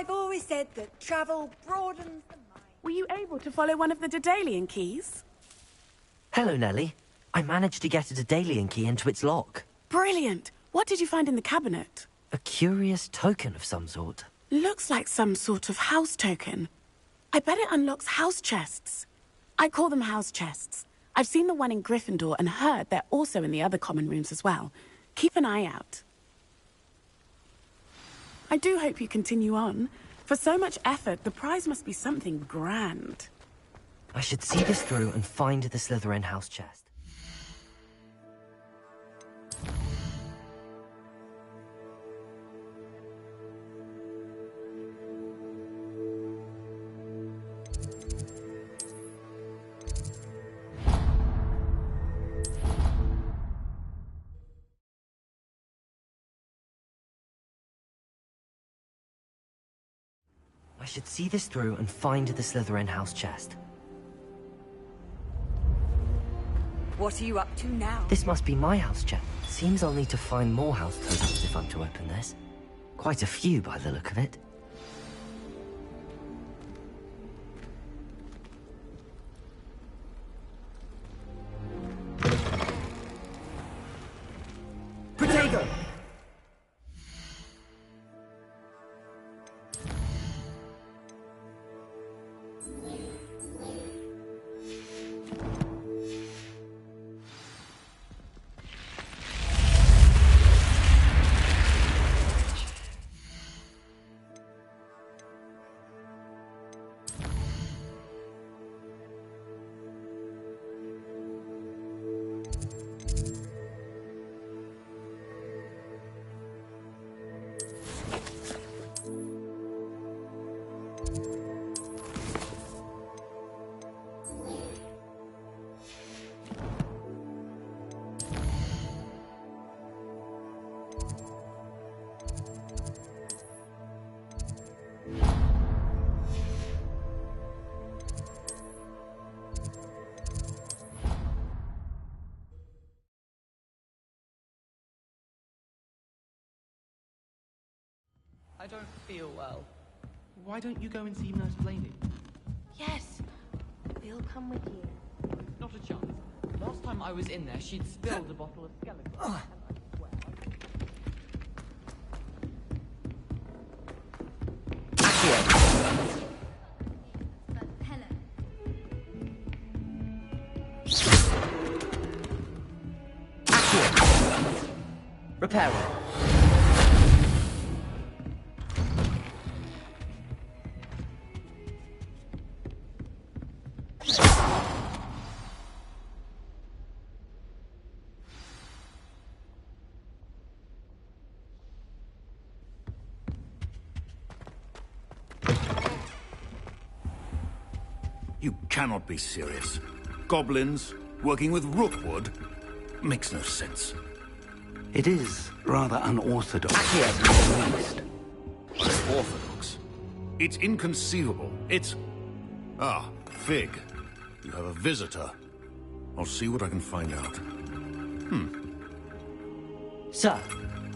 I've always said that travel broadens the mind. Were you able to follow one of the Daedalian keys? Hello, Nellie. I managed to get a Daedalian key into its lock. Brilliant! What did you find in the cabinet? A curious token of some sort. Looks like some sort of house token. I bet it unlocks house chests. I call them house chests. I've seen the one in Gryffindor and heard they're also in the other common rooms as well. Keep an eye out. I do hope you continue on. For so much effort, the prize must be something grand. I should see this through and find the Slytherin house chest. I should see this through and find the Slytherin house chest. What are you up to now? This must be my house chest. Seems I'll need to find more house tokens if I'm to open this. Quite a few by the look of it. Protego! I don't feel well. Why don't you go and see Nurse Blaney? Yes, we'll come with you. Not a chance. Last time I was in there, she'd spilled a bottle of skeleton. And I swear Repair. You cannot be serious. Goblins working with Rookwood makes no sense. It is rather unorthodox, at least. Unorthodox? It's inconceivable. It's... Ah, Fig. You have a visitor. I'll see what I can find out. Sir,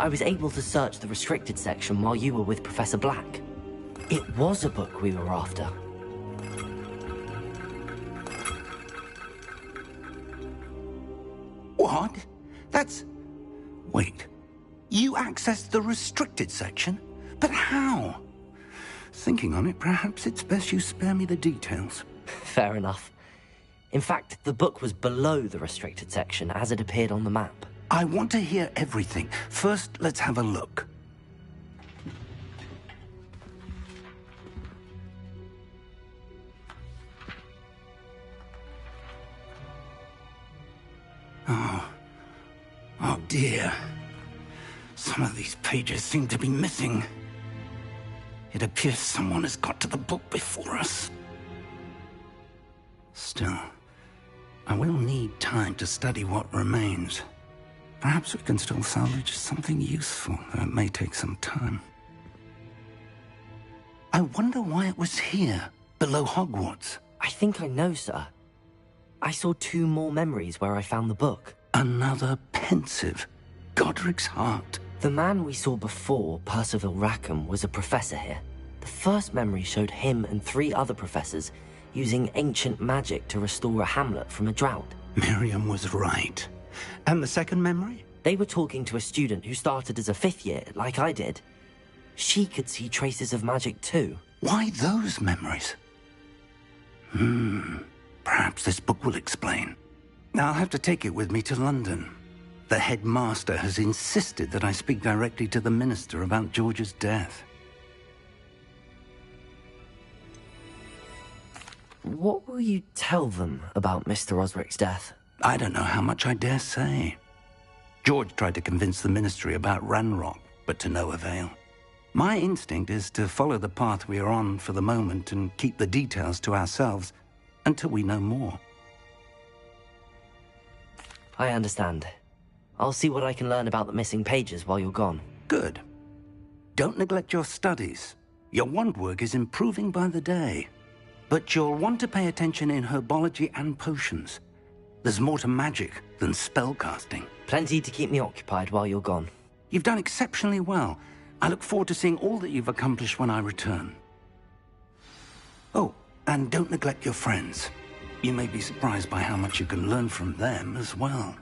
I was able to search the restricted section while you were with Professor Black. It was a book we were after. What? That's... Wait. You accessed the restricted section? But how? Thinking on it, perhaps it's best you spare me the details. Fair enough. In fact, the book was below the restricted section as it appeared on the map. I want to hear everything. First, let's have a look. Oh dear. Some of these pages seem to be missing. It appears someone has got to the book before us. Still, I will need time to study what remains. Perhaps we can still salvage something useful, though it may take some time. I wonder why it was here, below Hogwarts. I think I know, sir. I saw 2 more memories where I found the book. Another pensive. Godric's heart. The man we saw before, Percival Rackham, was a professor here. The first memory showed him and 3 other professors using ancient magic to restore a hamlet from a drought. Miriam was right. And the second memory? They were talking to a student who started as a 5th year, like I did. She could see traces of magic too. Why those memories? Perhaps this book will explain. I'll have to take it with me to London. The headmaster has insisted that I speak directly to the minister about George's death. What will you tell them about Mr. Osric's death? I don't know how much I dare say. George tried to convince the ministry about Ranrock, but to no avail. My instinct is to follow the path we are on for the moment and keep the details to ourselves until we know more. I understand. I'll see what I can learn about the missing pages while you're gone. Good. Don't neglect your studies. Your wand work is improving by the day. But you'll want to pay attention in herbology and potions. There's more to magic than spellcasting. Plenty to keep me occupied while you're gone. You've done exceptionally well. I look forward to seeing all that you've accomplished when I return. Oh, and don't neglect your friends. You may be surprised by how much you can learn from them as well.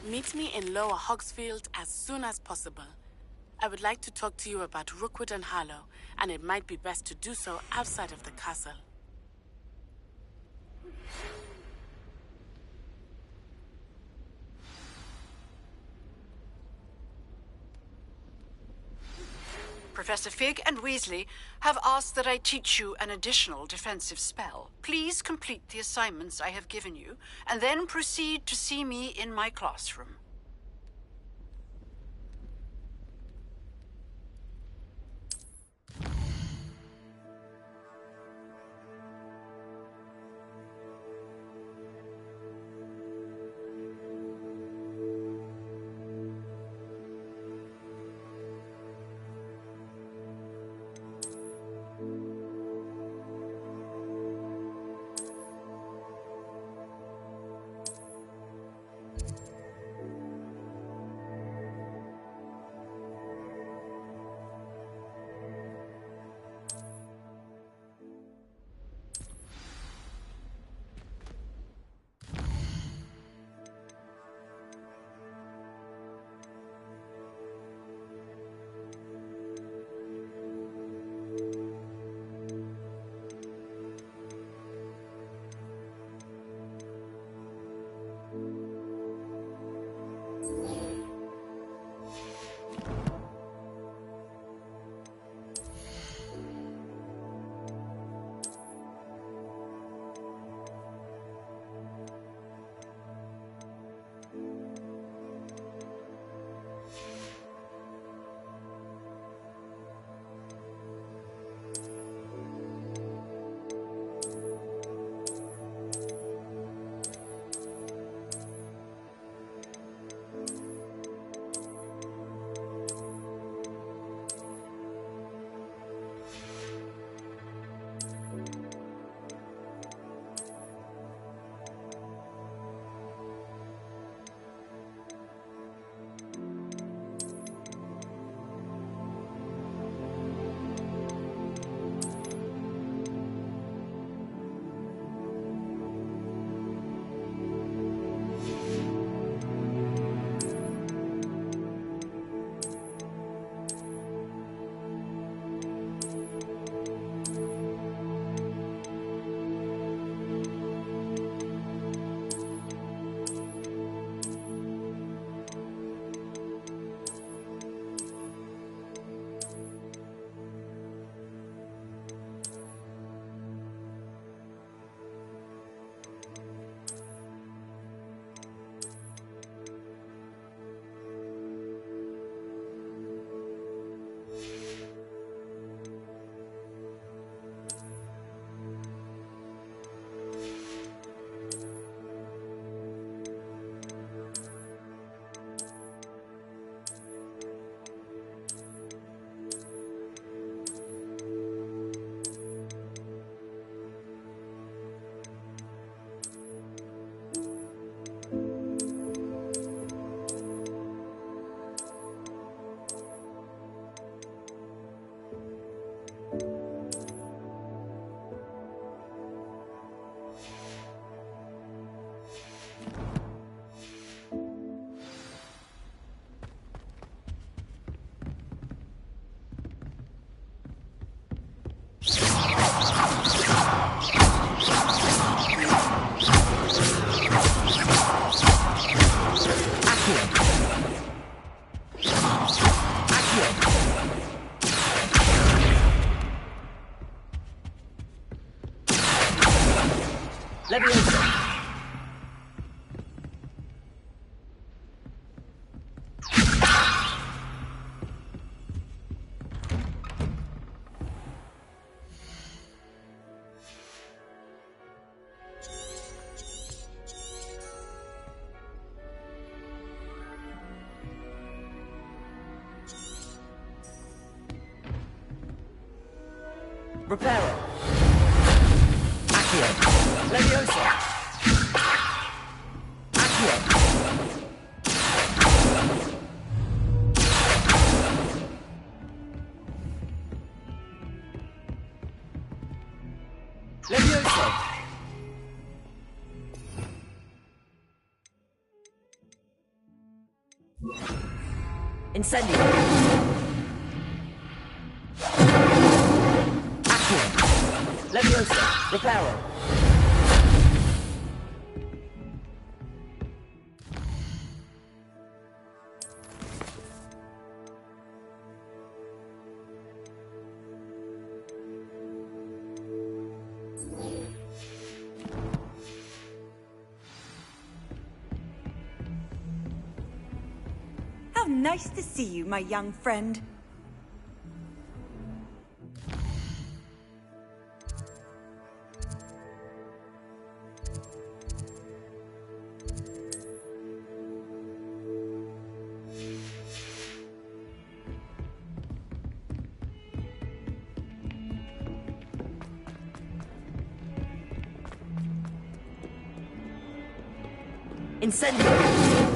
Meet me in Lower Hogsfield as soon as possible. I would like to talk to you about Rookwood and Harlow, and it might be best to do so outside of the castle. Professor Fig and Weasley have asked that I teach you an additional defensive spell. Please complete the assignments I have given you, and then proceed to see me in my classroom. Leviosa! Reparo! Accio! Leviosa! Accio! Leviosa! Incendio! Leviosa, Reparo. How nice to see you, my young friend. Incendio!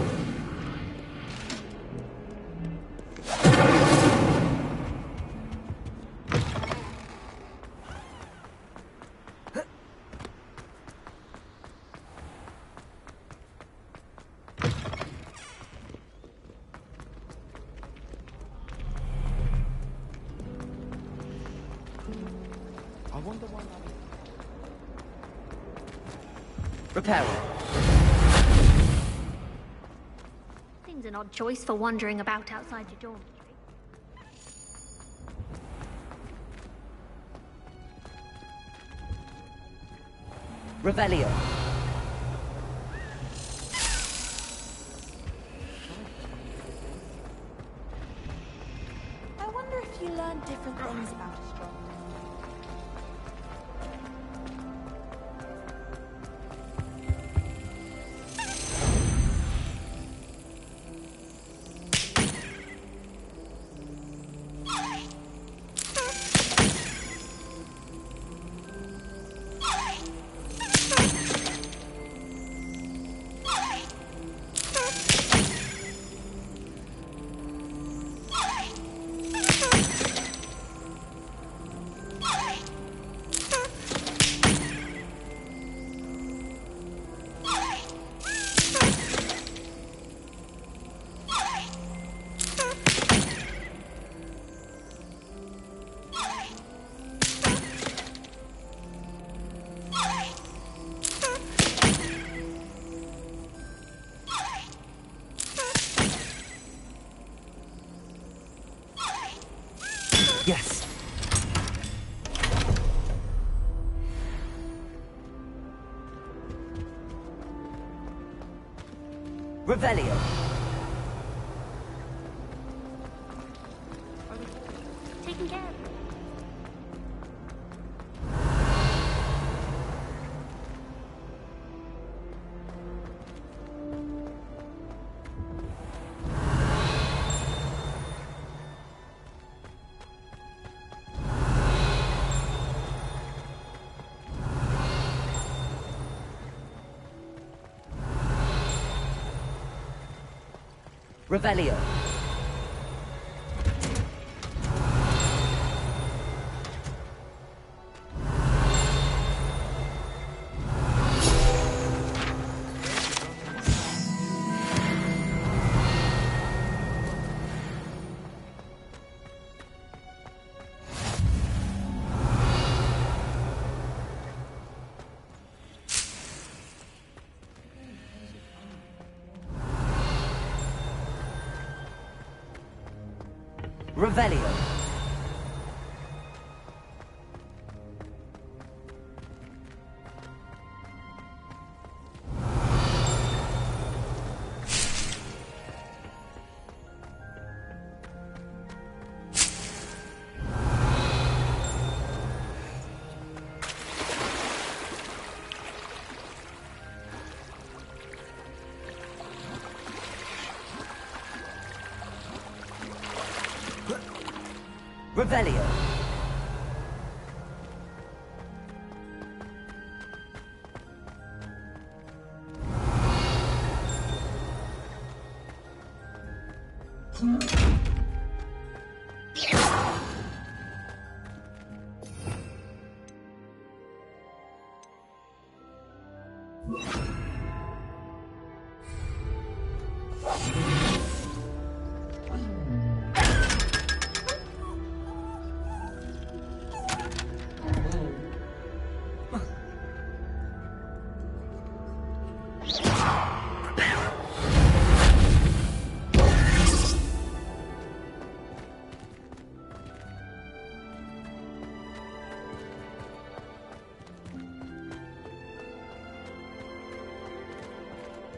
I wonder why that is. Reparo. Seems an odd choice for wandering about outside your dormitory. Revelio. I wonder if you learn different things about astronomy. Yes. Revelio. Taken care of. Revelio. Revelio. Revelio.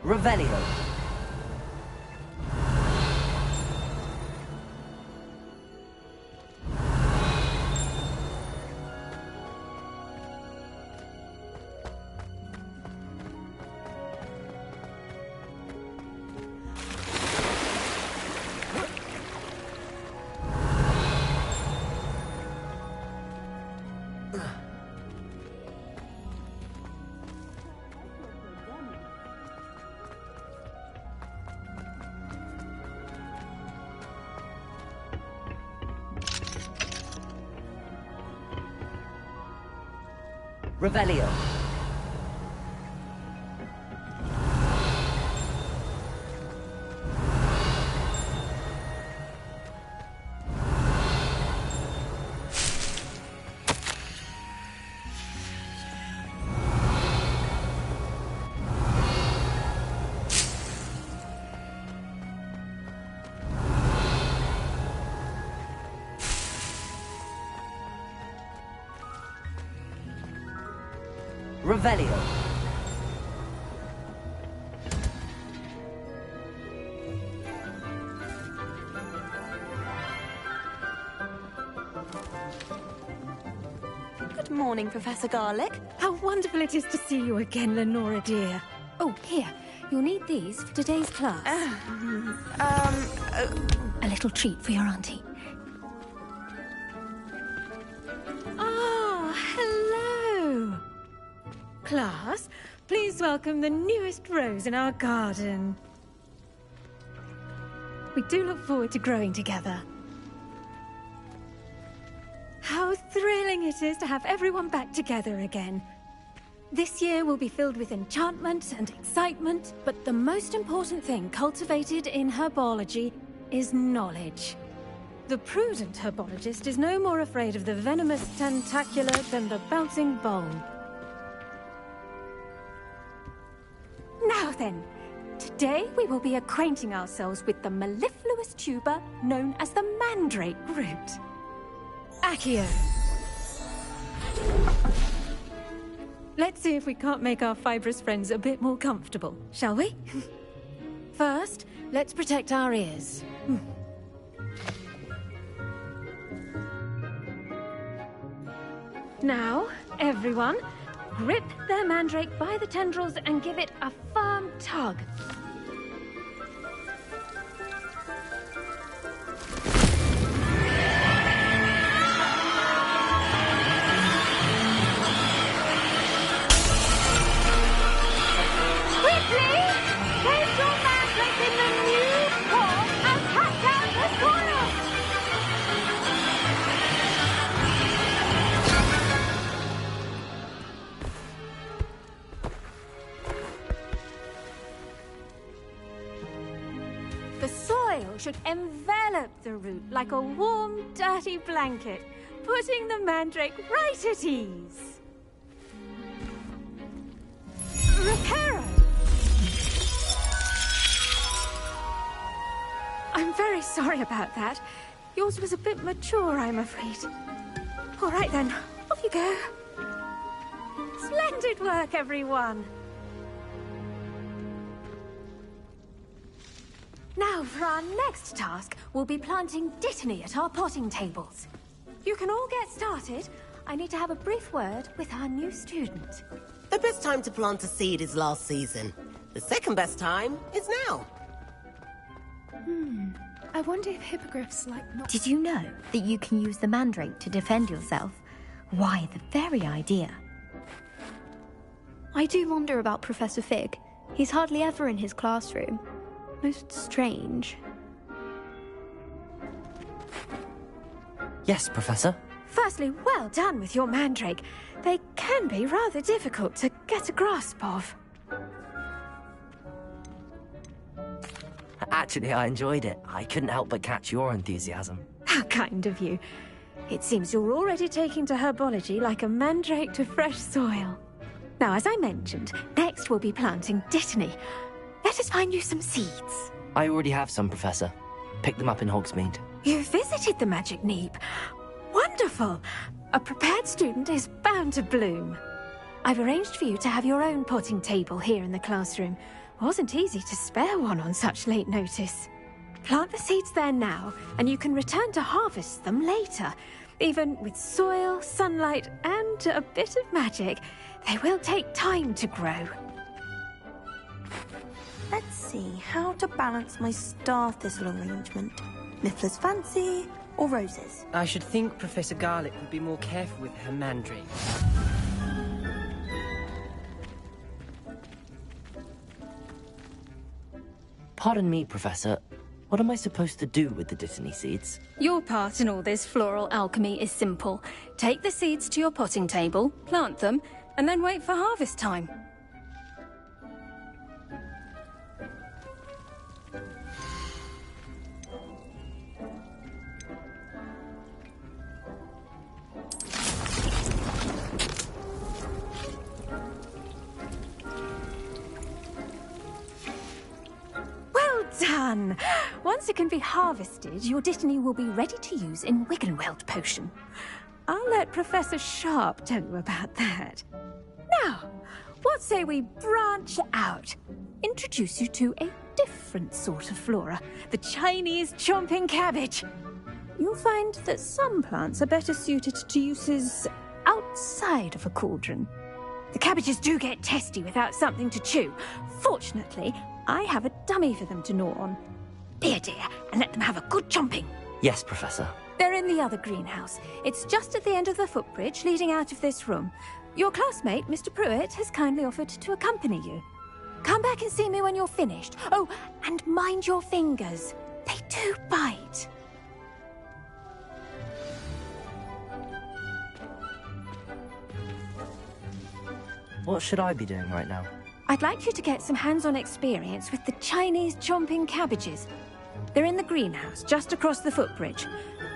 Revelio. Revelio. Revelio. Good morning, Professor Garlic. How wonderful it is to see you again, Lenora dear. Oh, here. You'll need these for today's class. A little treat for your auntie. Ah, hello. Class, please welcome the newest rose in our garden. We do look forward to growing together. How thrilling it is to have everyone back together again. This year will be filled with enchantment and excitement, but the most important thing cultivated in herbology is knowledge. The prudent herbologist is no more afraid of the venomous tentacular than the bouncing bulb. Now then, today we will be acquainting ourselves with the mellifluous tuber known as the mandrake root. Accio. Let's see if we can't make our fibrous friends a bit more comfortable, shall we? First, let's protect our ears. Now, everyone, grip their mandrake by the tendrils and give it a firm tug. Quickly! Place your mandrake in the new form and cut down the soil! The soil should envelop the root like a warm, dirty blanket, putting the mandrake right at ease. Reparo! I'm very sorry about that. Yours was a bit mature, I'm afraid. All right then, off you go. Splendid work, everyone. Now, for our next task, we'll be planting dittany at our potting tables. You can all get started. I need to have a brief word with our new student. The best time to plant a seed is last season. The second best time is now. I wonder if hippogriffs like not... Did you know that you can use the mandrake to defend yourself? Why, the very idea. I do wonder about Professor Fig. He's hardly ever in his classroom. Most strange. Yes, Professor. Firstly, well done with your mandrake. They can be rather difficult to get a grasp of. Actually, I enjoyed it. I couldn't help but catch your enthusiasm. How kind of you. It seems you're already taking to herbology like a mandrake to fresh soil. Now, as I mentioned, next we'll be planting dittany. Let us find you some seeds. I already have some, Professor. Picked them up in Hogsmeade. You visited the Magic Neep. Wonderful! A prepared student is bound to bloom. I've arranged for you to have your own potting table here in the classroom. Wasn't easy to spare one on such late notice. Plant the seeds there now, and you can return to harvest them later. Even with soil, sunlight, and a bit of magic, they will take time to grow. Let's see how to balance my star thistle arrangement. Miffler's fancy or roses? I should think Professor Garlick would be more careful with her mandrake. Pardon me, Professor. What am I supposed to do with the dittany seeds? Your part in all this floral alchemy is simple. Take the seeds to your potting table, plant them, and then wait for harvest time. Done! Once it can be harvested, your dittany will be ready to use in Wiggenweld potion. I'll let Professor Sharp tell you about that. Now, what say we branch out? Introduce you to a different sort of flora, the Chinese chomping cabbage. You'll find that some plants are better suited to uses outside of a cauldron. The cabbages do get testy without something to chew. Fortunately, I have a dummy for them to gnaw on. Be a dear, and let them have a good chomping. Yes, Professor. They're in the other greenhouse. It's just at the end of the footbridge leading out of this room. Your classmate, Mr. Pruitt, has kindly offered to accompany you. Come back and see me when you're finished. Oh, and mind your fingers. They do bite. What should I be doing right now? I'd like you to get some hands-on experience with the Chinese chomping cabbages. They're in the greenhouse, just across the footbridge.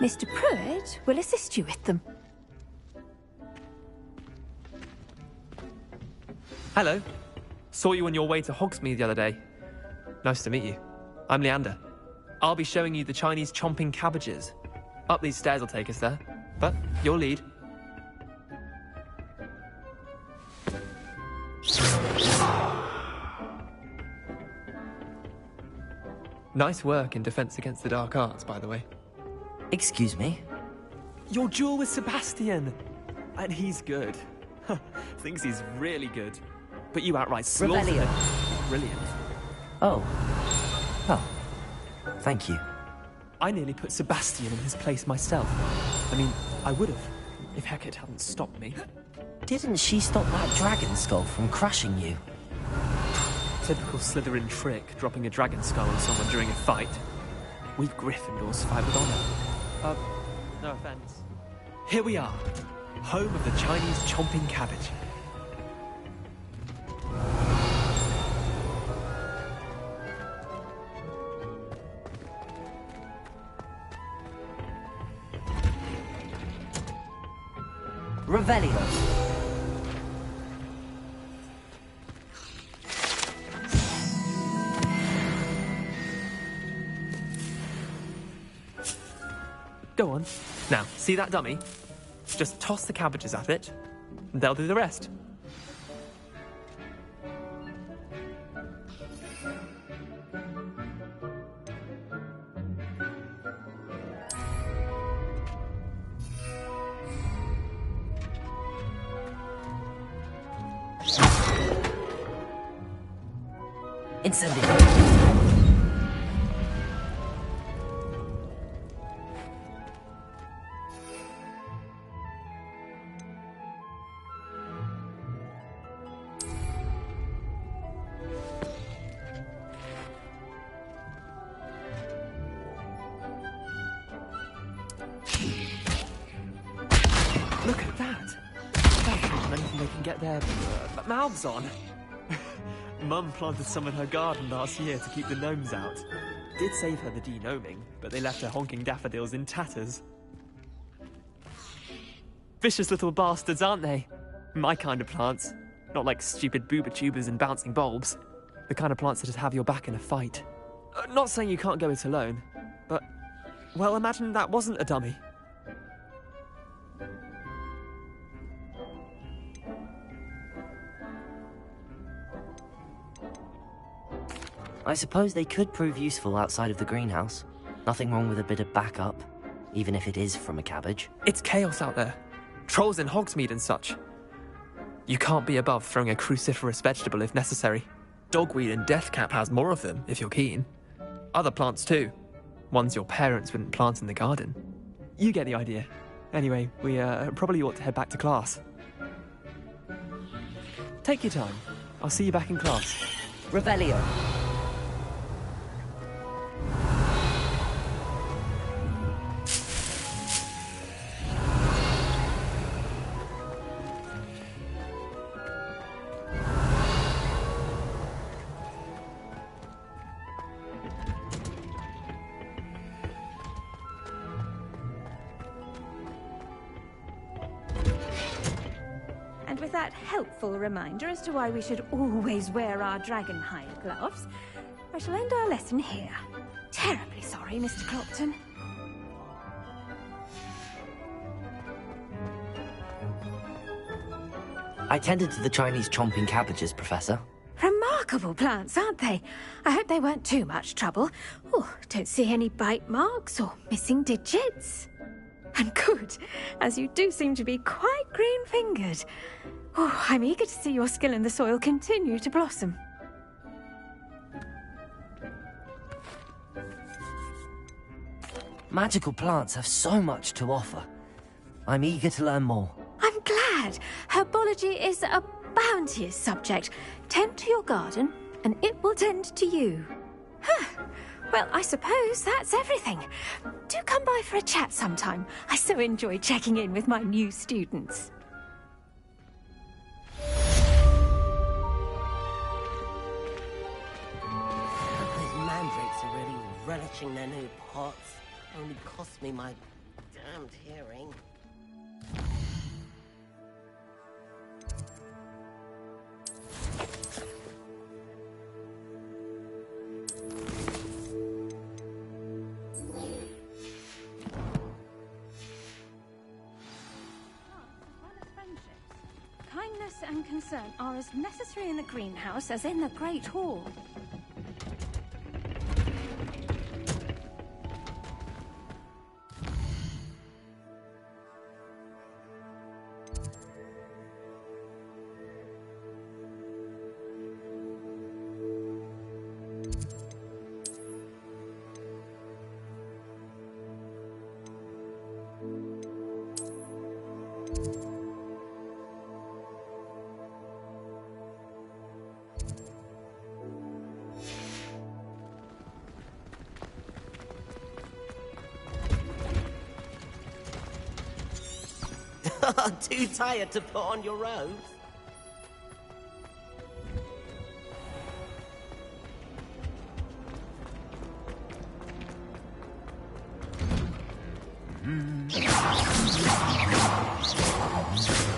Mr. Pruitt will assist you with them. Hello. Saw you on your way to Hogsmeade the other day. Nice to meet you. I'm Leander. I'll be showing you the Chinese chomping cabbages. Up these stairs will take us there, but your lead. Nice work in Defense Against the Dark Arts, by the way. Excuse me? Your duel with Sebastian! And he's good. Thinks he's really good. But you outright slaughtered him. Brilliant. Oh. Oh. Thank you. I nearly put Sebastian in his place myself. I mean, I would have, if Hecate hadn't stopped me. Didn't she stop that dragon skull from crushing you? Typical Slytherin trick, dropping a dragon skull on someone during a fight. We Gryffindors fight with honor. No offense. Here we are, home of the Chinese chomping cabbage. Revelio. Go on. Now, see that dummy? Just toss the cabbages at it, and they'll do the rest. Incendio. Look at that. That's not anything they can get their mouths on. Mum planted some in her garden last year to keep the gnomes out. Did save her the de-gnoming, but they left her honking daffodils in tatters. Vicious little bastards, aren't they? My kind of plants. Not like stupid booba tubers and bouncing bulbs. The kind of plants that just have your back in a fight. Not saying you can't go it alone, but... well, imagine that wasn't a dummy. I suppose they could prove useful outside of the greenhouse. Nothing wrong with a bit of backup, even if it is from a cabbage. It's chaos out there. Trolls in Hogsmeade and such. You can't be above throwing a cruciferous vegetable if necessary. Dogweed and deathcap has more of them, if you're keen. Other plants too. Ones your parents wouldn't plant in the garden. You get the idea. Anyway, we probably ought to head back to class. Take your time. I'll see you back in class. Revelio. And with that helpful reminder as to why we should always wear our dragonhide gloves, I shall end our lesson here. Terribly sorry, Mr. Clopton. I tended to the Chinese chomping cabbages, Professor. Remarkable plants, aren't they? I hope they weren't too much trouble. Oh, don't see any bite marks or missing digits. And good, as you do seem to be quite green-fingered. Oh, I'm eager to see your skill in the soil continue to blossom. Magical plants have so much to offer. I'm eager to learn more. I'm glad. Herbology is a bounteous subject. Tend to your garden, and it will tend to you. Huh. Well, I suppose that's everything. Do come by for a chat sometime. I so enjoy checking in with my new students. Those mandrakes are really relishing their new pots. Only cost me my damned hearing. Kindness and concern are as necessary in the greenhouse as in the Great Hall. Too tired to put on your robes?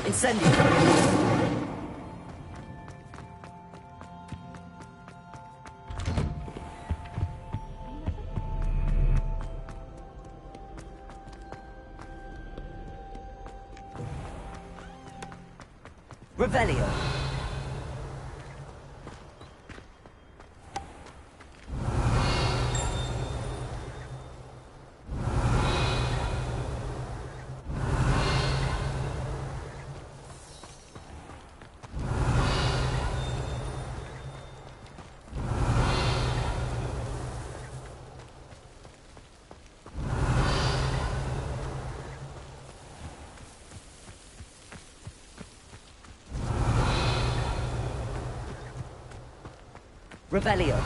Incendio! Revelio. Revelio.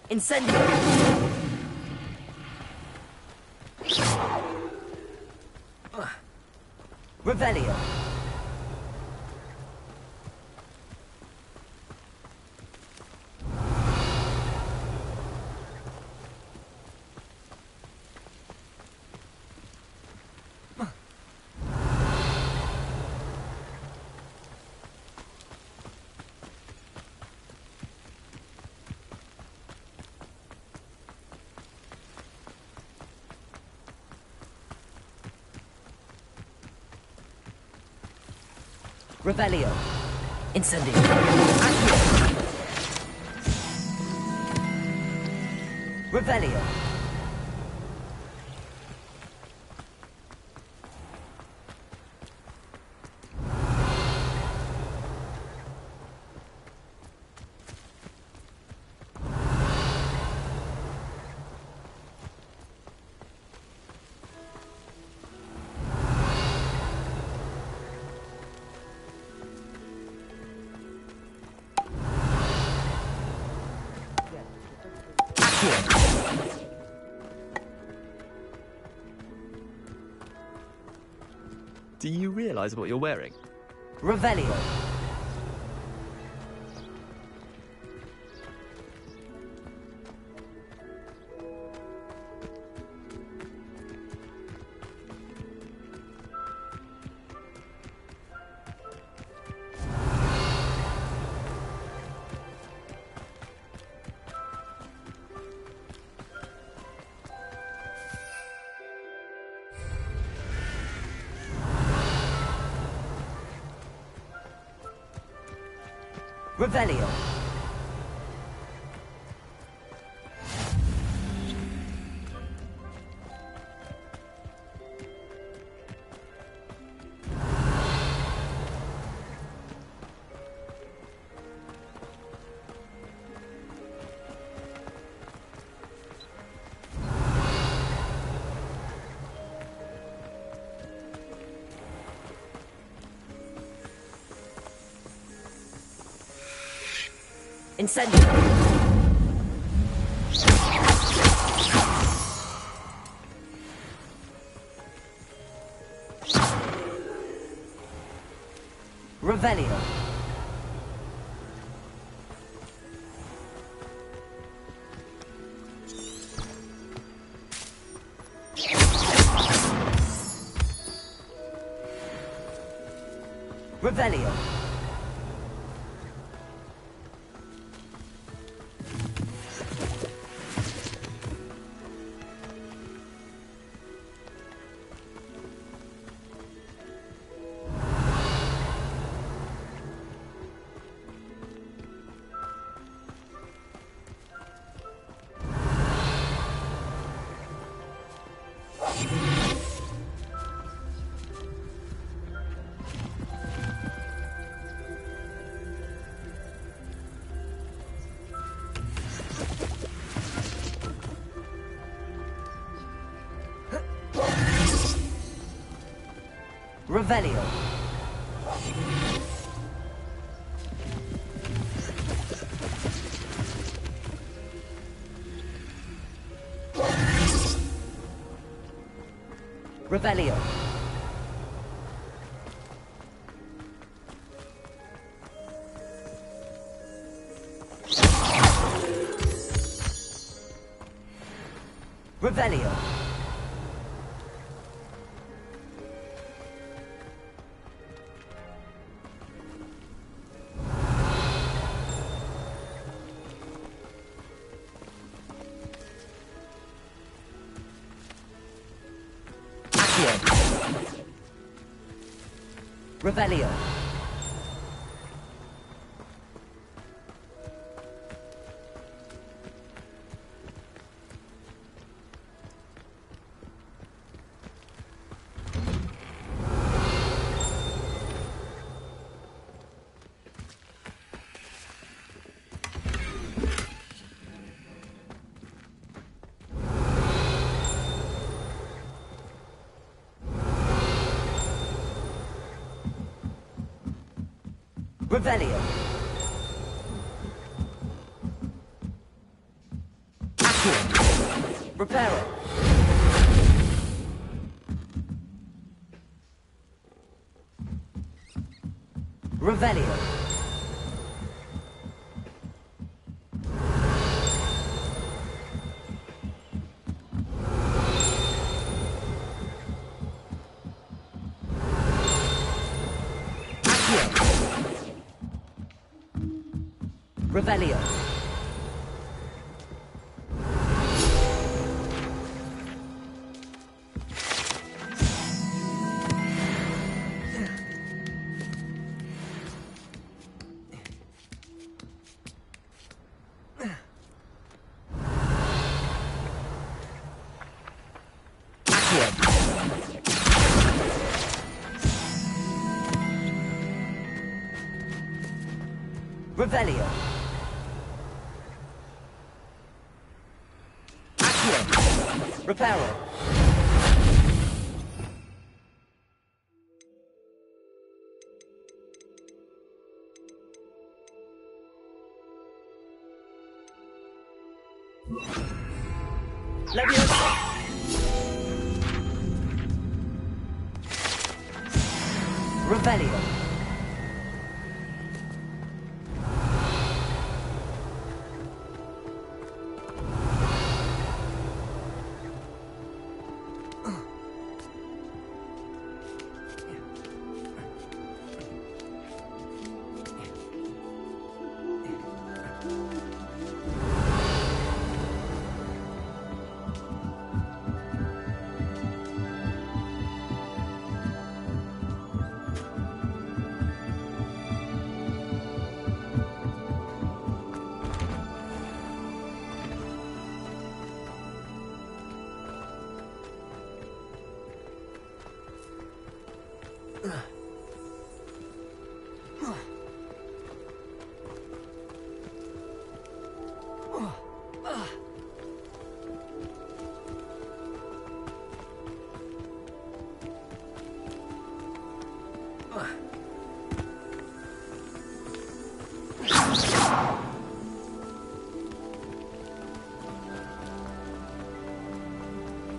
Incendio! Revelio! Revelio. Incendio. Accio. Revelio. Do you realize what you're wearing? Revelio. Revelio. Incendio. Revelio. Revelio. Revelio. Revelio. Revelio. Revelio. Revelio. Accio. Reparo. Revelio. Revelio. Revelio. Accio. Reparo. Leviosa. Revelio.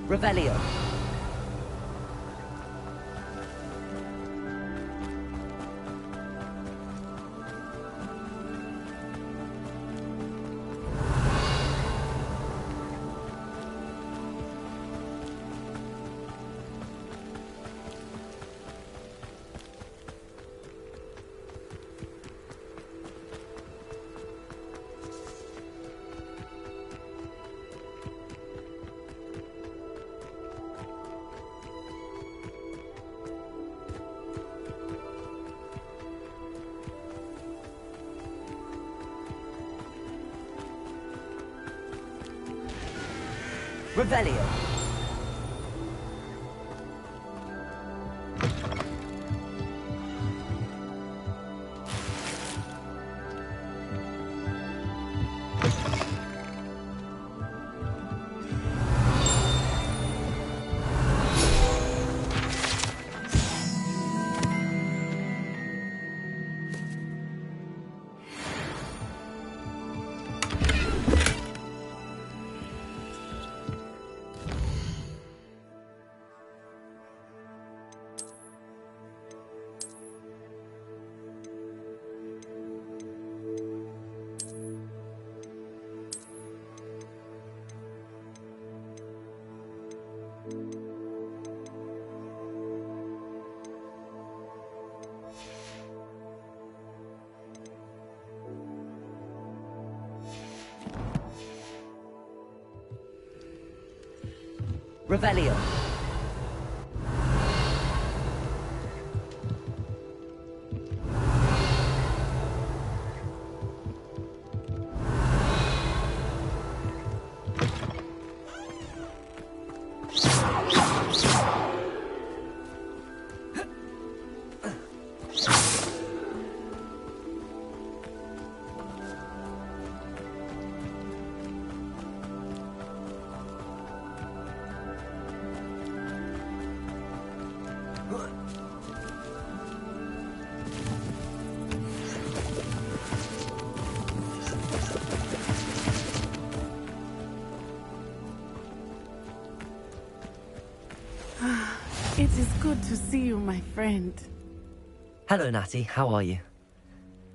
Revelio. Revelio. Revelio. It is good to see you, my friend. Hello, Natty. How are you?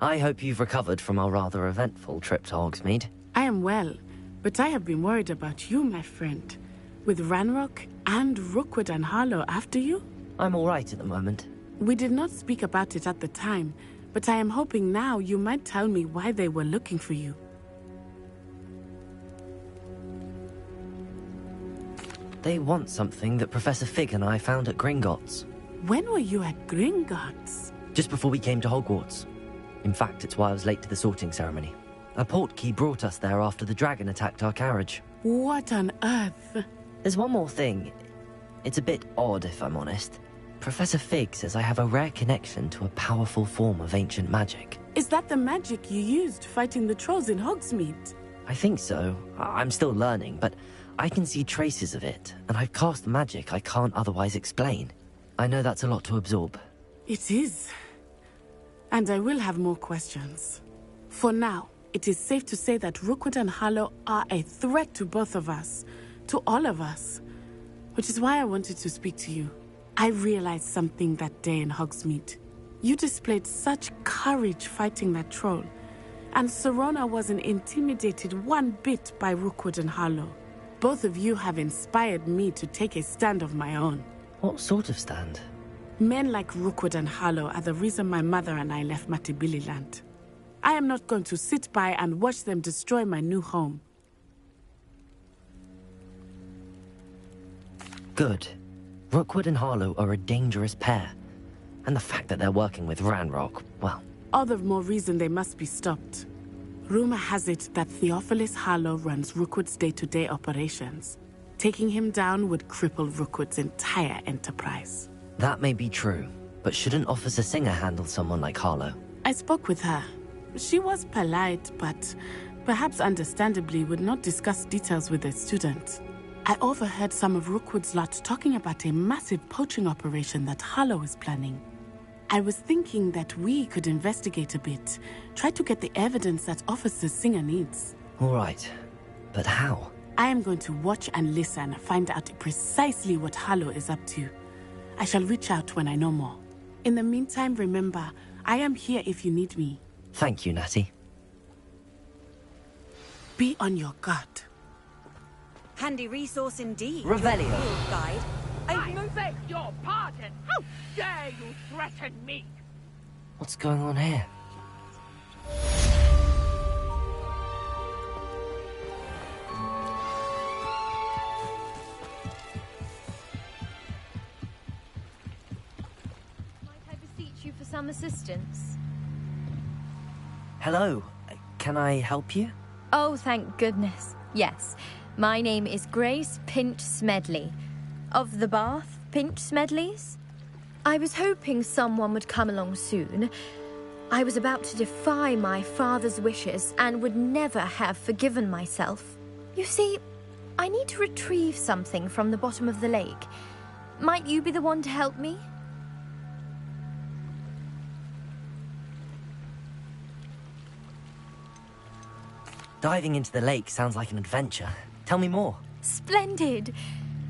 I hope you've recovered from our rather eventful trip to Hogsmeade. I am well, but I have been worried about you, my friend. With Ranrock and Rookwood and Harlow after you? I'm all right at the moment. We did not speak about it at the time, but I am hoping now you might tell me why they were looking for you. They want something that Professor Fig and I found at Gringotts. When were you at Gringotts? Just before we came to Hogwarts. In fact, it's why I was late to the sorting ceremony. A portkey brought us there after the dragon attacked our carriage. What on earth? There's one more thing. It's a bit odd, if I'm honest. Professor Fig says I have a rare connection to a powerful form of ancient magic. Is that the magic you used fighting the trolls in Hogsmeade? I think so. I'm still learning, but I can see traces of it, and I've cast magic I can't otherwise explain. I know that's a lot to absorb. It is. And I will have more questions. For now, it is safe to say that Rookwood and Harlow are a threat to both of us. To all of us. Which is why I wanted to speak to you. I realized something that day in Hogsmeade. You displayed such courage fighting that troll. And Serona wasn't intimidated one bit by Rookwood and Harlow. Both of you have inspired me to take a stand of my own. What sort of stand? Men like Rookwood and Harlow are the reason my mother and I left Mattibilliland. I am not going to sit by and watch them destroy my new home. Good. Rookwood and Harlow are a dangerous pair. And the fact that they're working with Ranrock, well... All the more reason they must be stopped. Rumor has it that Theophilus Harlow runs Rookwood's day-to-day operations. Taking him down would cripple Rookwood's entire enterprise. That may be true, but shouldn't Officer Singer handle someone like Harlow? I spoke with her. She was polite, but perhaps understandably would not discuss details with a student. I overheard some of Rookwood's lot talking about a massive poaching operation that Harlow is planning. I was thinking that we could investigate a bit, try to get the evidence that Officer Singer needs. All right, but how? I am going to watch and listen, find out precisely what Harlow is up to. I shall reach out when I know more. In the meantime, remember, I am here if you need me. Thank you, Natty. Be on your guard. Handy resource indeed. Revelio. Your field guide. I beg your pardon. How dare you threaten me? What's going on here? Might I beseech you for some assistance? Hello. Can I help you? Oh, thank goodness. Yes. My name is Grace Pinch Smedley. Of the Bath Pinch Smedleys? I was hoping someone would come along soon. I was about to defy my father's wishes and would never have forgiven myself. You see, I need to retrieve something from the bottom of the lake. Might you be the one to help me? Diving into the lake sounds like an adventure. Tell me more. Splendid!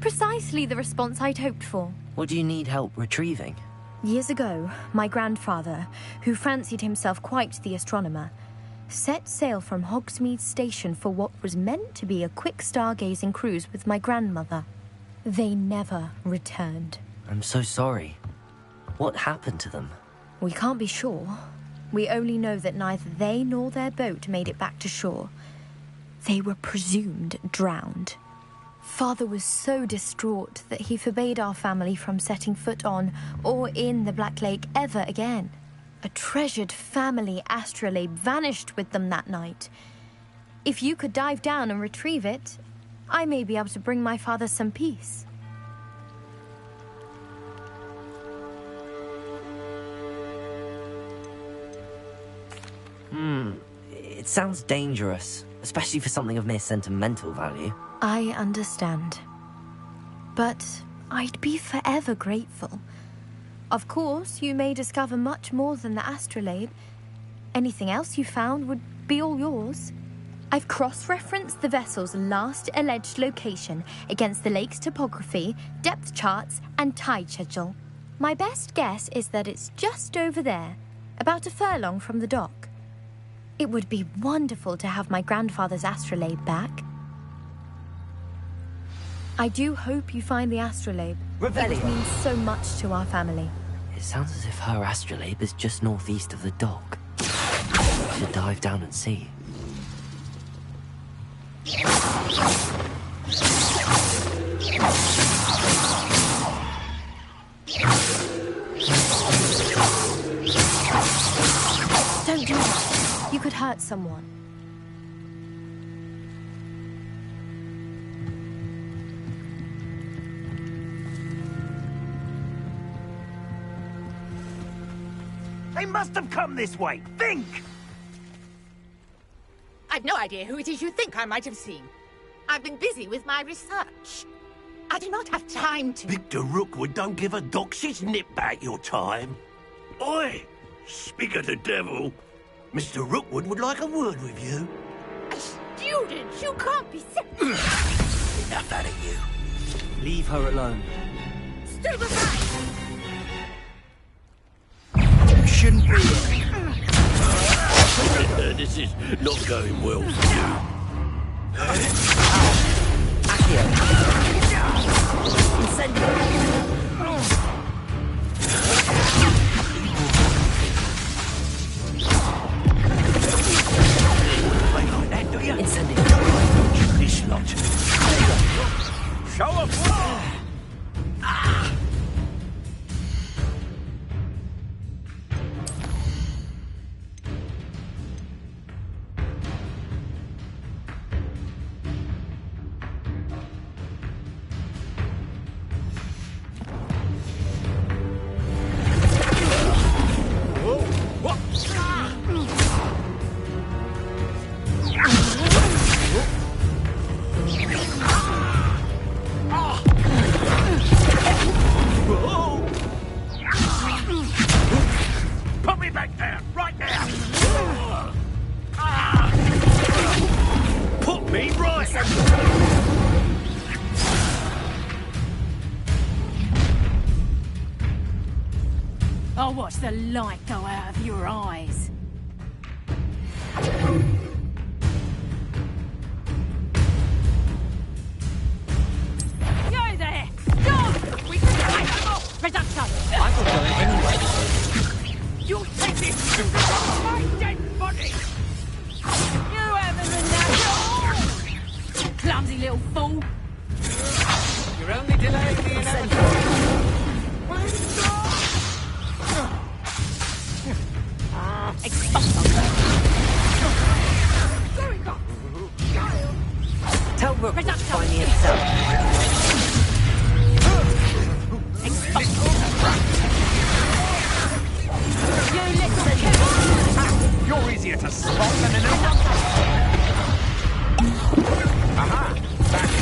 Precisely the response I'd hoped for. What do you need help retrieving? Years ago, my grandfather, who fancied himself quite the astronomer, set sail from Hogsmeade Station for what was meant to be a quick stargazing cruise with my grandmother. They never returned. I'm so sorry. What happened to them? We can't be sure. We only know that neither they nor their boat made it back to shore. They were presumed drowned. Father was so distraught that he forbade our family from setting foot on or in the Black Lake ever again. A treasured family astrolabe vanished with them that night. If you could dive down and retrieve it, I may be able to bring my father some peace. It sounds dangerous, especially for something of mere sentimental value. I understand. But I'd be forever grateful. Of course, you may discover much more than the astrolabe. Anything else you found would be all yours. I've cross-referenced the vessel's last alleged location against the lake's topography, depth charts, and tide schedule. My best guess is that it's just over there, about a furlong from the dock. It would be wonderful to have my grandfather's astrolabe back. I do hope you find the astrolabe. Revelio. It means so much to our family. It sounds as if her astrolabe is just northeast of the dock. I should dive down and see. Don't do that. You could hurt someone. They must have come this way. Think! I've no idea who it is you think I might have seen. I've been busy with my research. I do not have time to... Victor Rookwood don't give a doxy's nip back your time. Oi! Speak of the devil. Mr. Rookwood would like a word with you. A student? You can't be serious. Enough out of you. Leave her alone. Stupefy! You shouldn't be here. This is not going well for you. This lot. Show off! Put me back there, right there! Put me right! I'll watch the light go out of your eyes. Yo there! Stop! We can fight them off! Reduction! I will go anyway. You take this to my dead body! You haven't been that at all! Clumsy little fool! You're only delaying the inevitable. Tell Rookwood to find me himself. You're easier to spot than an elf. Aha! That's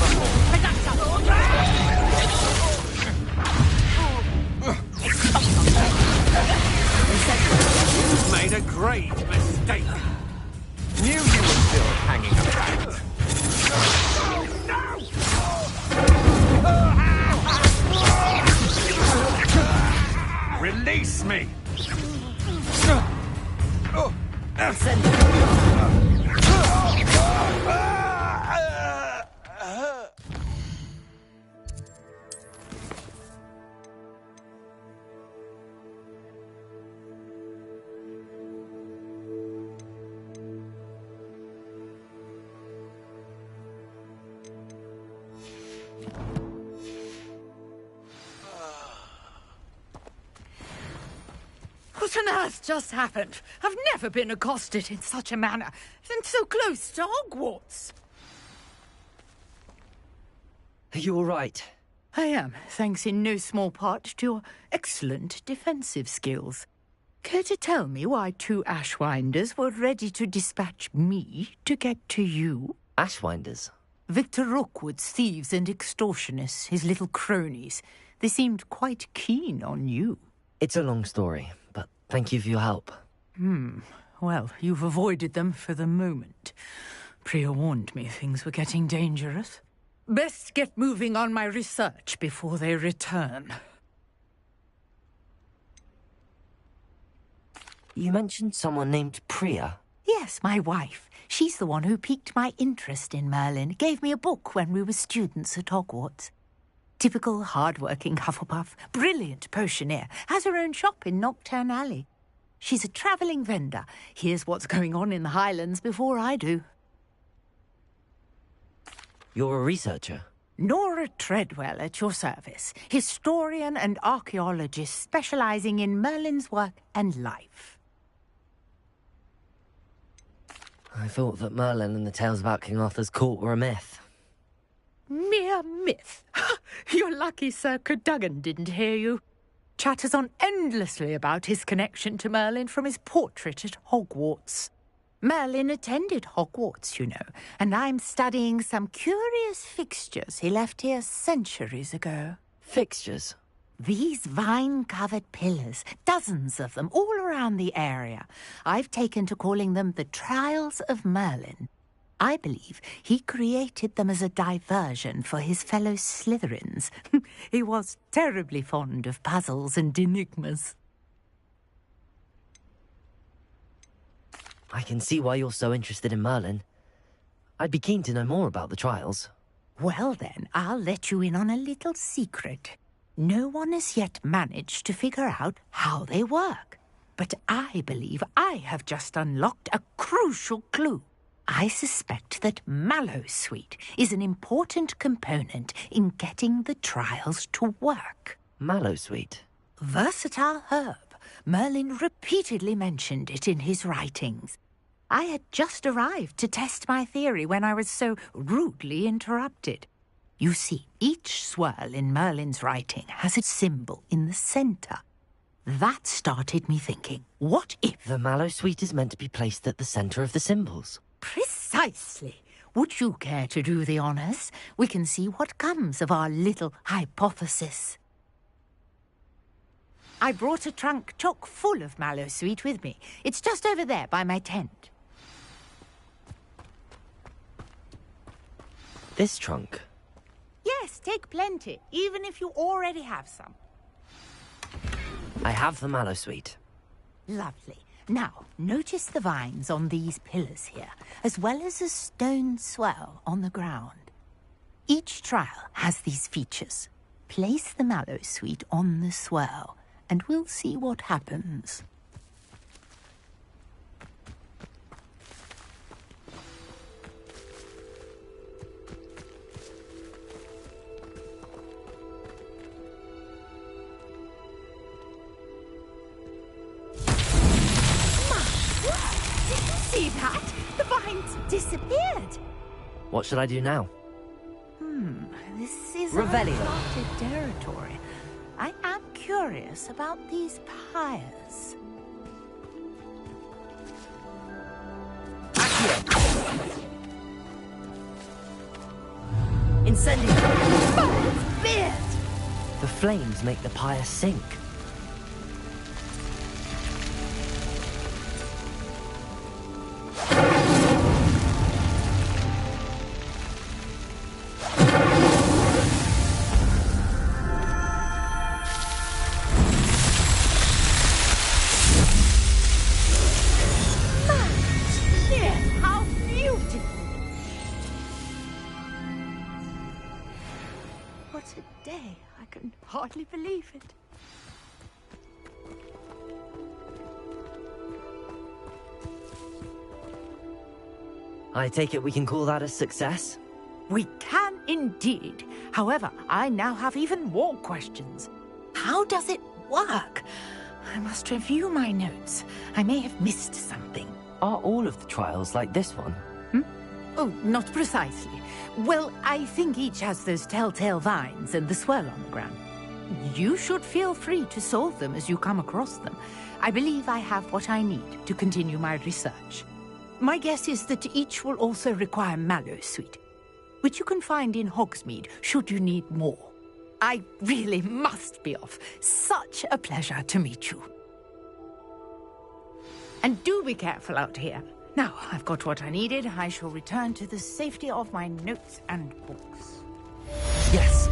you made a great mistake. Knew you were still hanging about. Release me! What on earth just happened? I've never been accosted in such a manner, and so close to Hogwarts. Are you all right? I am, thanks in no small part to your excellent defensive skills. Care to tell me why two Ashwinders were ready to dispatch me to get to you? Ashwinders? Victor Rookwood's thieves and extortionists, his little cronies. They seemed quite keen on you. It's a long story, but thank you for your help. Well, you've avoided them for the moment. Priya warned me things were getting dangerous. Best get moving on my research before they return. You mentioned someone named Priya. Yes, my wife. She's the one who piqued my interest in Merlin. Gave me a book when we were students at Hogwarts. Typical hard-working Hufflepuff, brilliant potioneer, has her own shop in Knockturn Alley. She's a travelling vendor. Hears what's going on in the Highlands before I do. You're a researcher? Nora Treadwell at your service. Historian and archaeologist specialising in Merlin's work and life. I thought that Merlin and the tales about King Arthur's court were a myth. Mere myth. You're lucky Sir Cadogan didn't hear you. Chatters on endlessly about his connection to Merlin from his portrait at Hogwarts. Merlin attended Hogwarts, you know, and I'm studying some curious fixtures he left here centuries ago. Fixtures? These vine-covered pillars, dozens of them, all around the area. I've taken to calling them the Trials of Merlin. I believe he created them as a diversion for his fellow Slytherins. He was terribly fond of puzzles and enigmas. I can see why you're so interested in Merlin. I'd be keen to know more about the trials. Well then, I'll let you in on a little secret. No one has yet managed to figure out how they work. But I believe I have just unlocked a crucial clue. I suspect that Mallowsweet is an important component in getting the trials to work. Mallowsweet? Versatile herb. Merlin repeatedly mentioned it in his writings. I had just arrived to test my theory when I was so rudely interrupted. You see, each swirl in Merlin's writing has a symbol in the centre. That started me thinking, what if... The Mallowsweet is meant to be placed at the centre of the symbols. Precisely. Would you care to do the honours? We can see what comes of our little hypothesis. I brought a trunk chock full of Mallowsweet with me. It's just over there by my tent. This trunk? Yes, take plenty, even if you already have some. I have the Mallowsweet. Lovely. Now, notice the vines on these pillars here, as well as a stone swell on the ground. Each trial has these features. Place the Mallowsweet on the swirl, and we'll see what happens. See that? The vines disappeared. What should I do now? This is Revelio. uncharted territory. I am curious about these pyres. Incendio! Fire's beard! The flames make the pyre sink. What a day. I can hardly believe it. I take it we can call that a success? We can indeed. However, I now have even more questions. How does it work? I must review my notes. I may have missed something. Are all of the trials like this one? Oh, not precisely. Well, I think each has those telltale vines and the swirl on the ground. You should feel free to solve them as you come across them. I believe I have what I need to continue my research. My guess is that each will also require Mallowsweet, which you can find in Hogsmeade should you need more. I really must be off. Such a pleasure to meet you. And do be careful out here. Now, I've got what I needed. I shall return to the safety of my notes and books. Yes!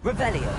Revelio.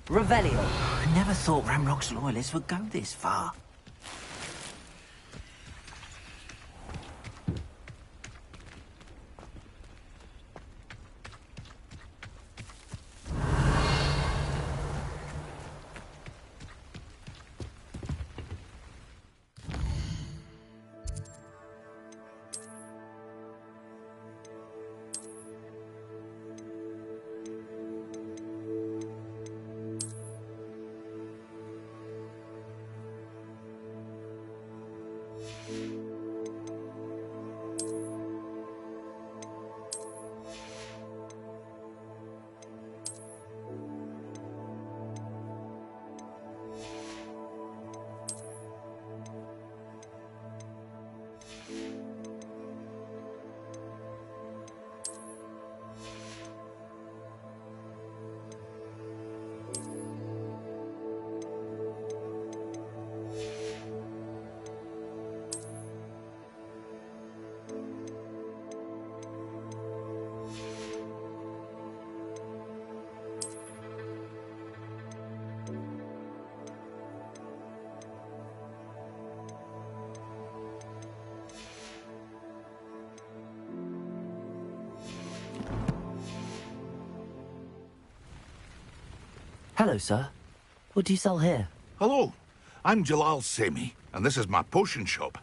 Revelio. I never thought Ramrock's loyalists would go this far. Hello, sir. What do you sell here? Hello, I'm Jalal Semi, and this is my potion shop.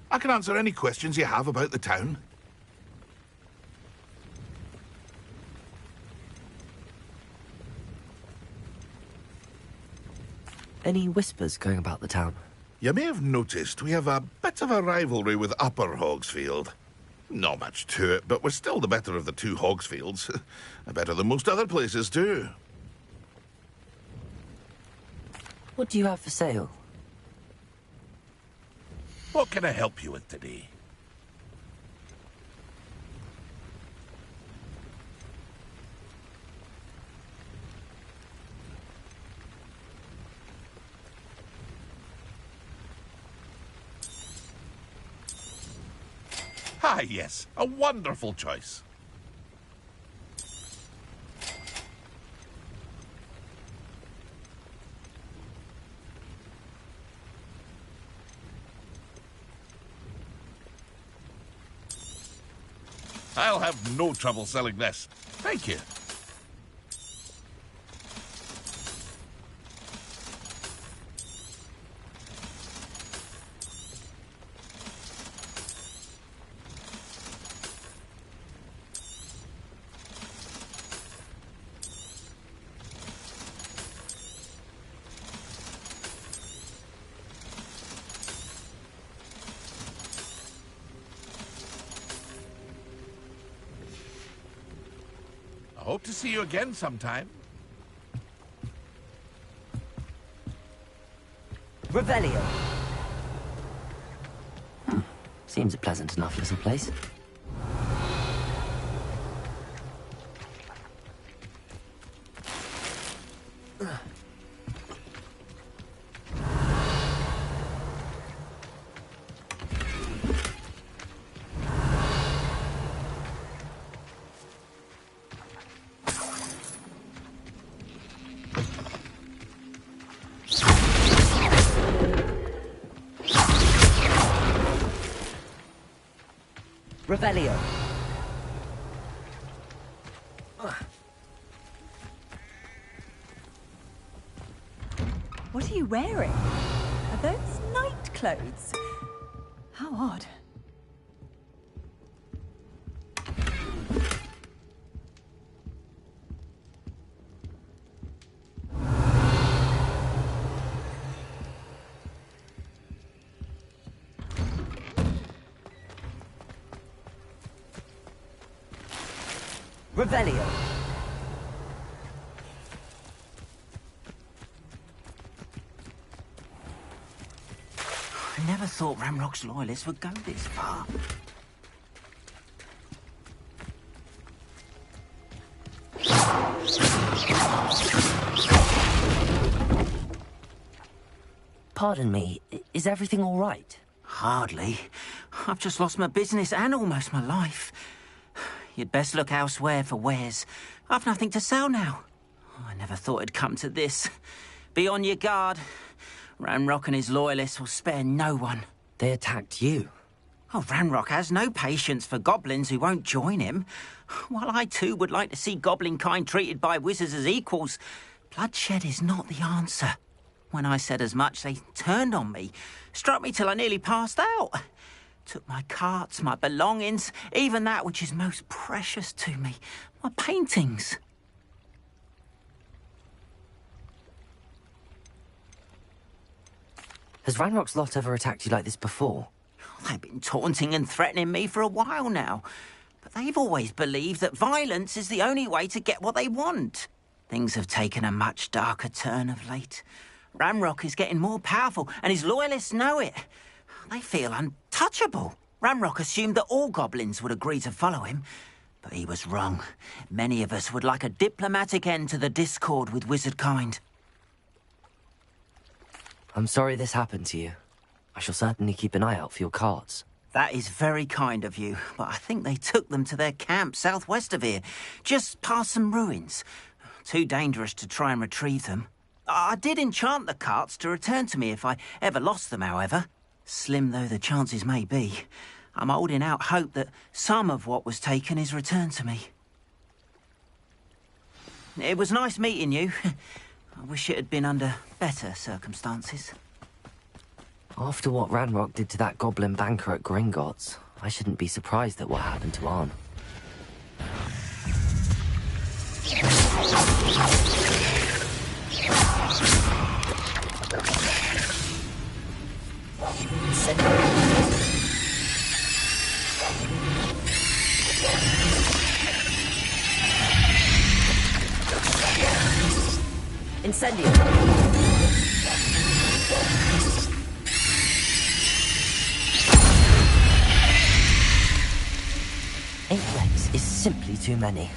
I can answer any questions you have about the town. Any whispers going about the town? You may have noticed we have a bit of a rivalry with Upper Hogsfield. Not much to it, but we're still the better of the two Hogsfields. Better than most other places, too. What do you have for sale? What can I help you with today? Ah, yes, a wonderful choice. I'll have no trouble selling this. Thank you. I hope to see you again sometime. Revelio. Seems a pleasant enough little place. Revelio. What are you wearing? Are those night clothes. How odd. Revelio. I never thought Ranrock's loyalists would go this far. Pardon me, is everything all right? Hardly. I've just lost my business and almost my life. You'd best look elsewhere for wares. I've nothing to sell now. I never thought it'd come to this. Be on your guard. Ranrock and his loyalists will spare no one. They attacked you? Oh, Ranrock has no patience for goblins who won't join him. While I too would like to see goblin kind treated by wizards as equals, bloodshed is not the answer. When I said as much, they turned on me, struck me till I nearly passed out. Took my carts, my belongings, even that which is most precious to me, my paintings. Has Ranrock's lot ever attacked you like this before? They've been taunting and threatening me for a while now. But they've always believed that violence is the only way to get what they want. Things have taken a much darker turn of late. Ranrock is getting more powerful, and his loyalists know it. They feel untouchable. Ranrock assumed that all goblins would agree to follow him, but he was wrong. Many of us would like a diplomatic end to the discord with wizard kind. I'm sorry this happened to you. I shall certainly keep an eye out for your carts. That is very kind of you, but I think they took them to their camp southwest of here, just past some ruins. Too dangerous to try and retrieve them. I did enchant the carts to return to me if I ever lost them, however. Slim though the chances may be, I'm holding out hope that some of what was taken is returned to me. It was nice meeting you. I wish it had been under better circumstances. After what Ranrock did to that goblin banker at Gringotts, I shouldn't be surprised at what happened to Arn. Incendio. Eight legs is simply too many.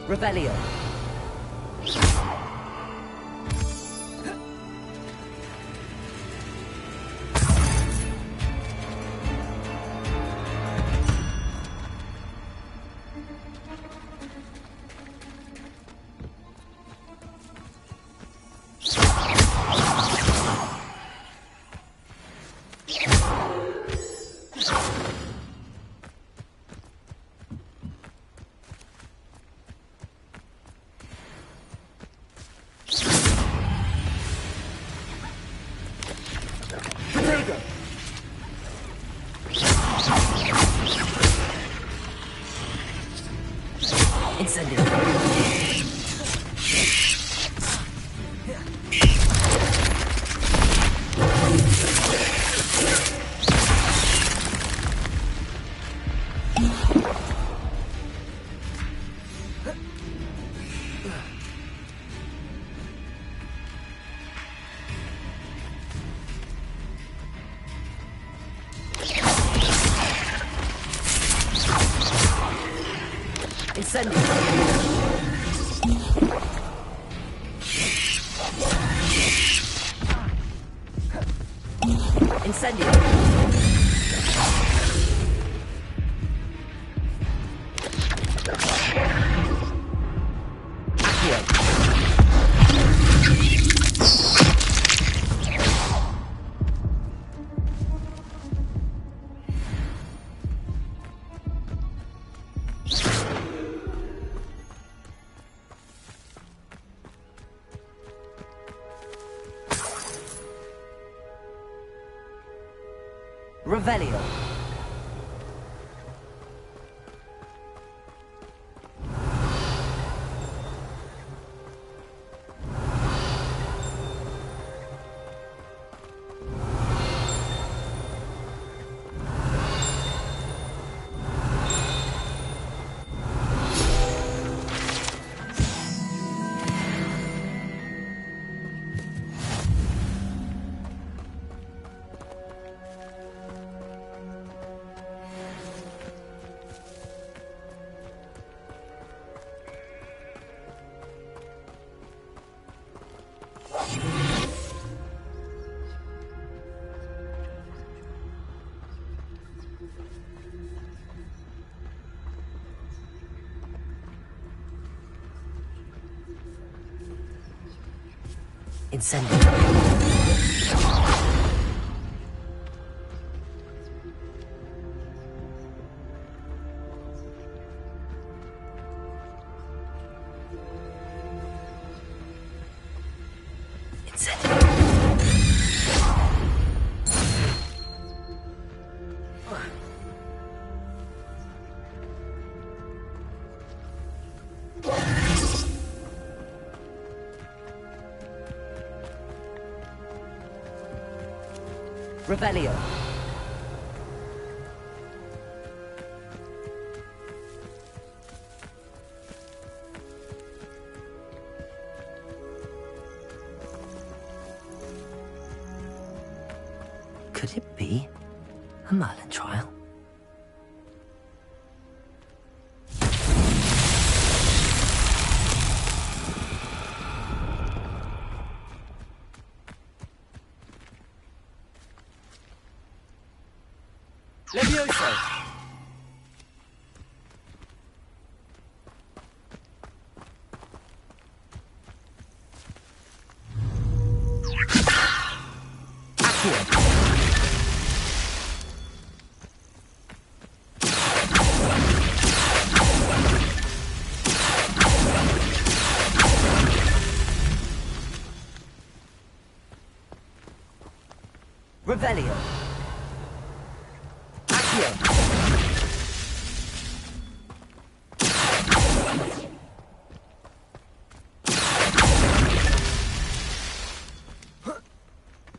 Revelio. Incendio. Incendio. Revelio. Incendio. Revelio. Could it be a Merlin trial? Levioso! Accio! Revelio!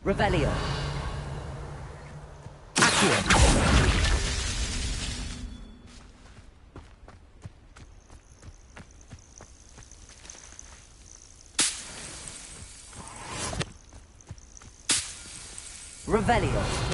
Revelio. Accio. Revelio.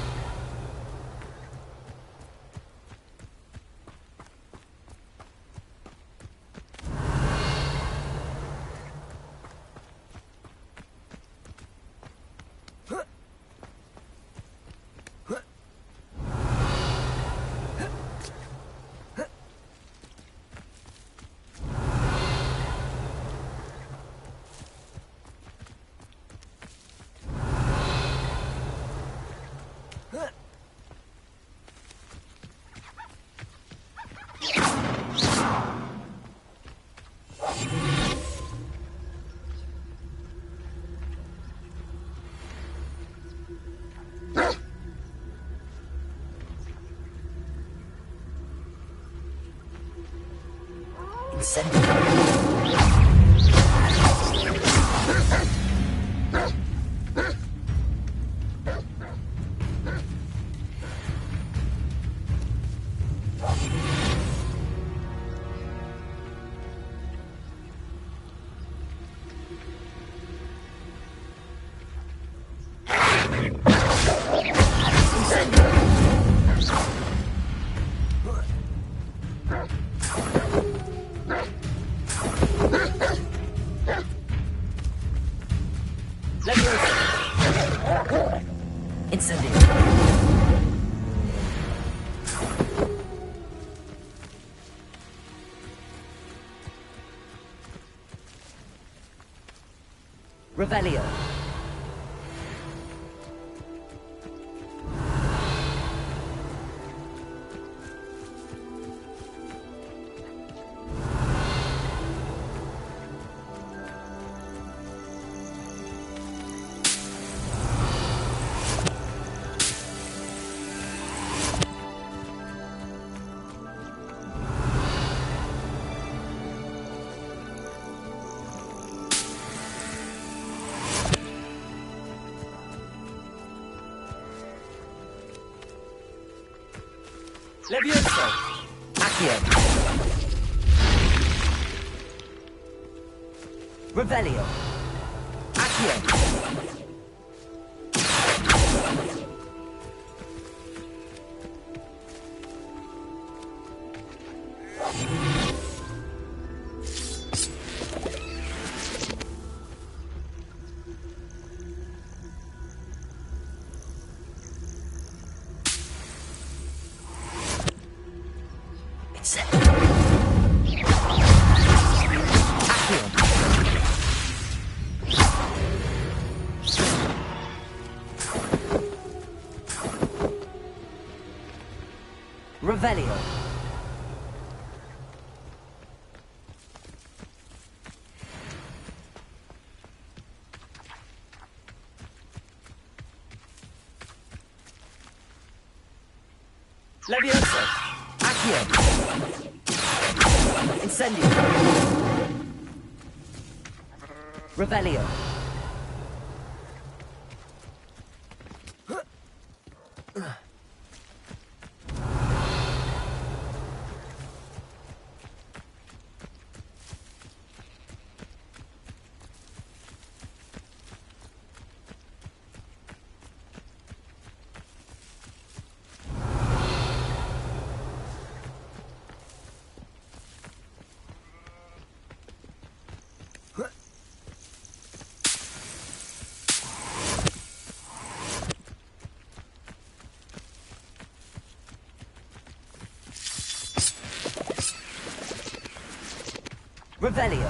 Incendio. Revelio. Levioso. Accio. Revelio. Accio. Revelio. Levioso. Accio. Incendio. Revelio. Revelio.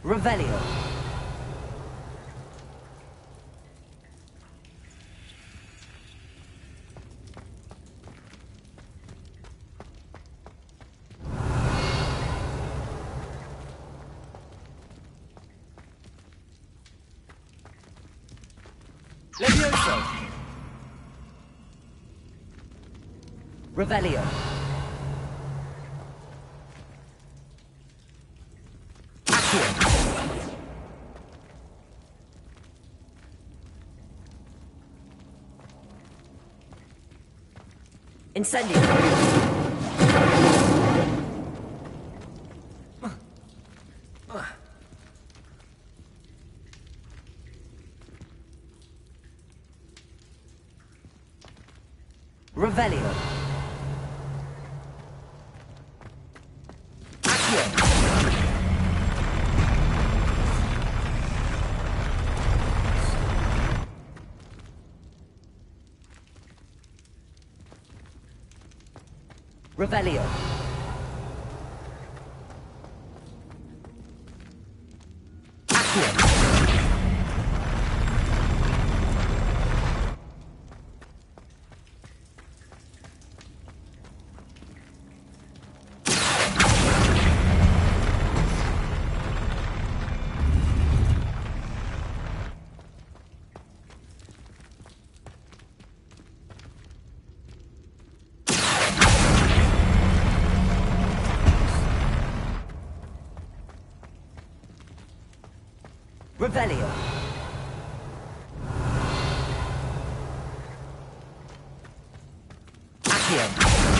Revelio. Levioso. Revelio. Incendio. Revelio. Accio. Revelio. Accio. Revelio. Accio.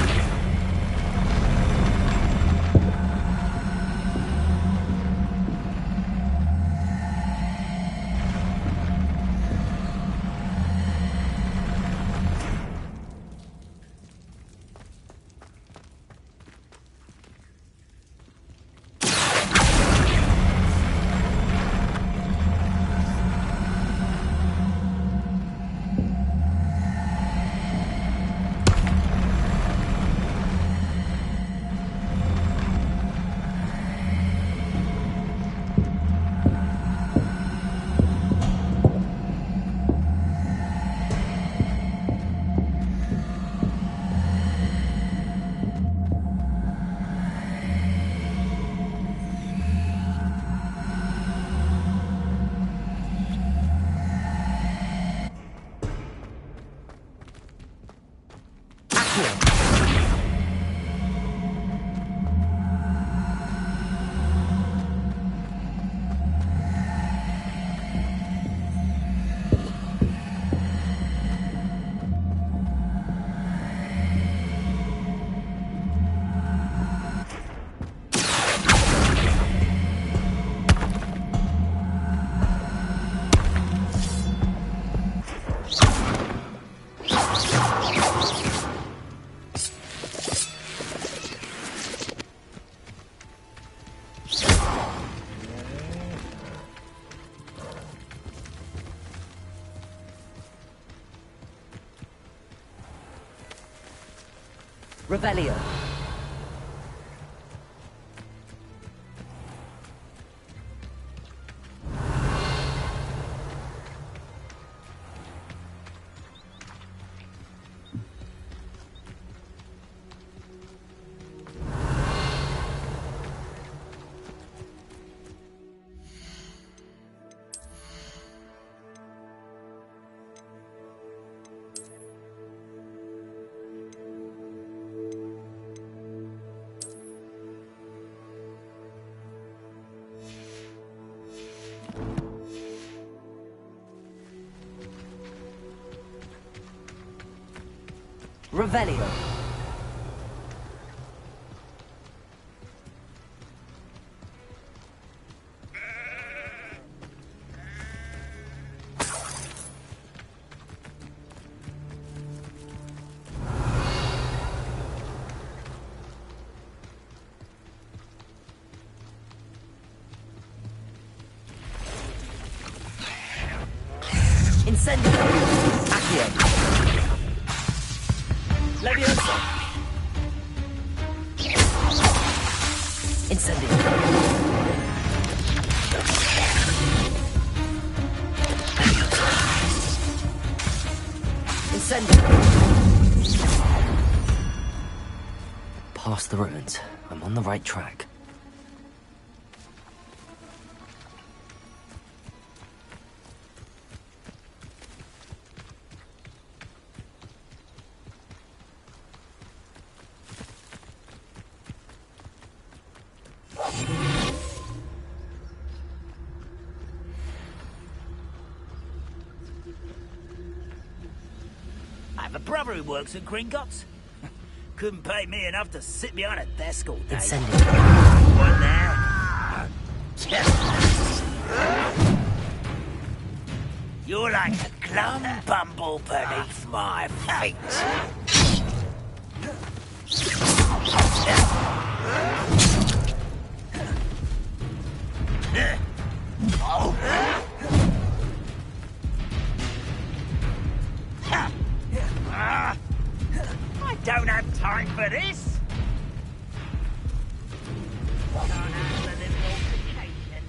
Revelio. Revelio. Incendio. Accio. Leviosa! Incendio! Incendio! Past the ruins. I'm on the right track. I have a brother who works at Gringotts. Couldn't pay me enough to sit behind a desk all day. One there. You're like a glum bumble beneath my feet. I don't have time for this. Can't handle a little altercation.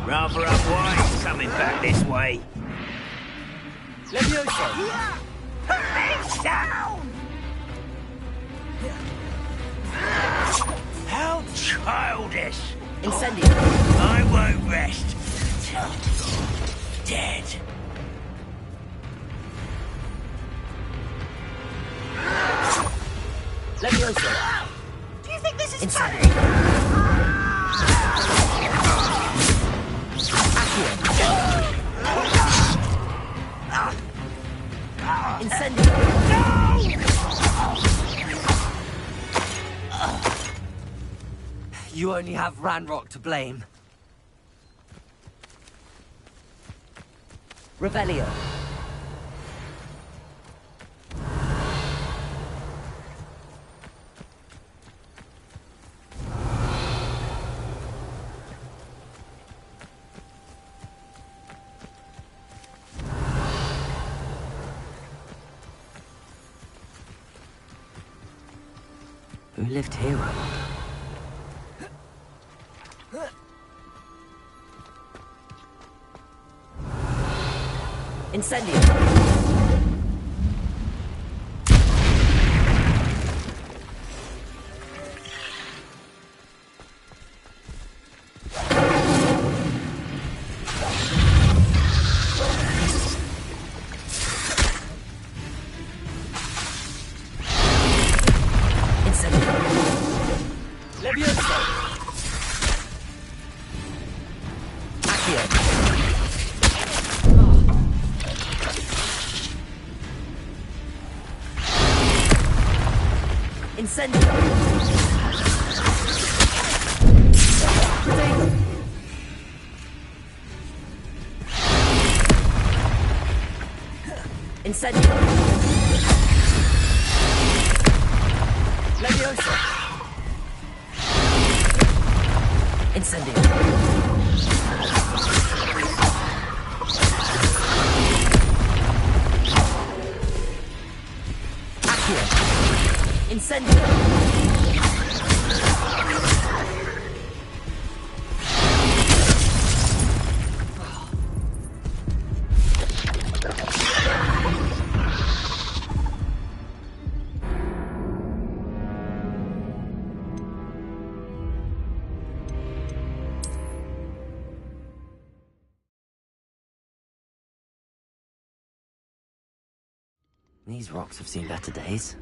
Rather unwise coming back this way. Leviosa! Put me down! How childish! Incendio! I won't rest till you're dead. Levioso! Do you think this is Incendio! funny? Incendio! You only have Ranrock to blame. Revelio. Who lived here, I wonder? Incendio! Incendio! Levioso! Accio! Incendio! Incendio! Levioso! Incendio! Accio! Incendio! These rocks have seen better days.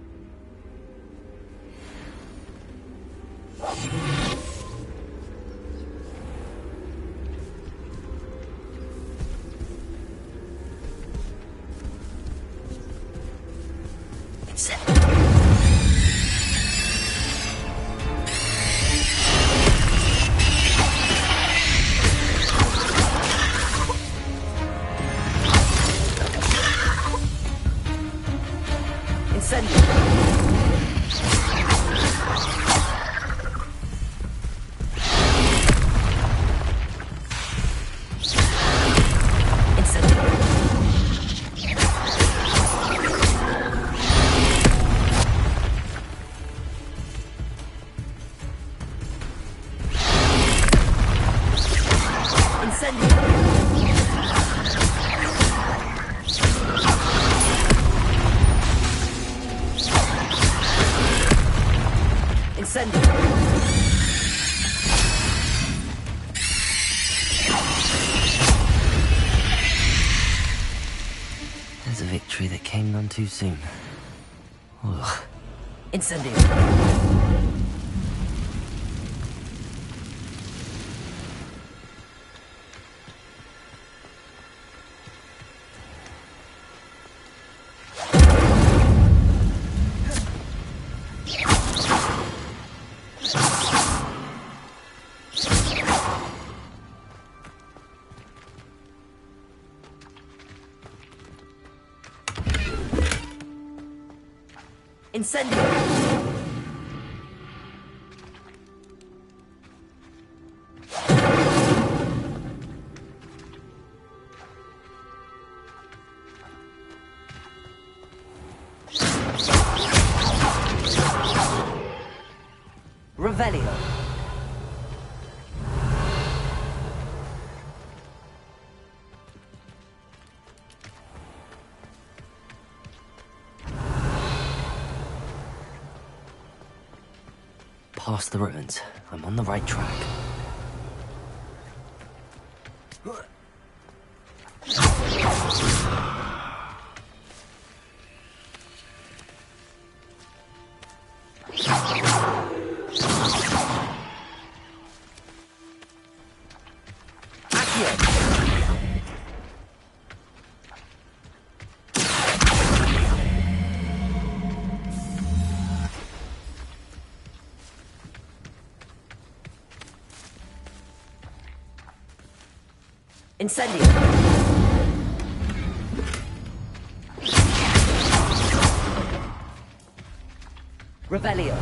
There's a victory that came none too soon. Ugh. Incendio! Incendio! Revelio! Past the ruins. I'm on the right track. Incendio. Revelio.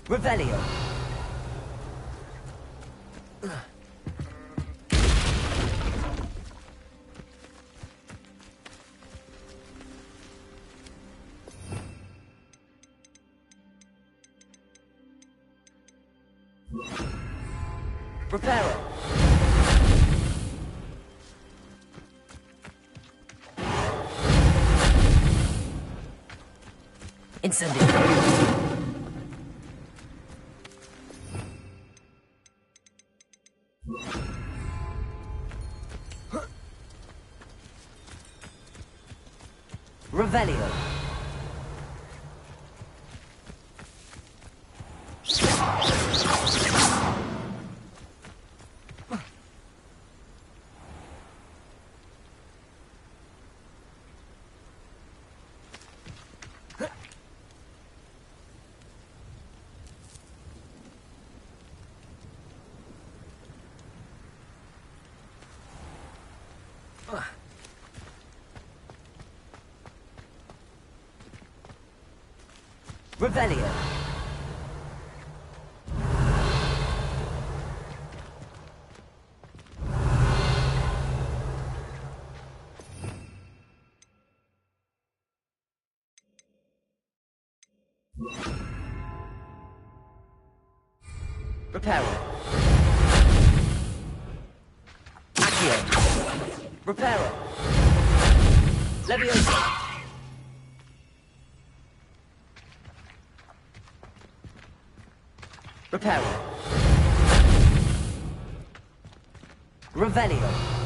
Revelio. Reparo. Incendio. Revelio. Revelio. Reparo. Accio. Reparo. Leviosa. Reparo. Revelio.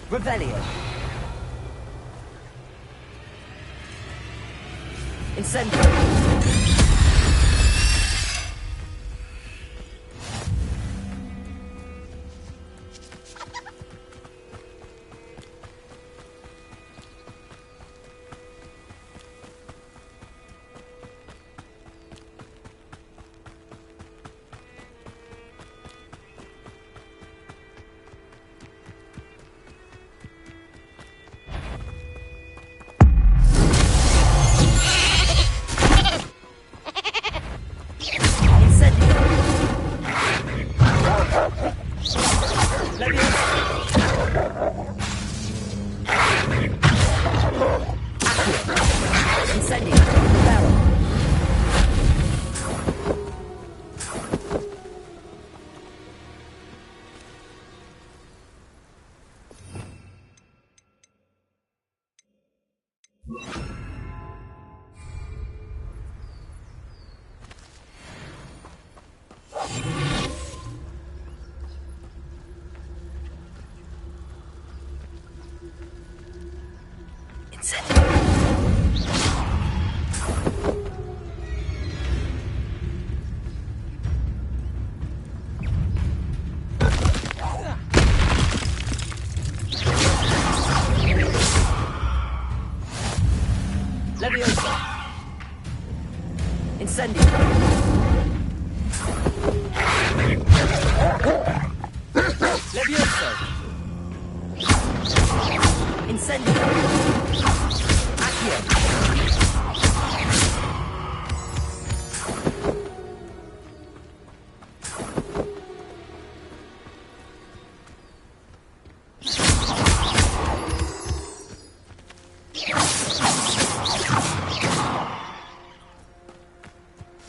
Revelio. Incendio!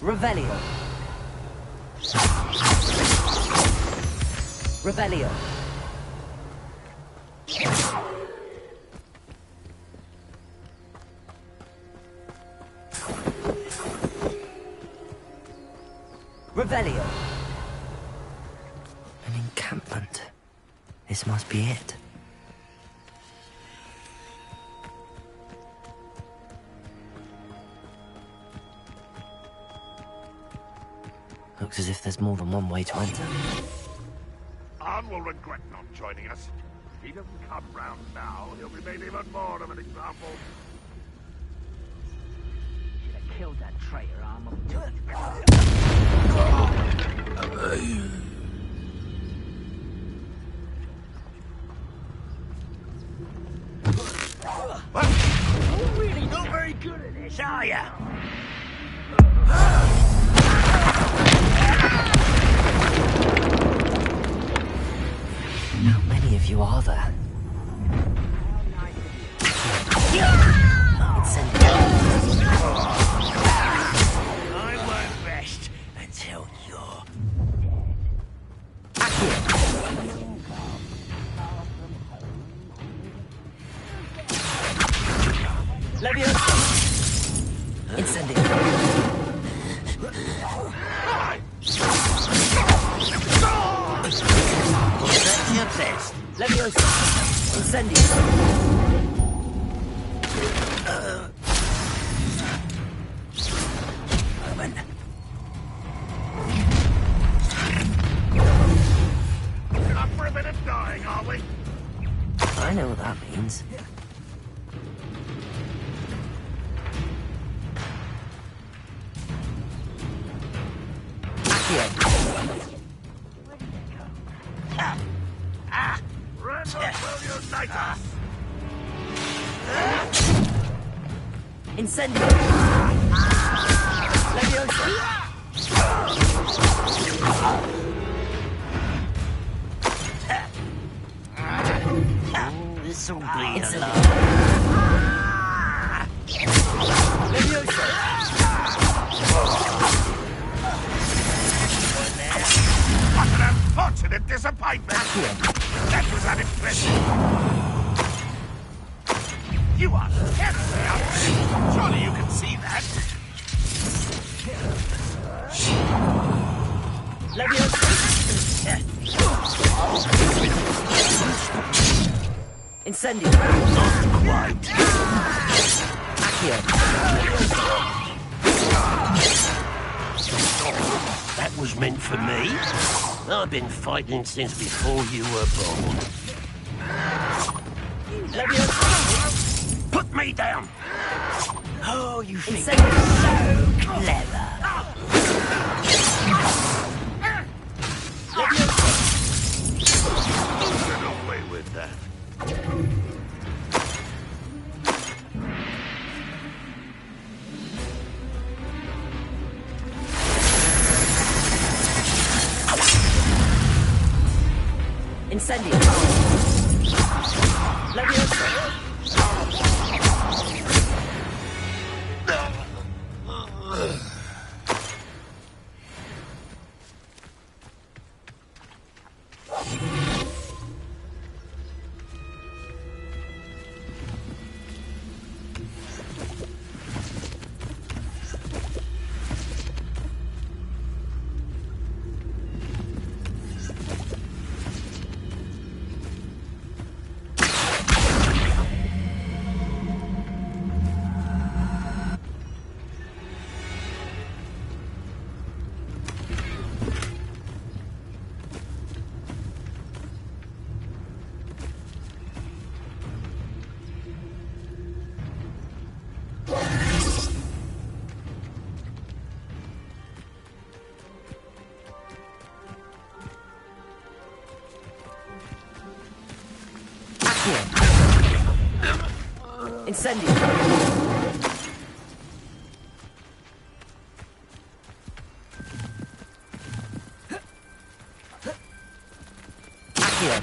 Revelio. Revelio. Revelio. An encampment. This must be it. Looks as if there's more than one way to enter. Arn will regret not joining us. If he doesn't come round now, he'll be made even more of an example. Should have killed that traitor, Arn. You're really not very good at this, are you? How many of you are there? I won't rest until you're dead. Leviosa! Incendio! Leviosa! Incendio! Moment. We're up for a bit of dying, are we? I know what that means. Incendio! Leviosa! This'll bleed a lot. Leviosa! What an unfortunate disappointment! That was unimpressive. You are terribly outfitted. Surely you can see that. Leviosa! Incendio! Not quite. Accio! was meant for me. I've been fighting since before you were born. Put me down! Oh, you think you're so clever. Get away with that. Incendio. Leviosa. Incendio. Accio.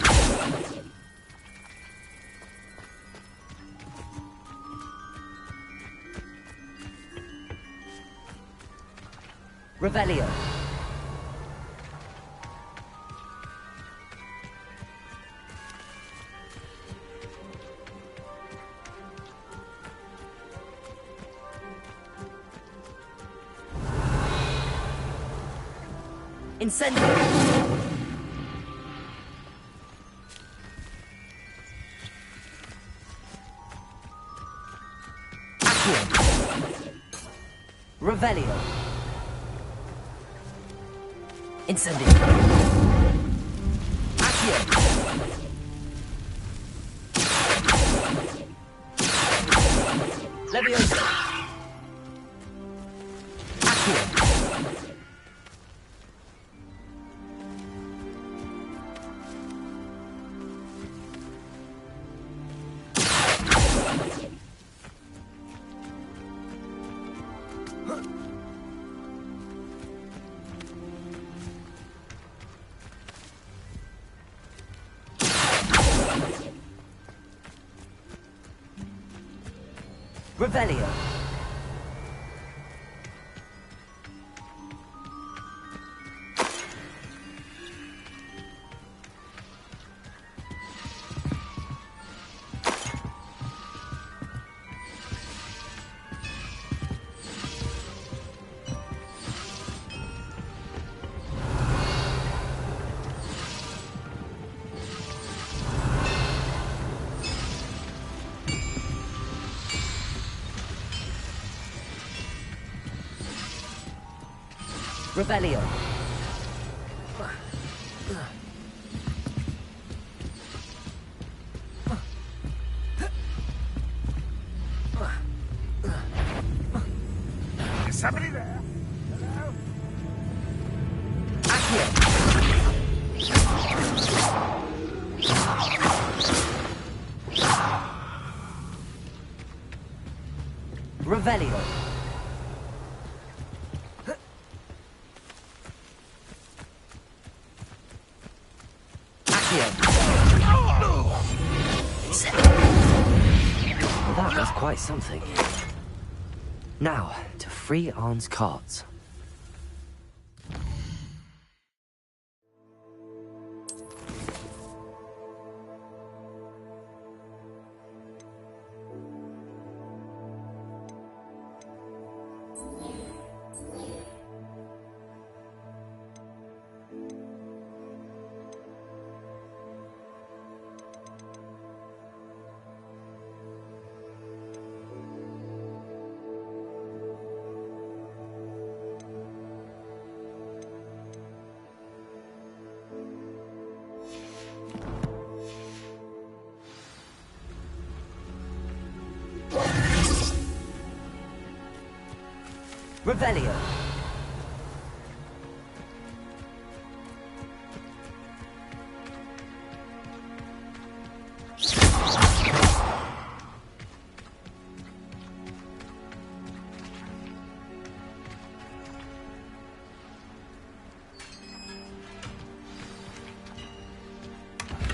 Revelio. Incendio. Accio. Revelio. Incendio. Accio. Leviosa. Accio. Revelio. Revelio. Is somebody there? Accio. Revelio. That was quite something. Now, to free Arn's cards. Revelio.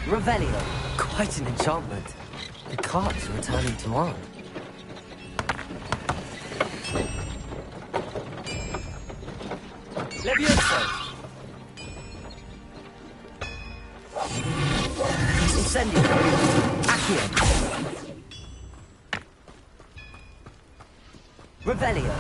Revelio. Quite an enchantment. The cart's returning to on. Levioso. Incendio. Accio. Revelio.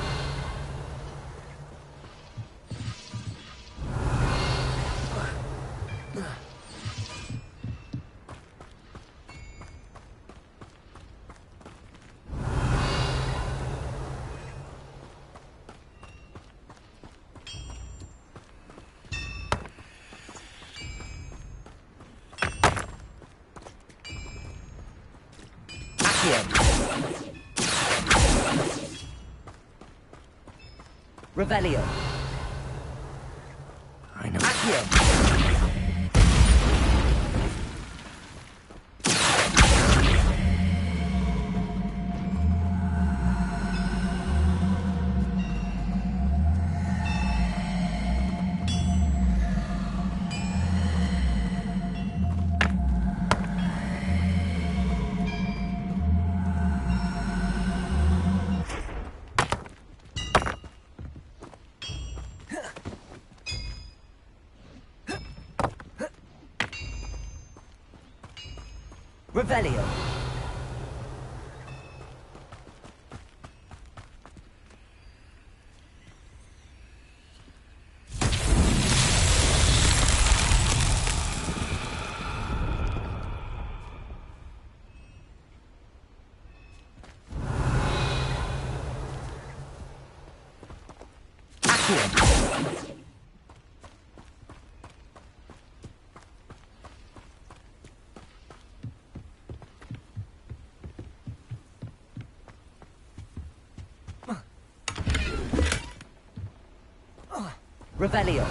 Revelio. I know. Accio. Revelio. Revelio.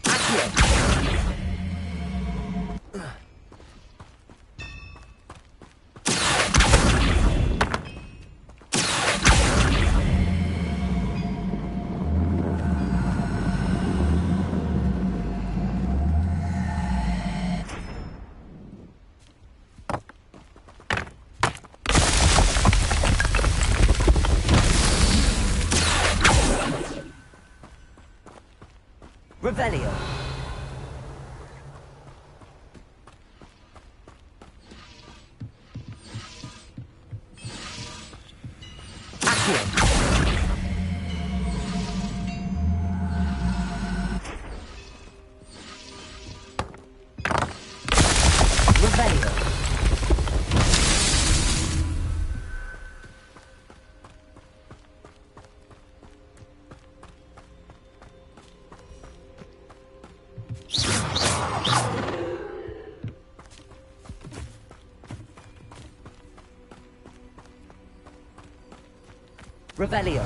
Accio. Revelio. Accio. Revelio. Revelio.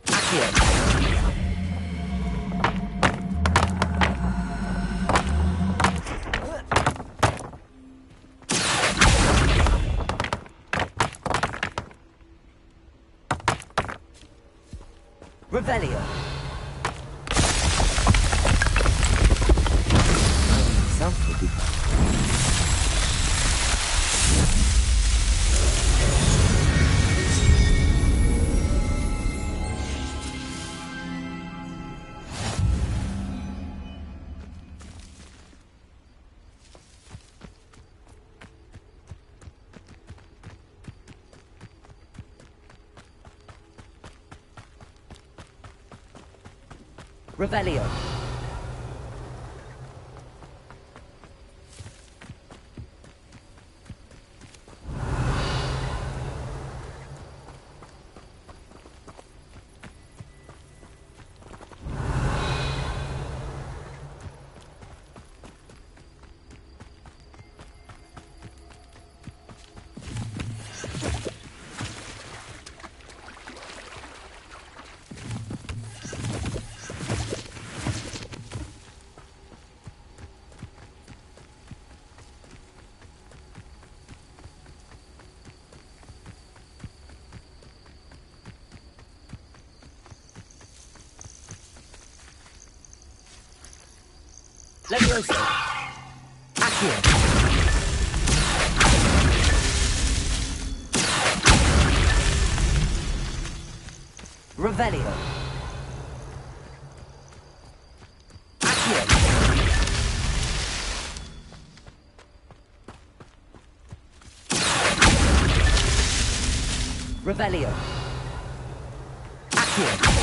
Accio. Revelio. Myself would be Revelio. Levioso! Accio! Revelio! Accio! Revelio! Accio!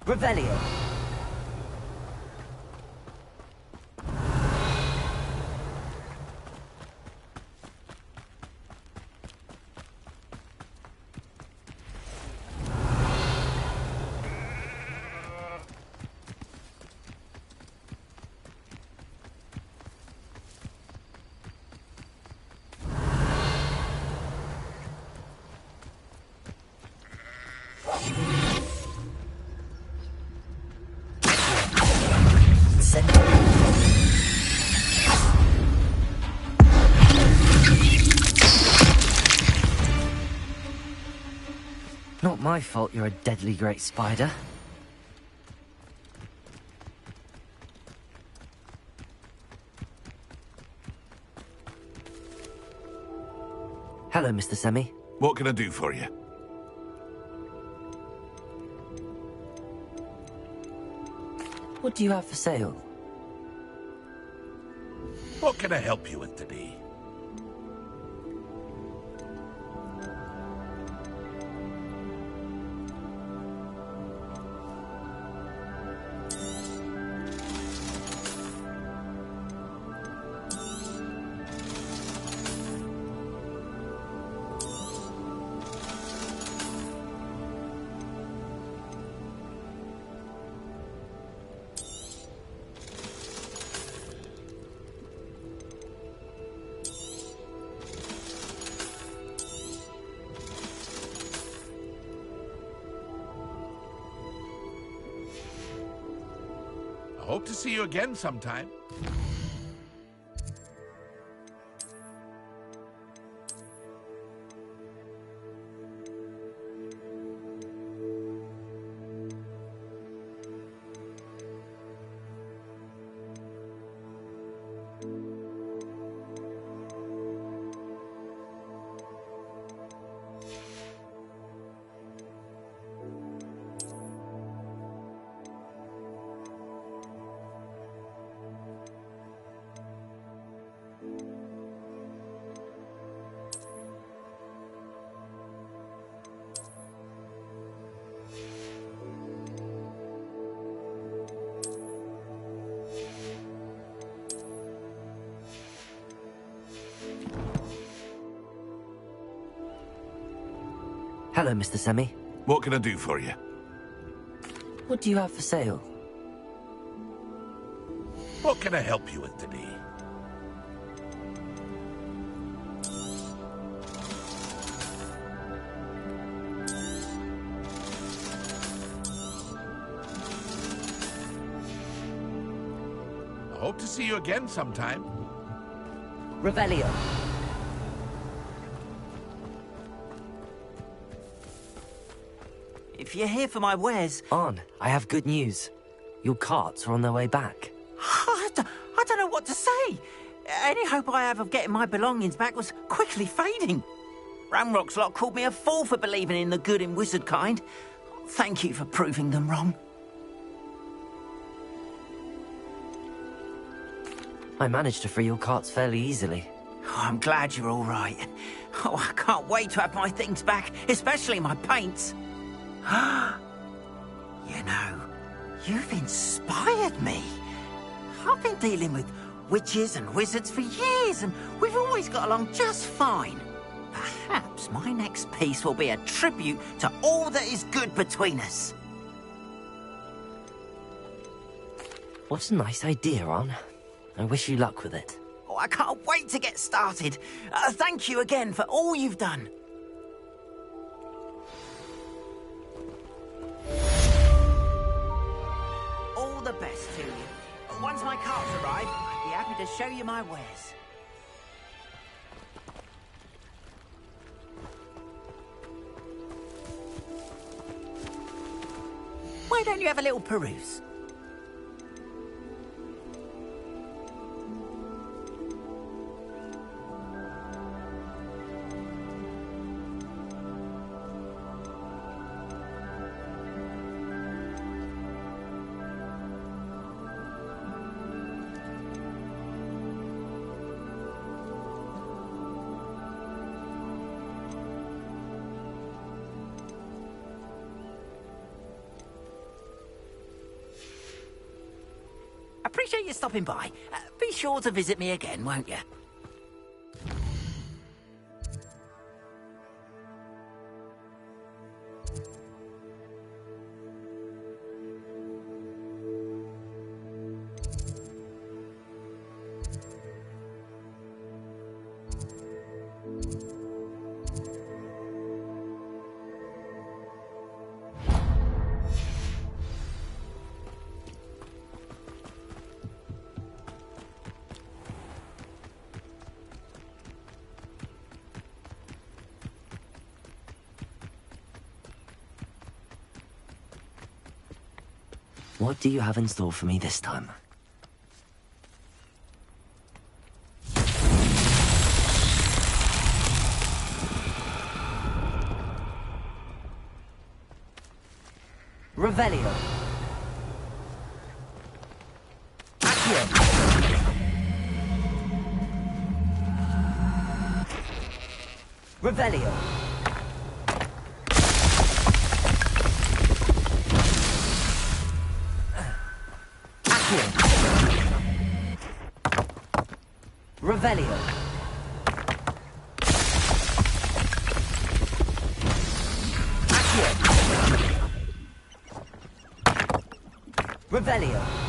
Revelio! Not my fault you're a deadly great spider. Hello, Mr. Semi. What can I do for you? What do you have for sale? What can I help you with today? I hope to see you again sometime. Hello, Mr. Semi. What can I do for you? What do you have for sale? What can I help you with today? I hope to see you again sometime. Revelio. If you're here for my wares... On, I have good news. Your carts are on their way back. I don't know what to say. Any hope I have of getting my belongings back was quickly fading. Ranrock's lot called me a fool for believing in the good in wizard kind. Thank you for proving them wrong. I managed to free your carts fairly easily. Oh, I'm glad you're all right. Oh, I can't wait to have my things back, especially my paints. You know, you've inspired me. I've been dealing with witches and wizards for years, and we've always got along just fine. Perhaps my next piece will be a tribute to all that is good between us. What a nice idea, Ron. I wish you luck with it. Oh, I can't wait to get started. Thank you again for all you've done. All the best to you. Once my carts arrive, I'd be happy to show you my wares. Why don't you have a little peruse? Appreciate you stopping by. Be sure to visit me again, won't you? What do you have in store for me this time? Revelio. Accio. Revelio. Revelio. Accio. Revelio.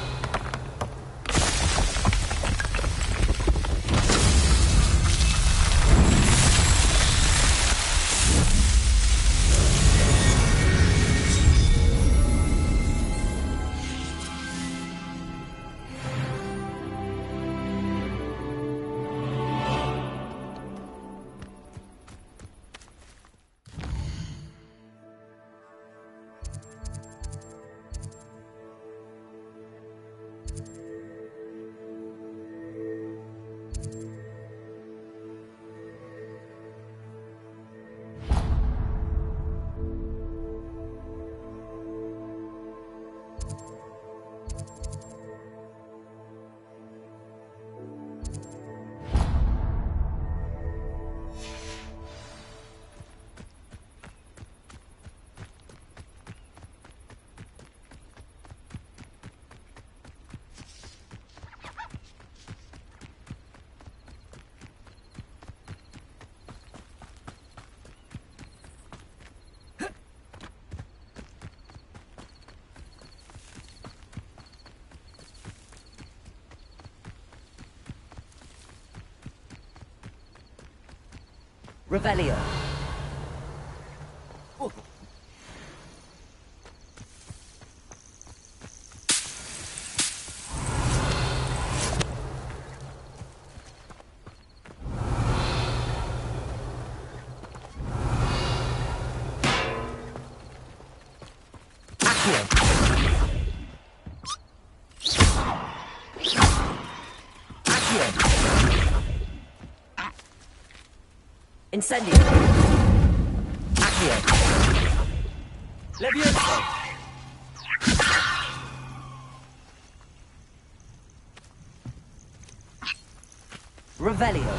Revelio. Oh. Incendio. Accio. Levioso. Revelio.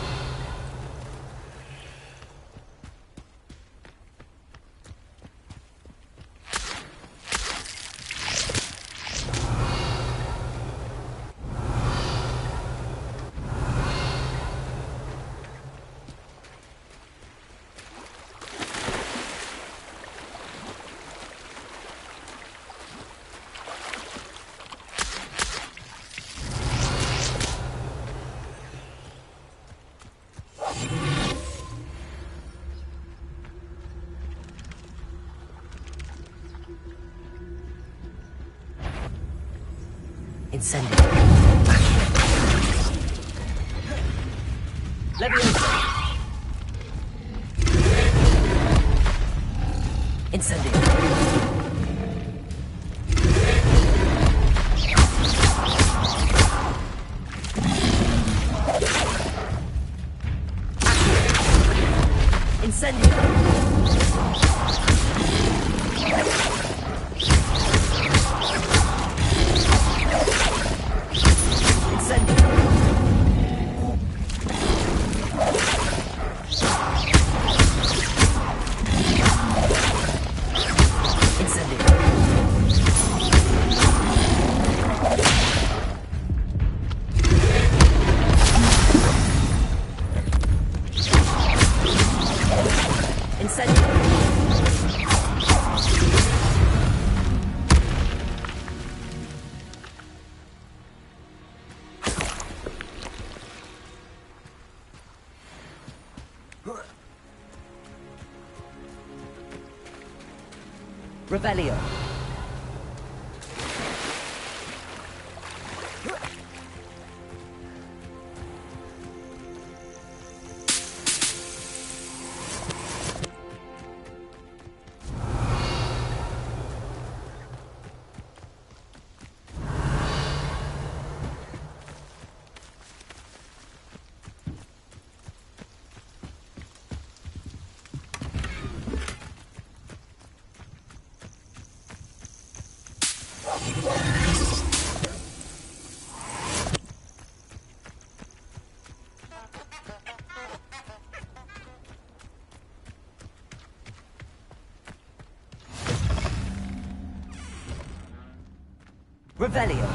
Incendio. Leviosa. Incendio. Incendio. Revelio. Revelio.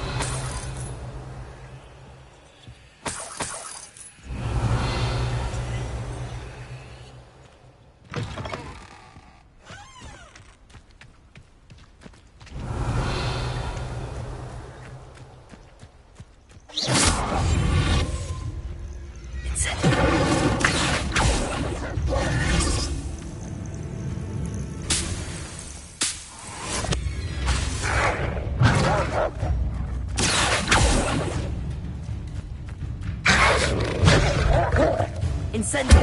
Incendio.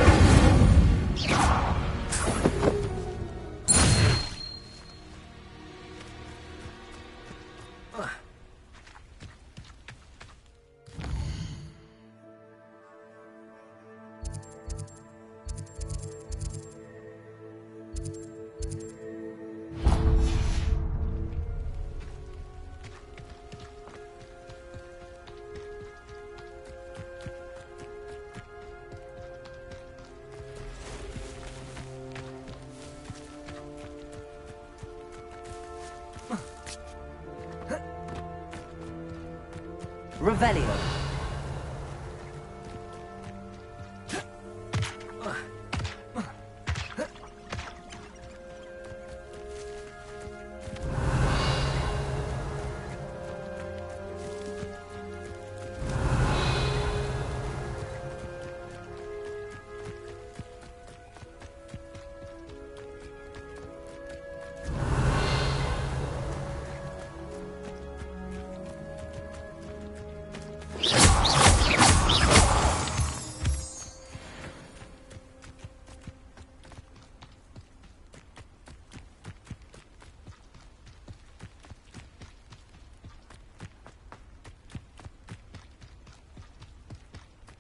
Revelio.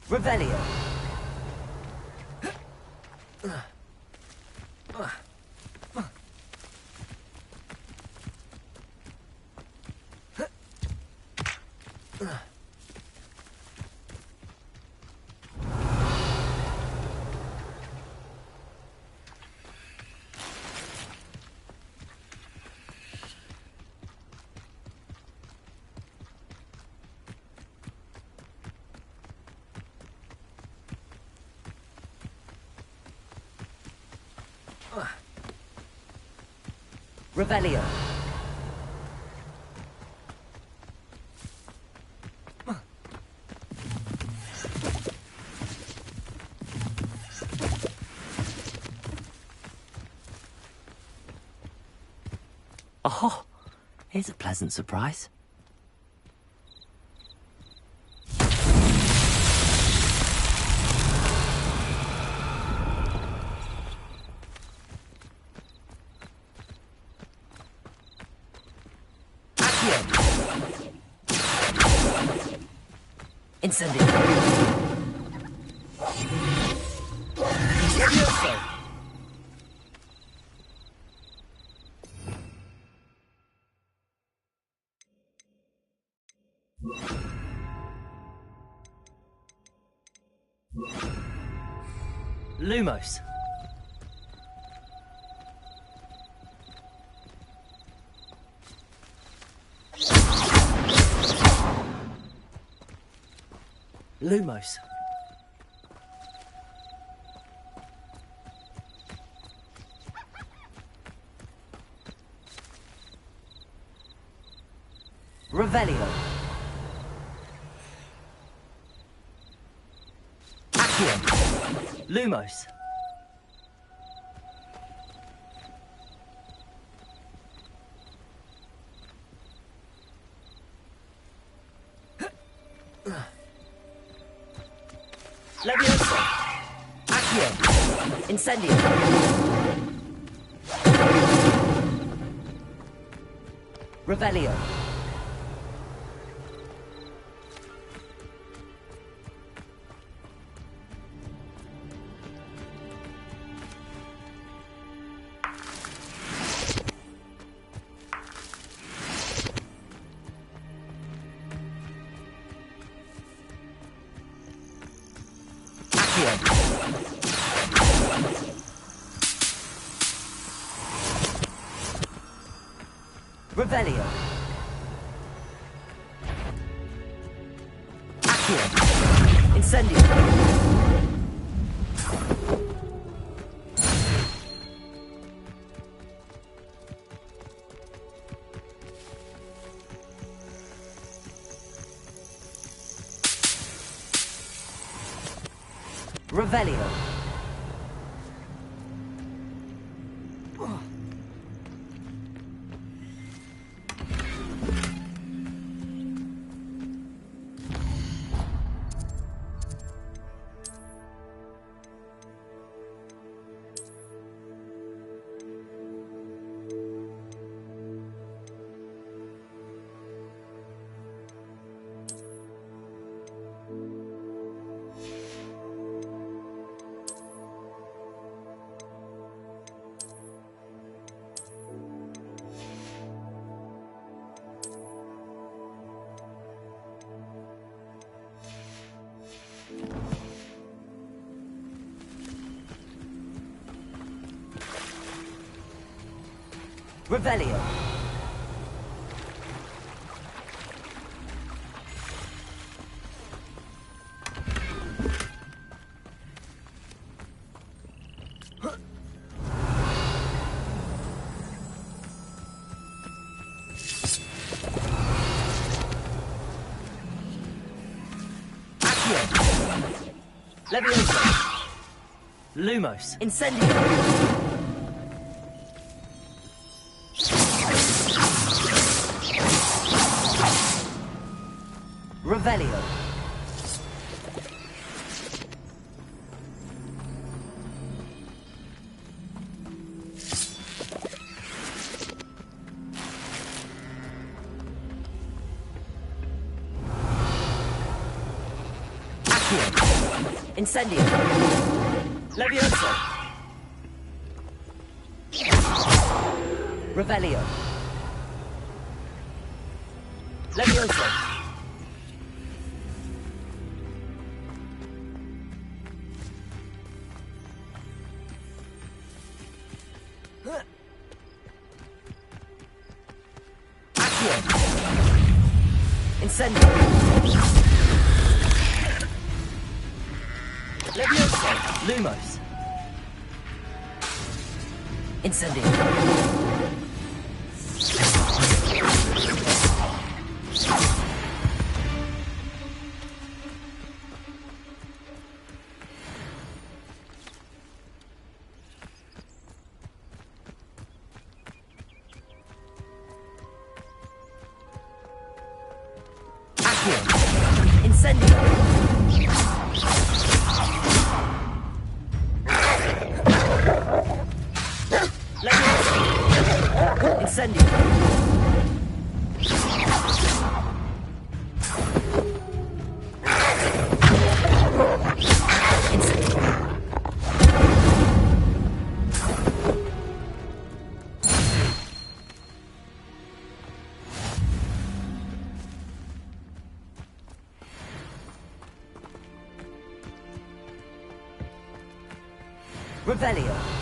Revelio. Revelio. Oh, here's a pleasant surprise. Incendio. Levioso. Lumos. Lumos. Revelio. Accio. Lumos. Levioso. Accio. Incendio. Revelio. Revelio. Accio. Incendio. Revelio. Revelio. Accio. Levioso. Lumos. Incendio. Revelio. Accio. Incendio. Levioso. Revelio. Levioso. Incendio. Levioso. Lumos. Incendio. Incendio. Levioso. Incendio. Revelio.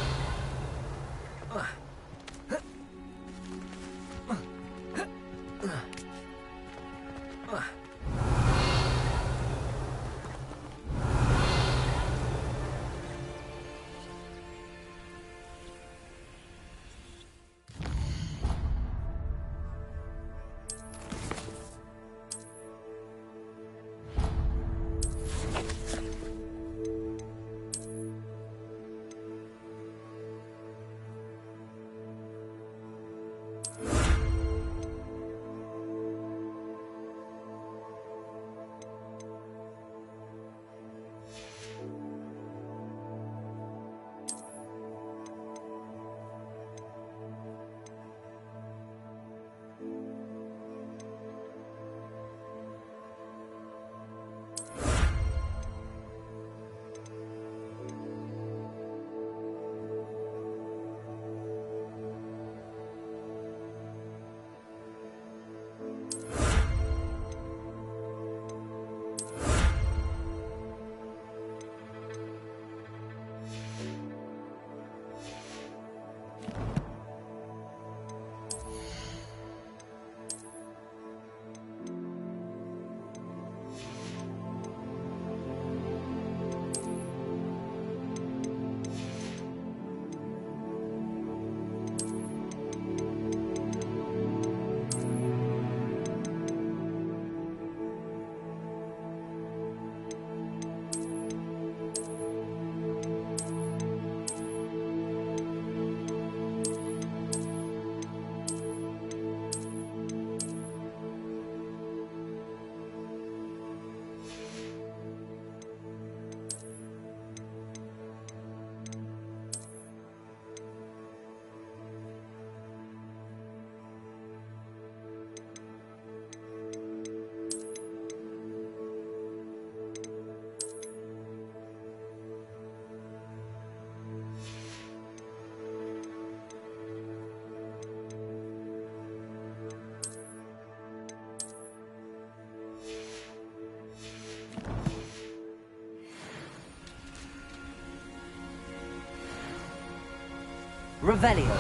Revelio.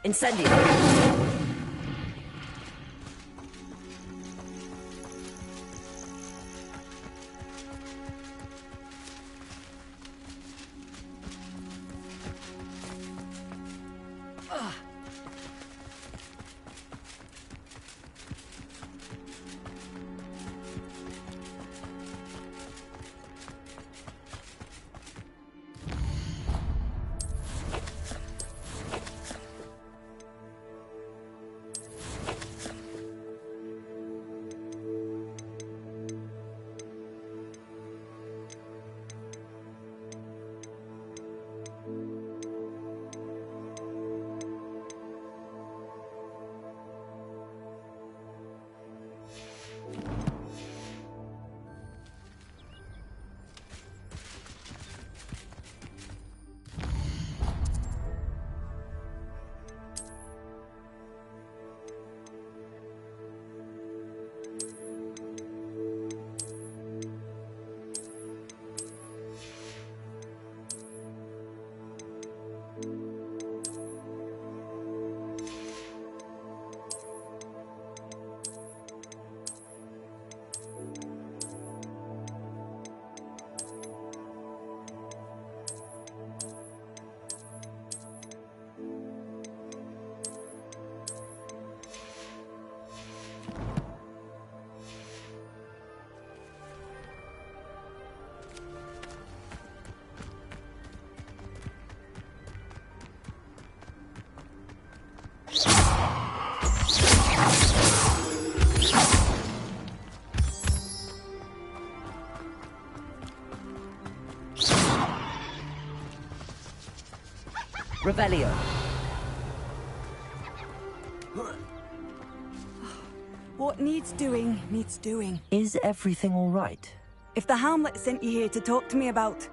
Incendio. Revelio. What needs doing, needs doing. Is everything all right? If the Hamlet sent you here to talk to me about...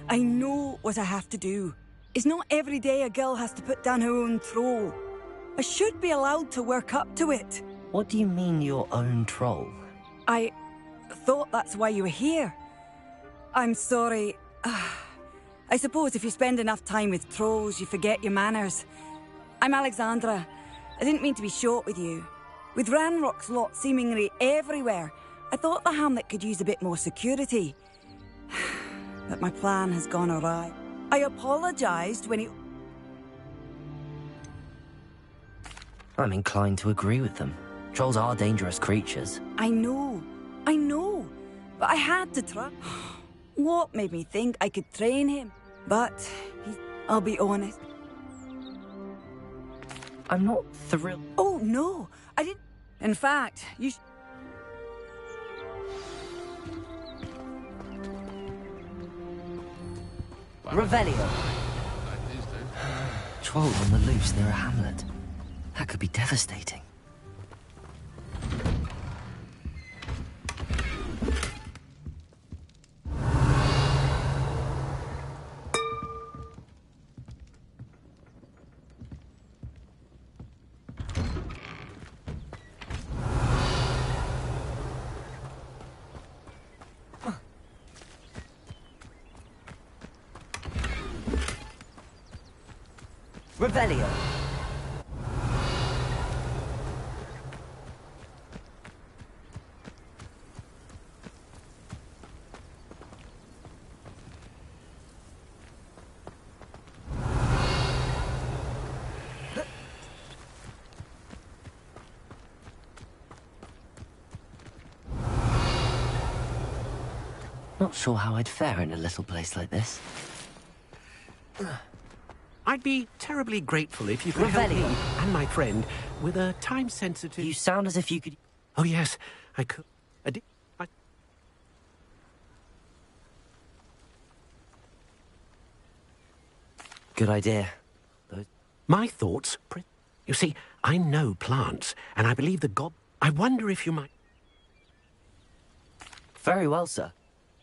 I know what I have to do. It's not every day a girl has to put down her own troll. I should be allowed to work up to it. What do you mean, your own troll? I thought that's why you were here. I'm sorry. I suppose if you spend enough time with trolls, you forget your manners. I'm Alexandra. I didn't mean to be short with you. With Ranrock's lot seemingly everywhere, I thought the hamlet could use a bit more security. But my plan has gone awry. I apologised when he... I'm inclined to agree with them. Trolls are dangerous creatures. I know. But I had to try. What made me think I could train him? But I'll be honest. I'm not thrilled. Oh, no. I didn't... In fact, you... Revelio! Troll on the loose near a hamlet. That could be devastating. Revelio. Not sure how I'd fare in a little place like this. I'd be terribly grateful if you could help me and my friend with a time-sensitive... You sound as if you could... Oh, yes, I could. Good idea. My thoughts... You see, I know plants, and I believe the gob... I wonder if you might... Very well, sir.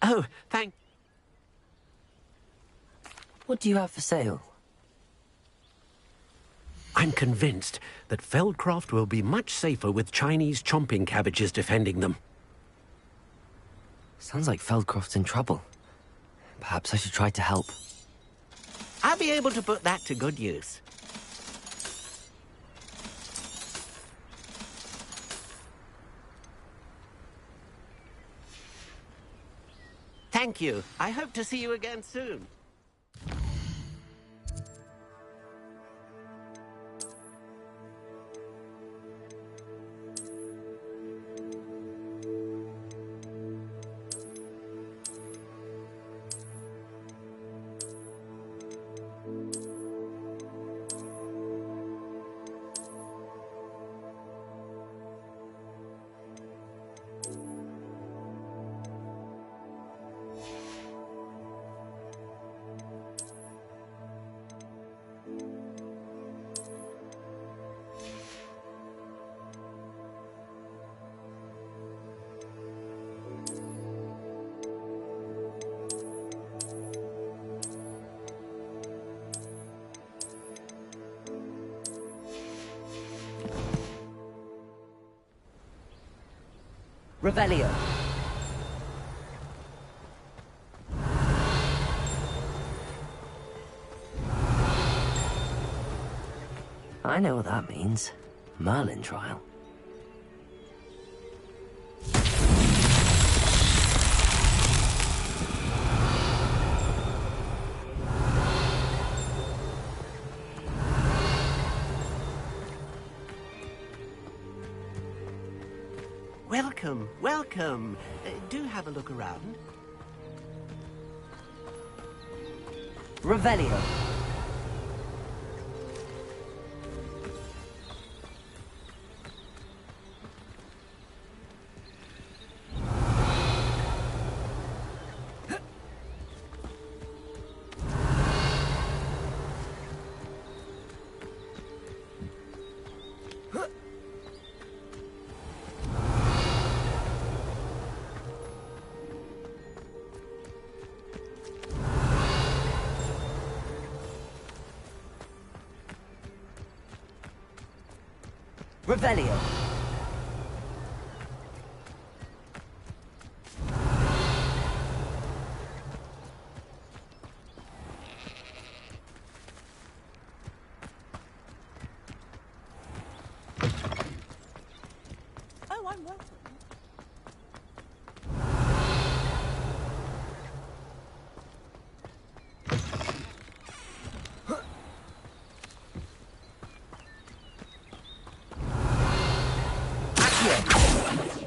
Oh, thank... What do you have for sale? I'm convinced that Feldcroft will be much safer with Chinese chomping cabbages defending them. Sounds like Feldcroft's in trouble. Perhaps I should try to help. I'll be able to put that to good use. Thank you. I hope to see you again soon. Revelio. I know what that means. Merlin trial. Welcome, welcome. Do have a look around. Revelio. Revelio. Oh, I'm welcome.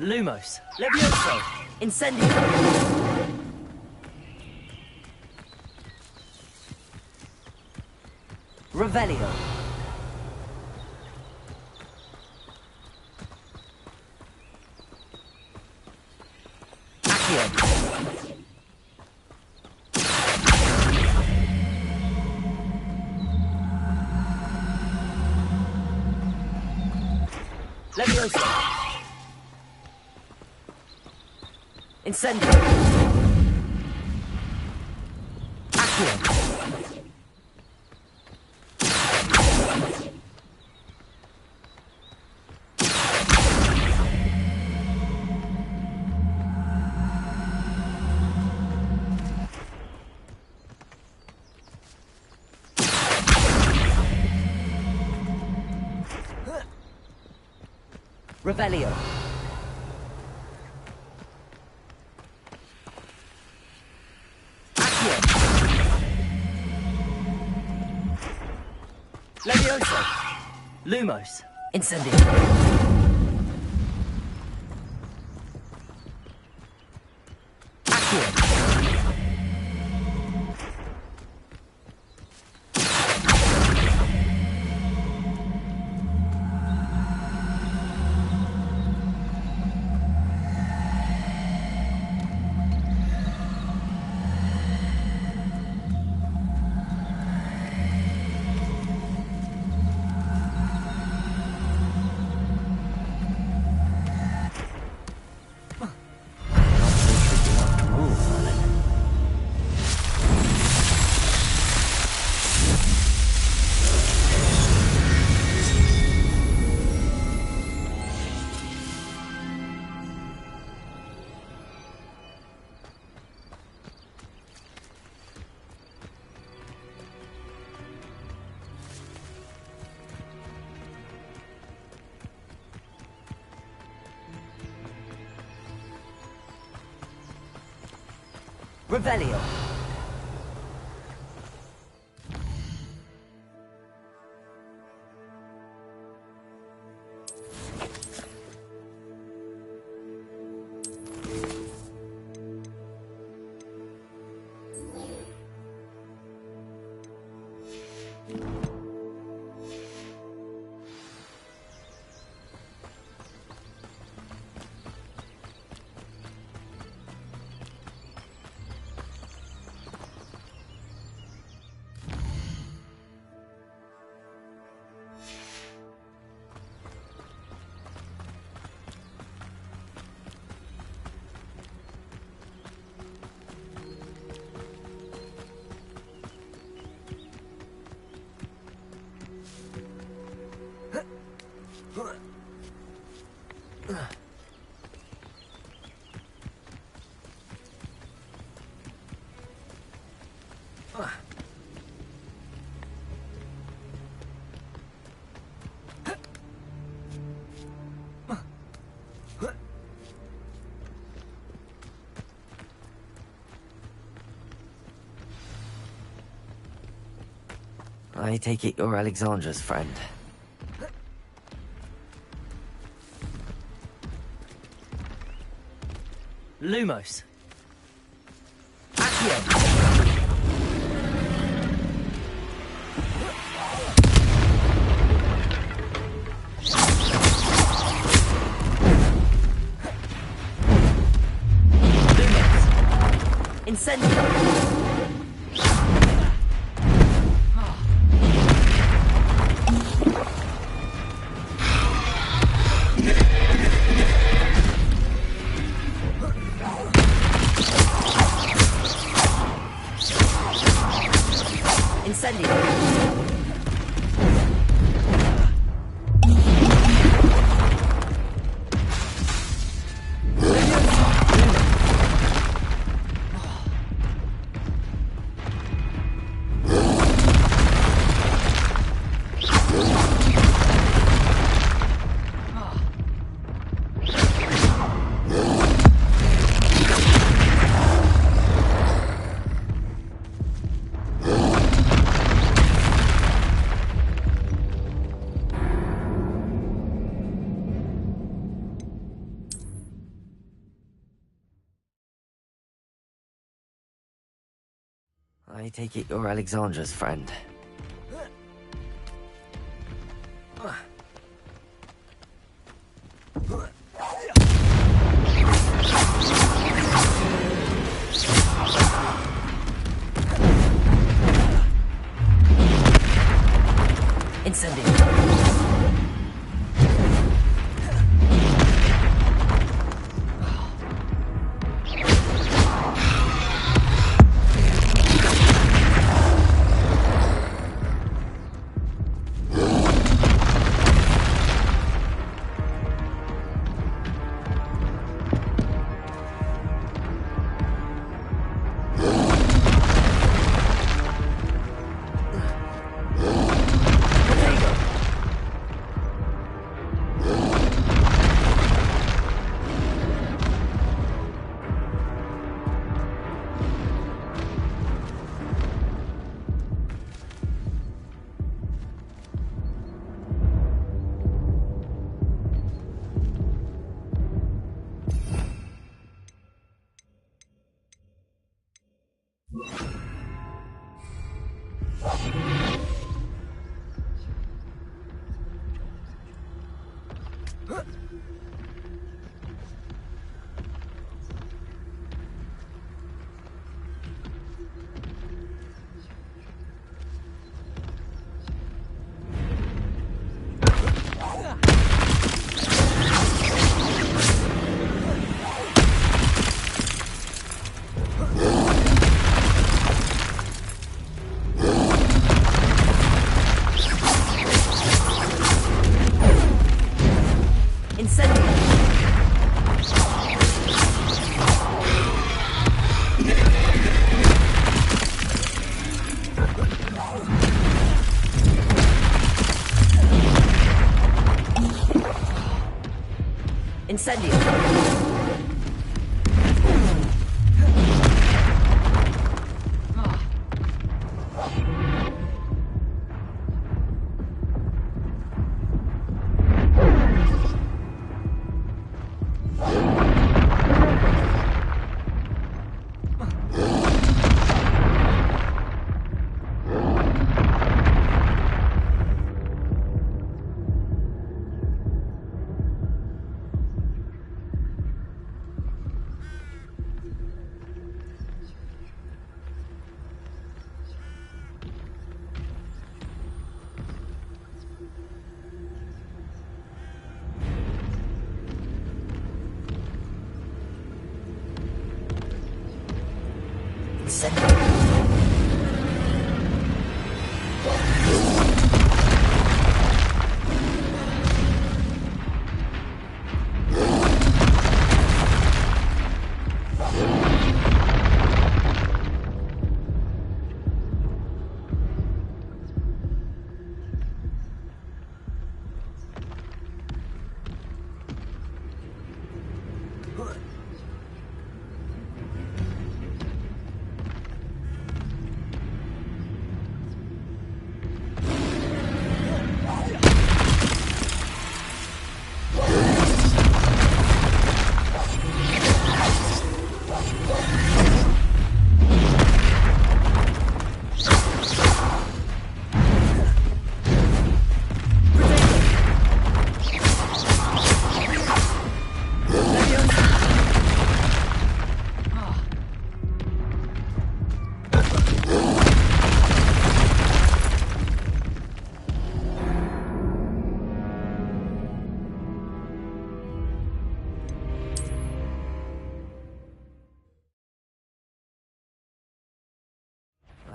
Lumos. Levioso. Incendio. Revelio. Accio. Levioso. Incendio. Accio. Revelio. Levioso. Lumos. Incendio. Accio. Revelio. I take it you're Alexandra's friend. Lumos. Accio. Lumos. Incendio. Incendio. I take it you're Alexandra's friend. Incendio. Incendio.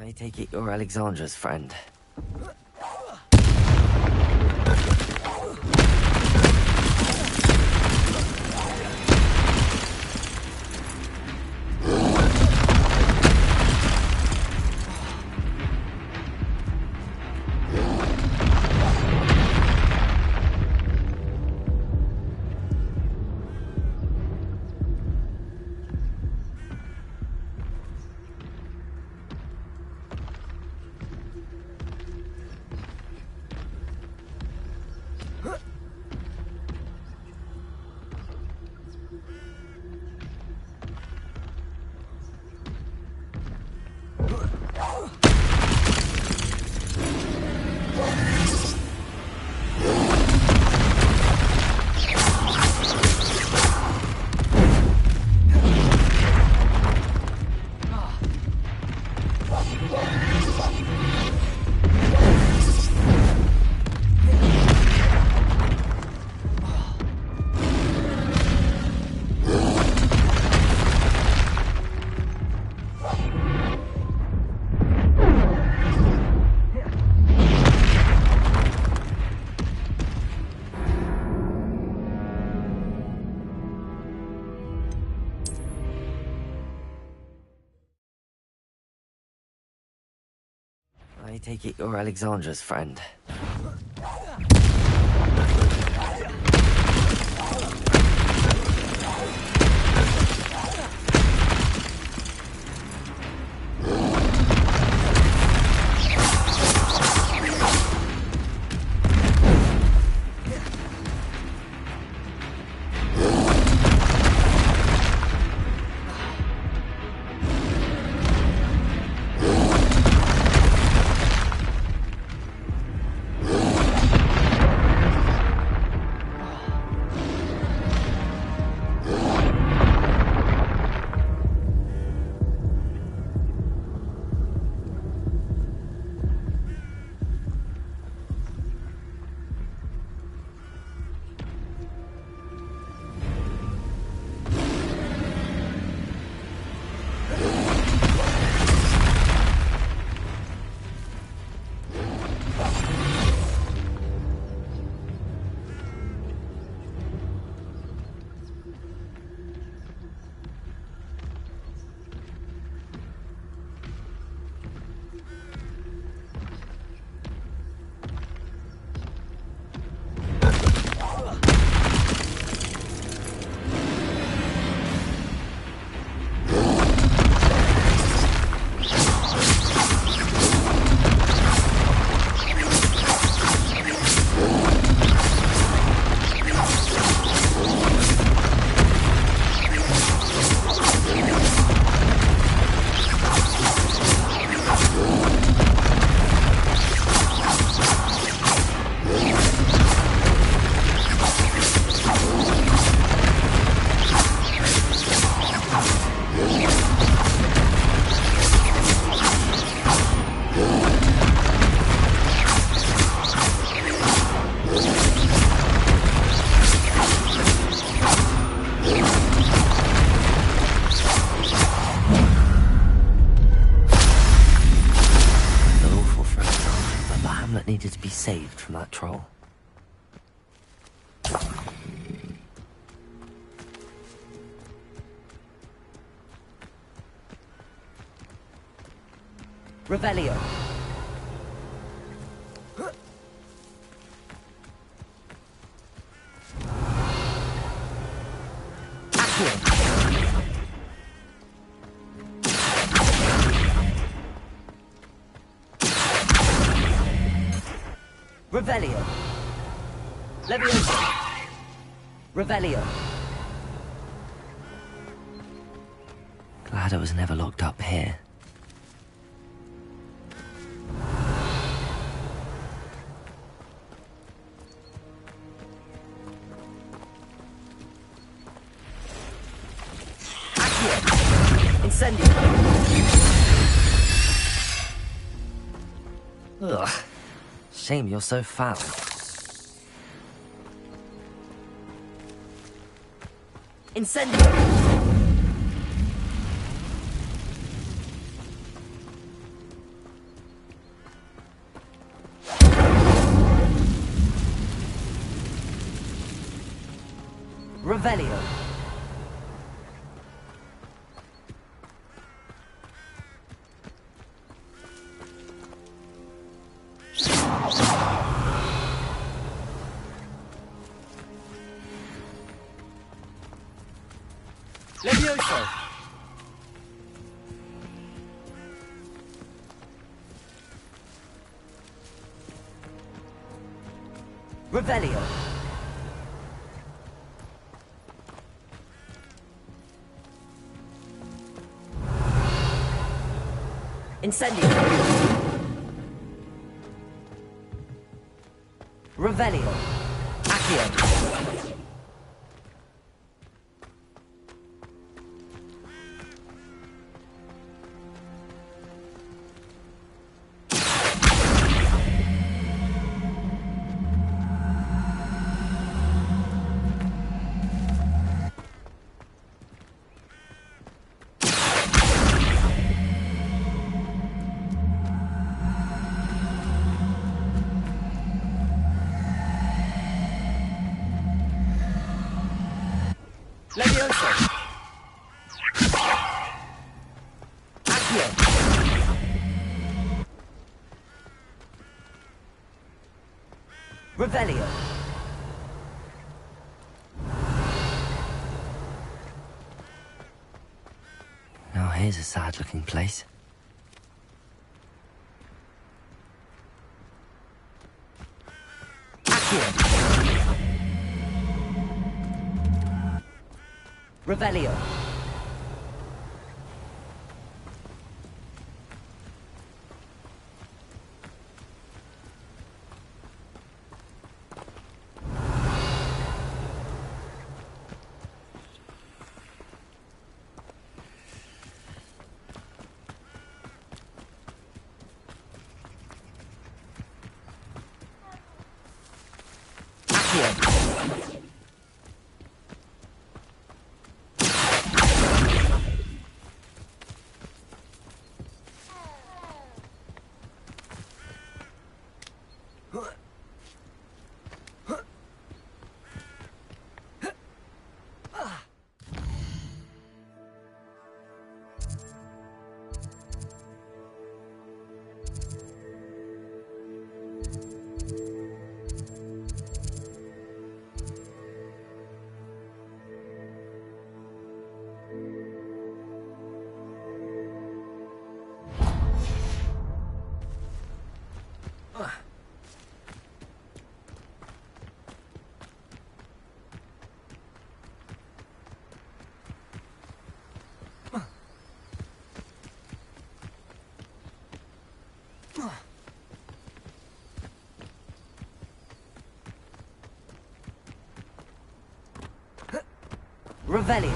I take it you're Alexandra's friend. I take it you're Alexandra's friend. Needed to be saved from that troll. Revelio. Revelio. Leviosa. Revelio. Glad I was never locked up here. Accio. Incendio. Ugh. Shame you're so foul. Incendio! Revelio. Levioso. Revelio. Incendio. Revelio. Accio. Levioso. Accio. here's a sad-looking place. Revelio. Revelio.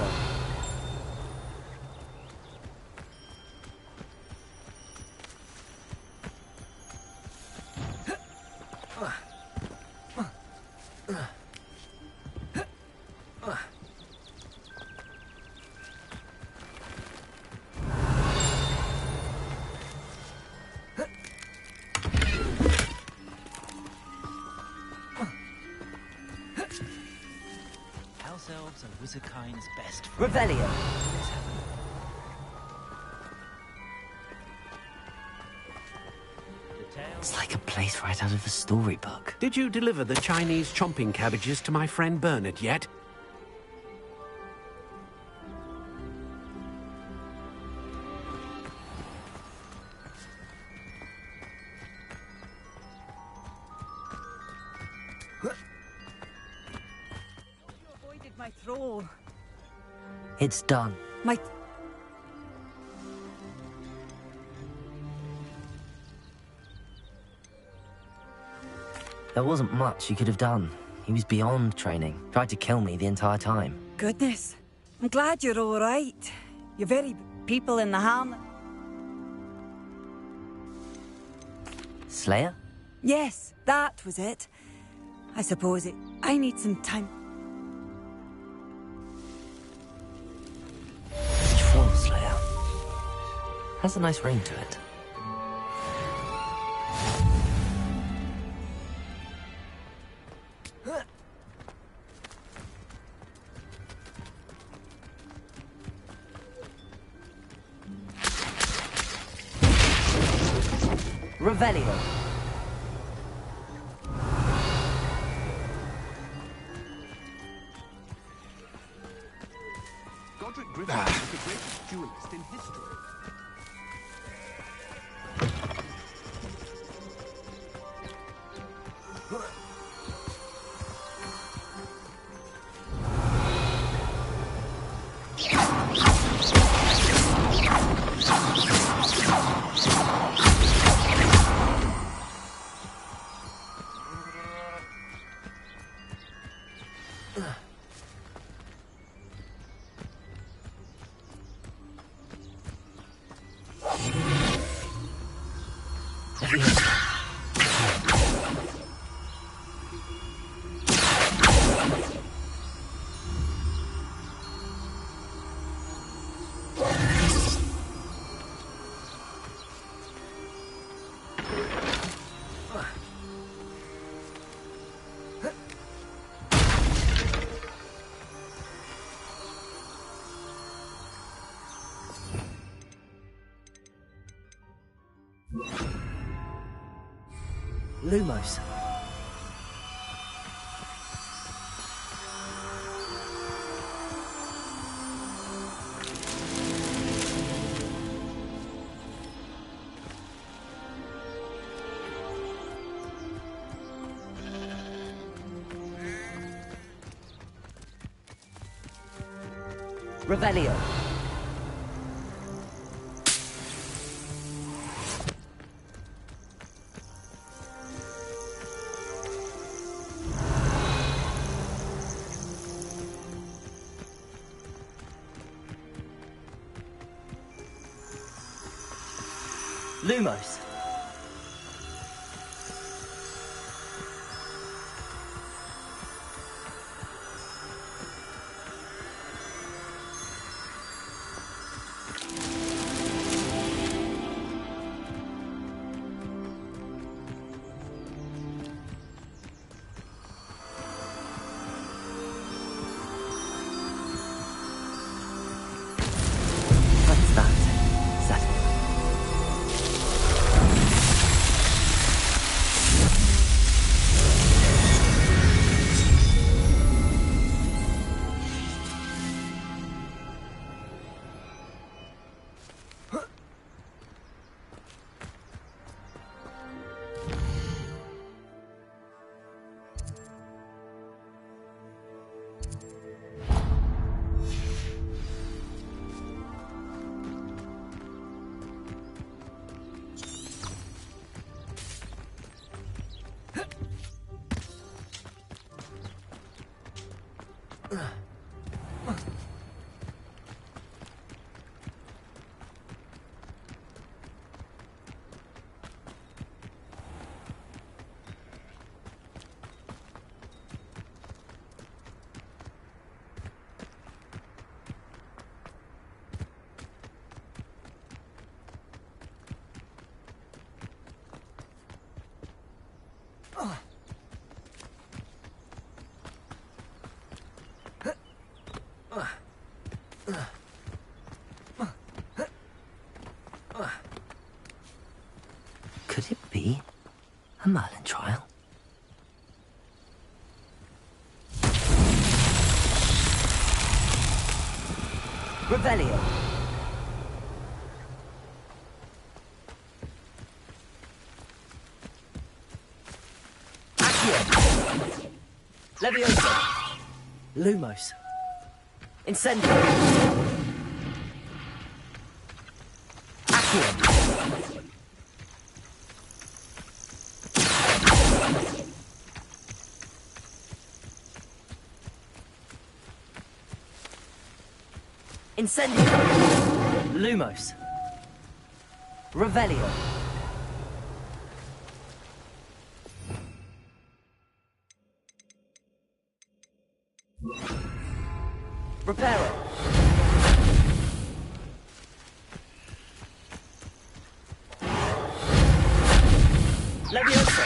House elves are wizardkind's best friends. Revelio. It's like a place right out of a storybook. Did you deliver the Chinese chomping cabbages to my friend Bernard yet? You avoided my throw. It's done. My... There wasn't much you could have done. He was beyond training. Tried to kill me the entire time. Goodness. I'm glad you're all right. You're very people in the hamlet. Slayer? Yes, that was it. I suppose it... I need some time. Troll Slayer. Has a nice ring to it. Revelio. Godric Griffin was the greatest duelist in history. Lumos. Revelio. Lumos. What's that? Settle. Could it be a Merlin trial? Revelio. Accio. Leviosa. Lumos. Incendio. Accio. Incendio. Lumos. Revelio. Reparo. Levioso.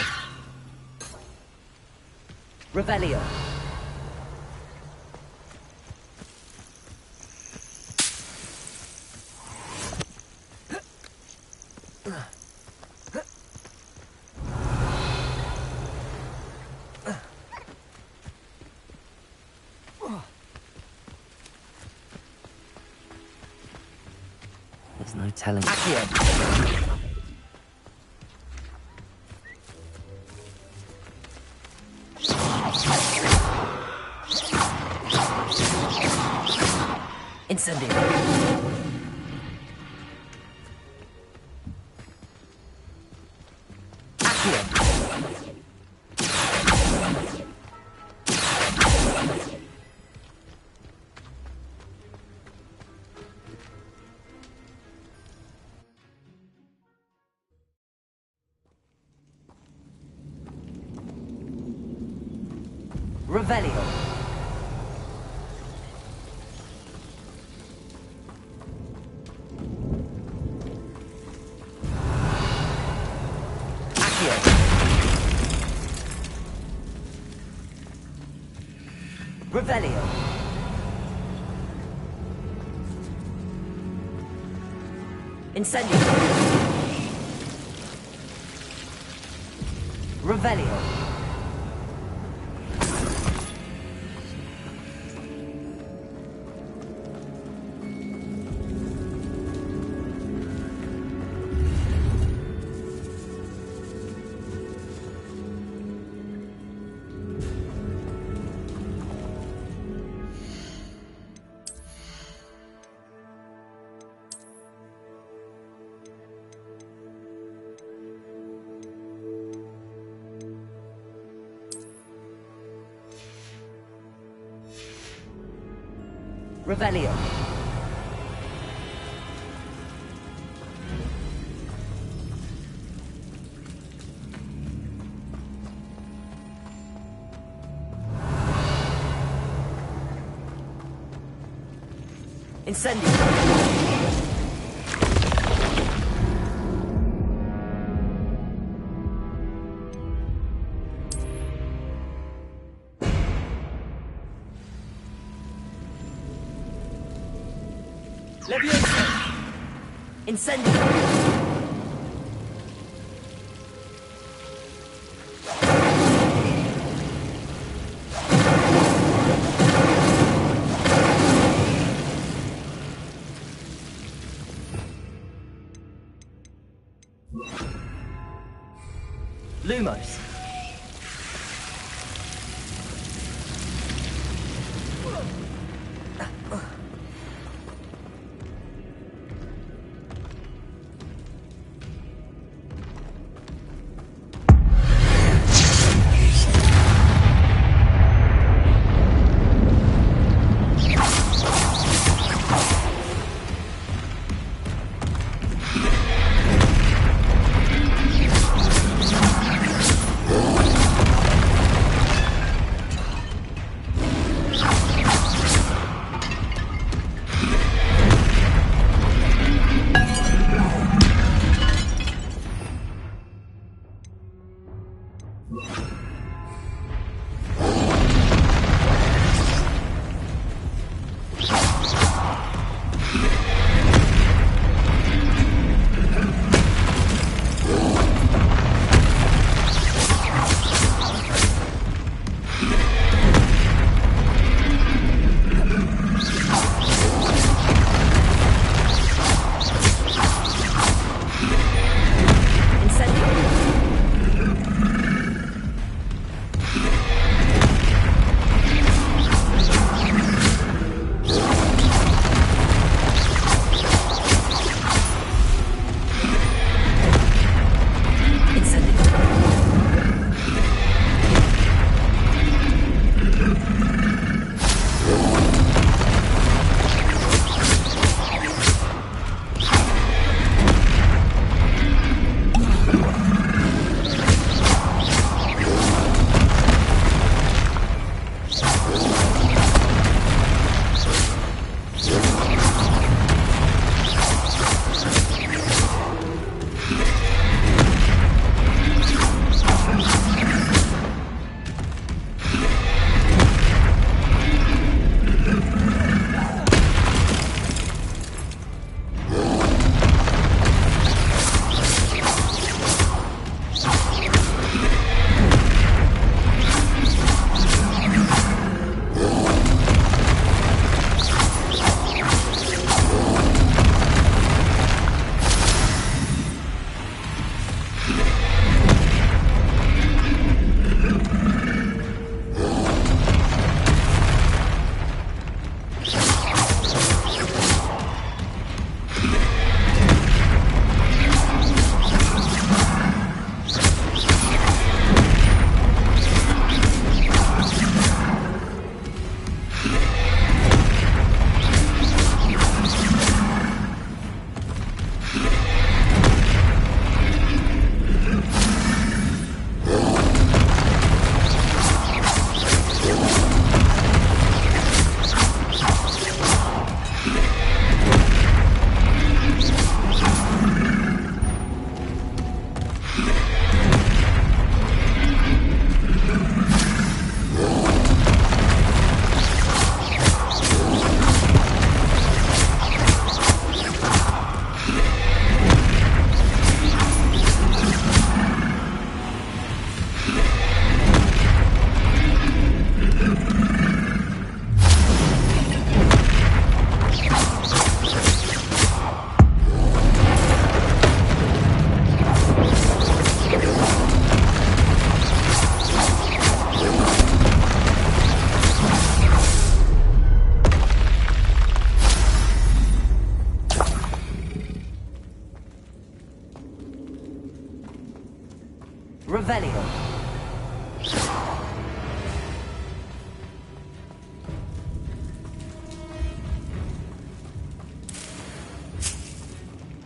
Revelio. There's no telling. Accio. Incendio. Accio. Revelio. Accio. Revelio. Incendio. Revelio. Revelio. Incendio. Levioso. Incendio. Lumos.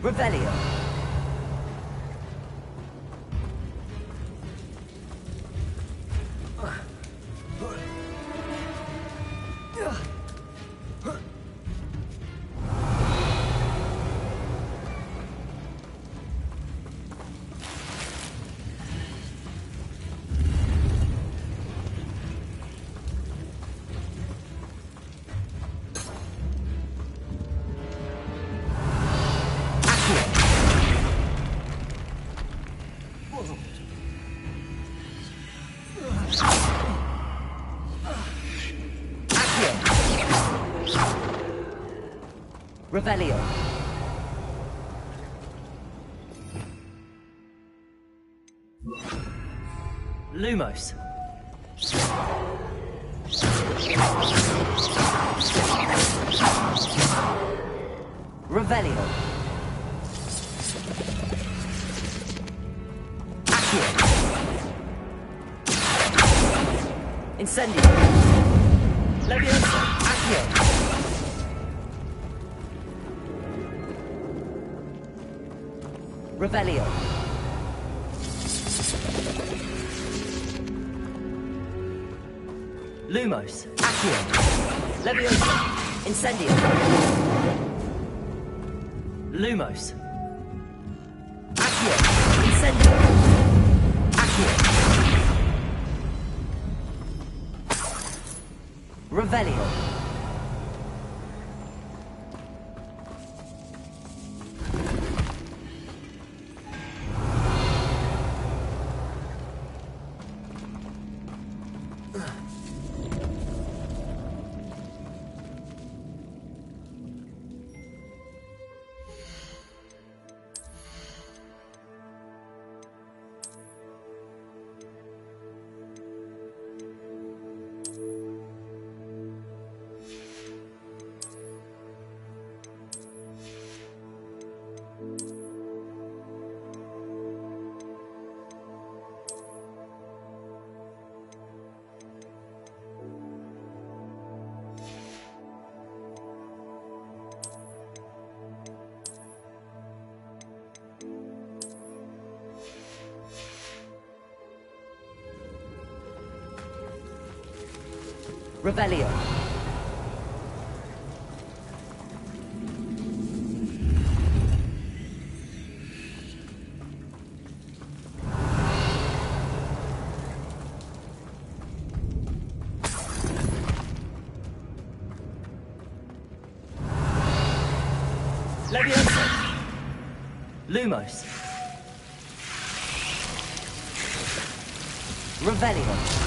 Revelio. Revelio. Lumos. Revelio. Accio. Incendio. Leviosa. Accio. Revelio. Lumos. Accio. Leviosa. Incendio. Lumos. Accio. Incendio. Accio. Revelio. Revelio. Leviosa. Lumos. Revelio.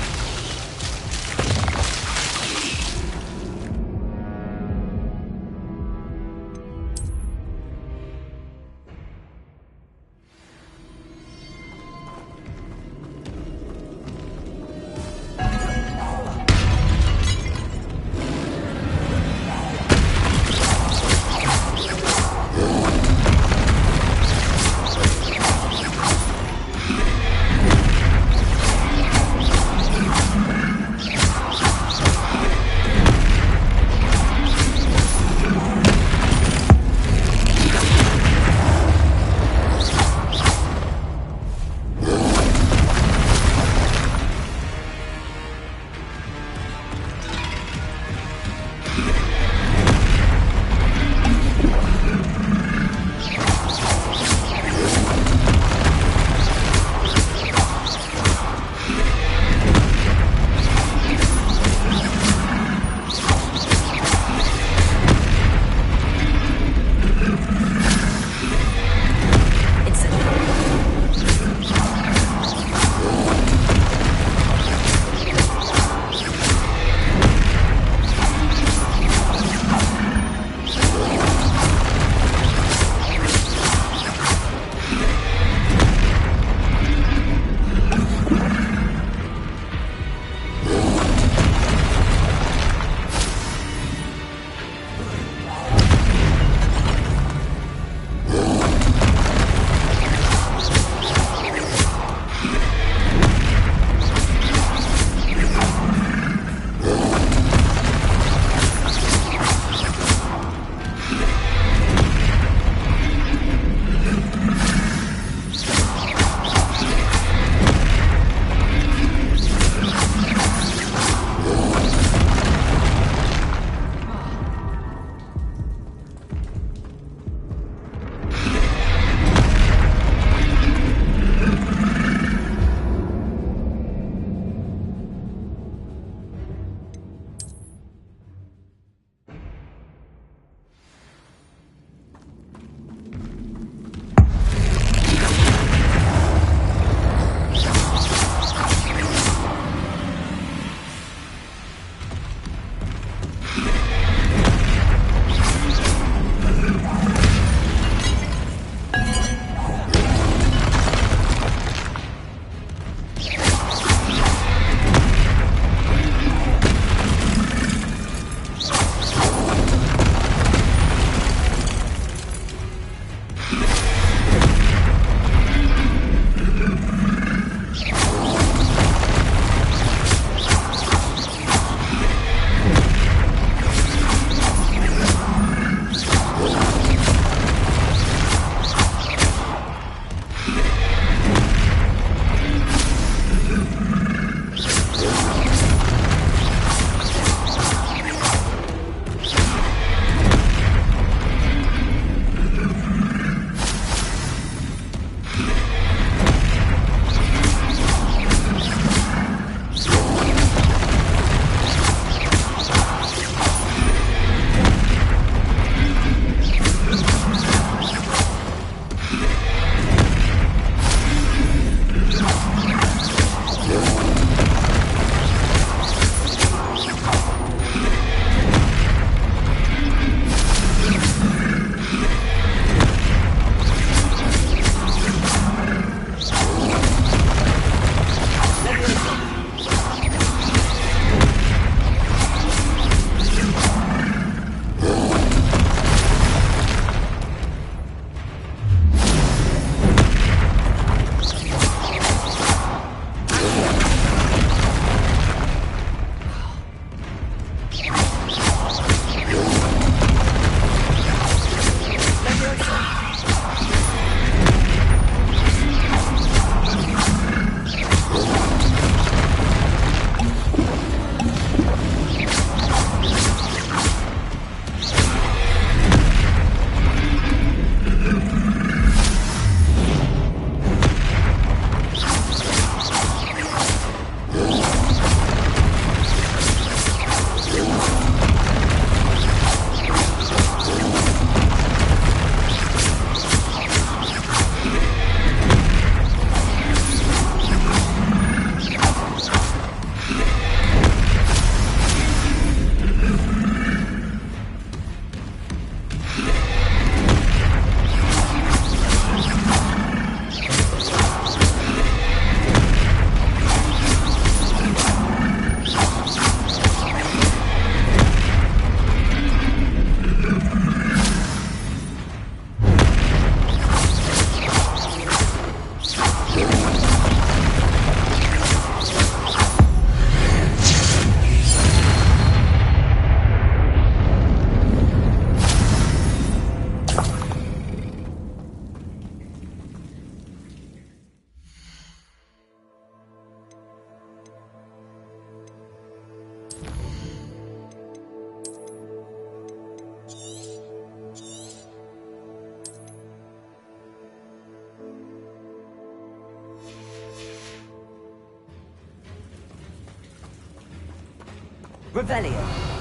Revelio.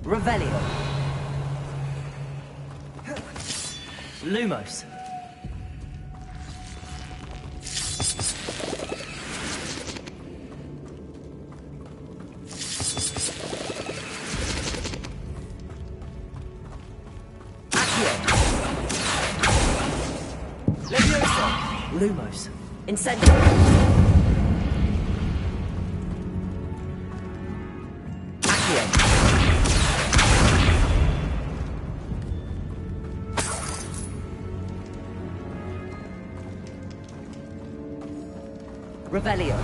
Revelio. Lumos. Leviosa. Lumos. Incendio. Revelio.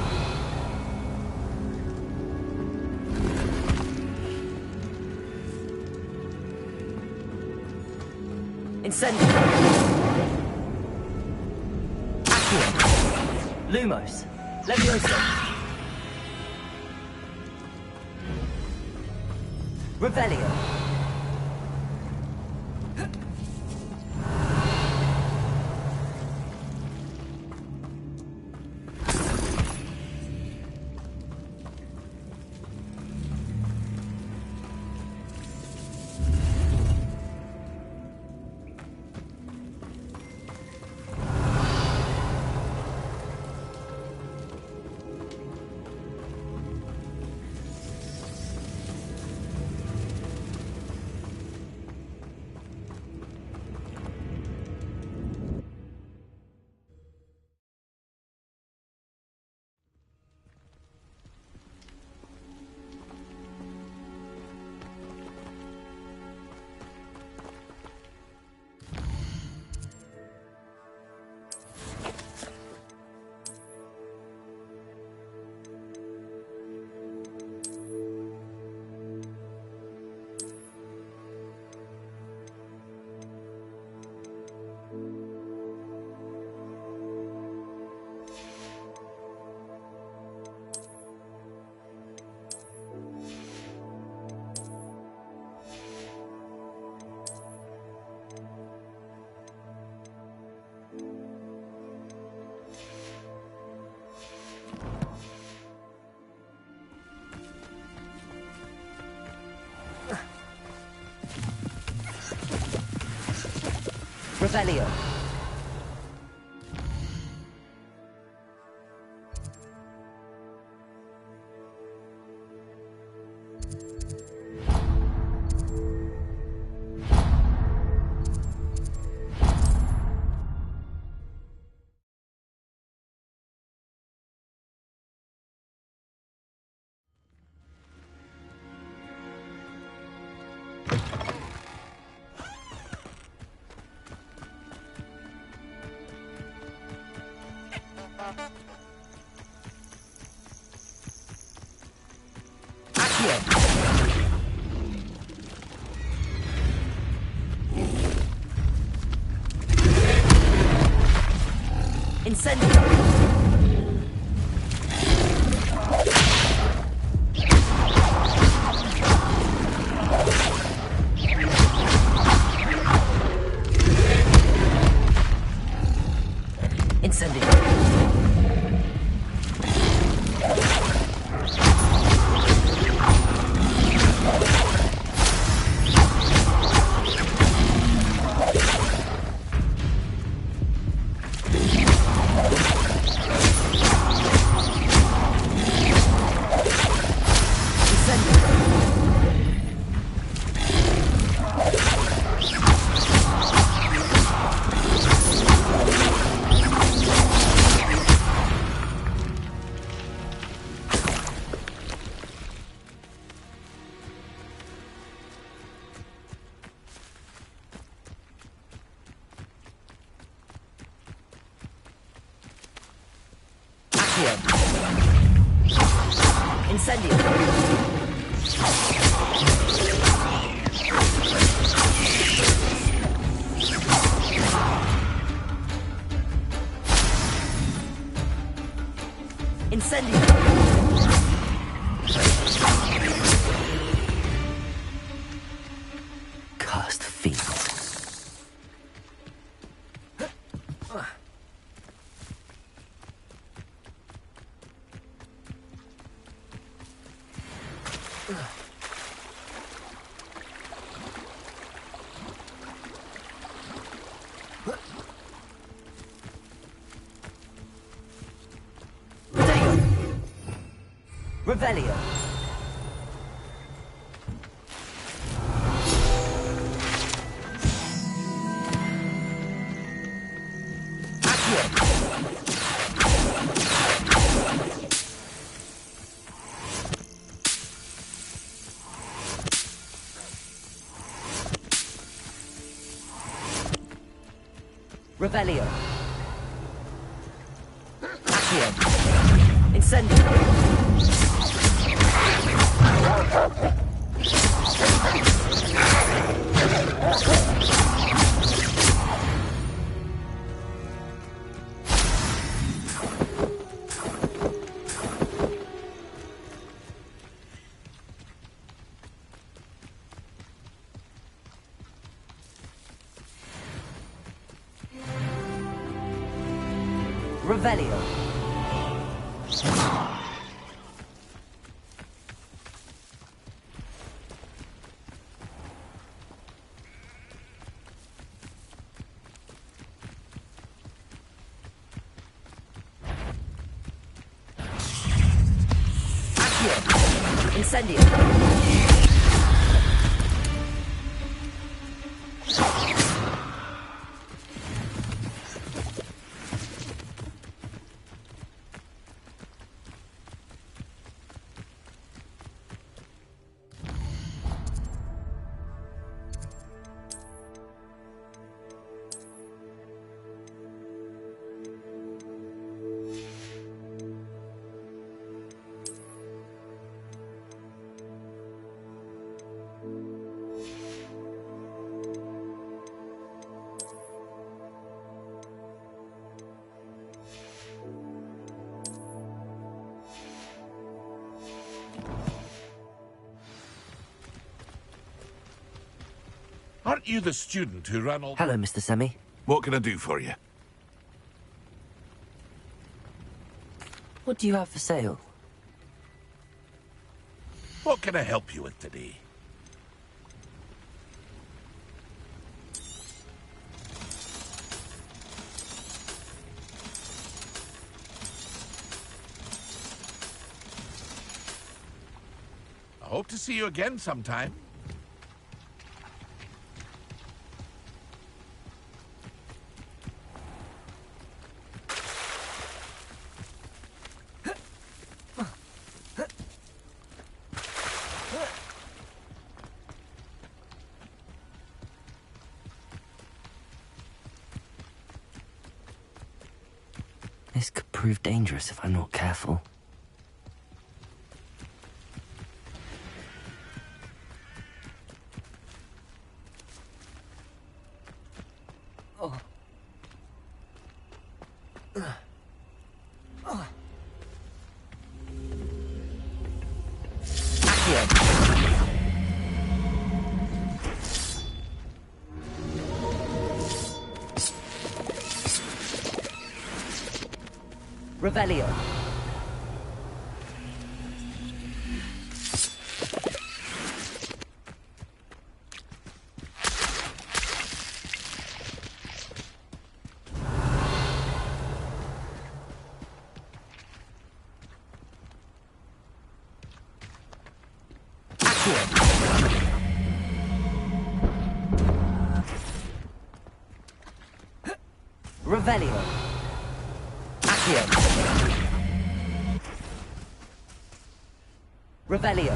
Incendio. Accio. Lumos. Leviosa. Revelio. Revelio. Incendio. Incendio. Accio. Incendio. Incendio. Cursed fiends. Revelio. Revelio. Accio. Incendio. Revelio. Accio. Incendio. Aren't you the student who ran all... Hello, Mr. Semi. What can I do for you? What do you have for sale? What can I help you with today? I hope to see you again sometime. This could prove dangerous if I'm not careful. Revelio. Revelio. Accio. Revelio.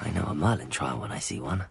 I know a Merlin trial when I see one.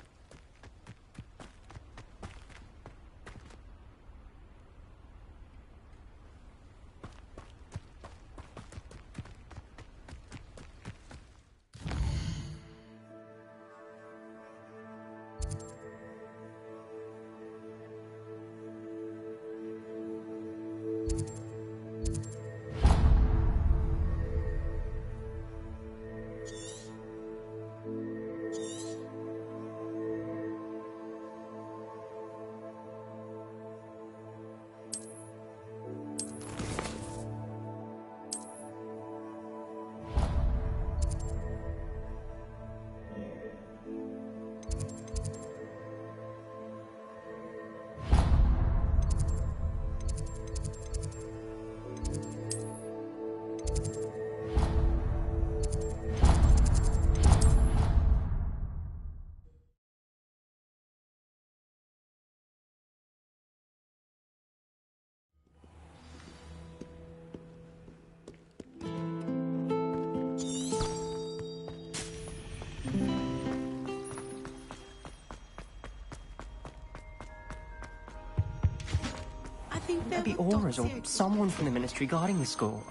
Maybe Aura's or someone from the Ministry guarding the school.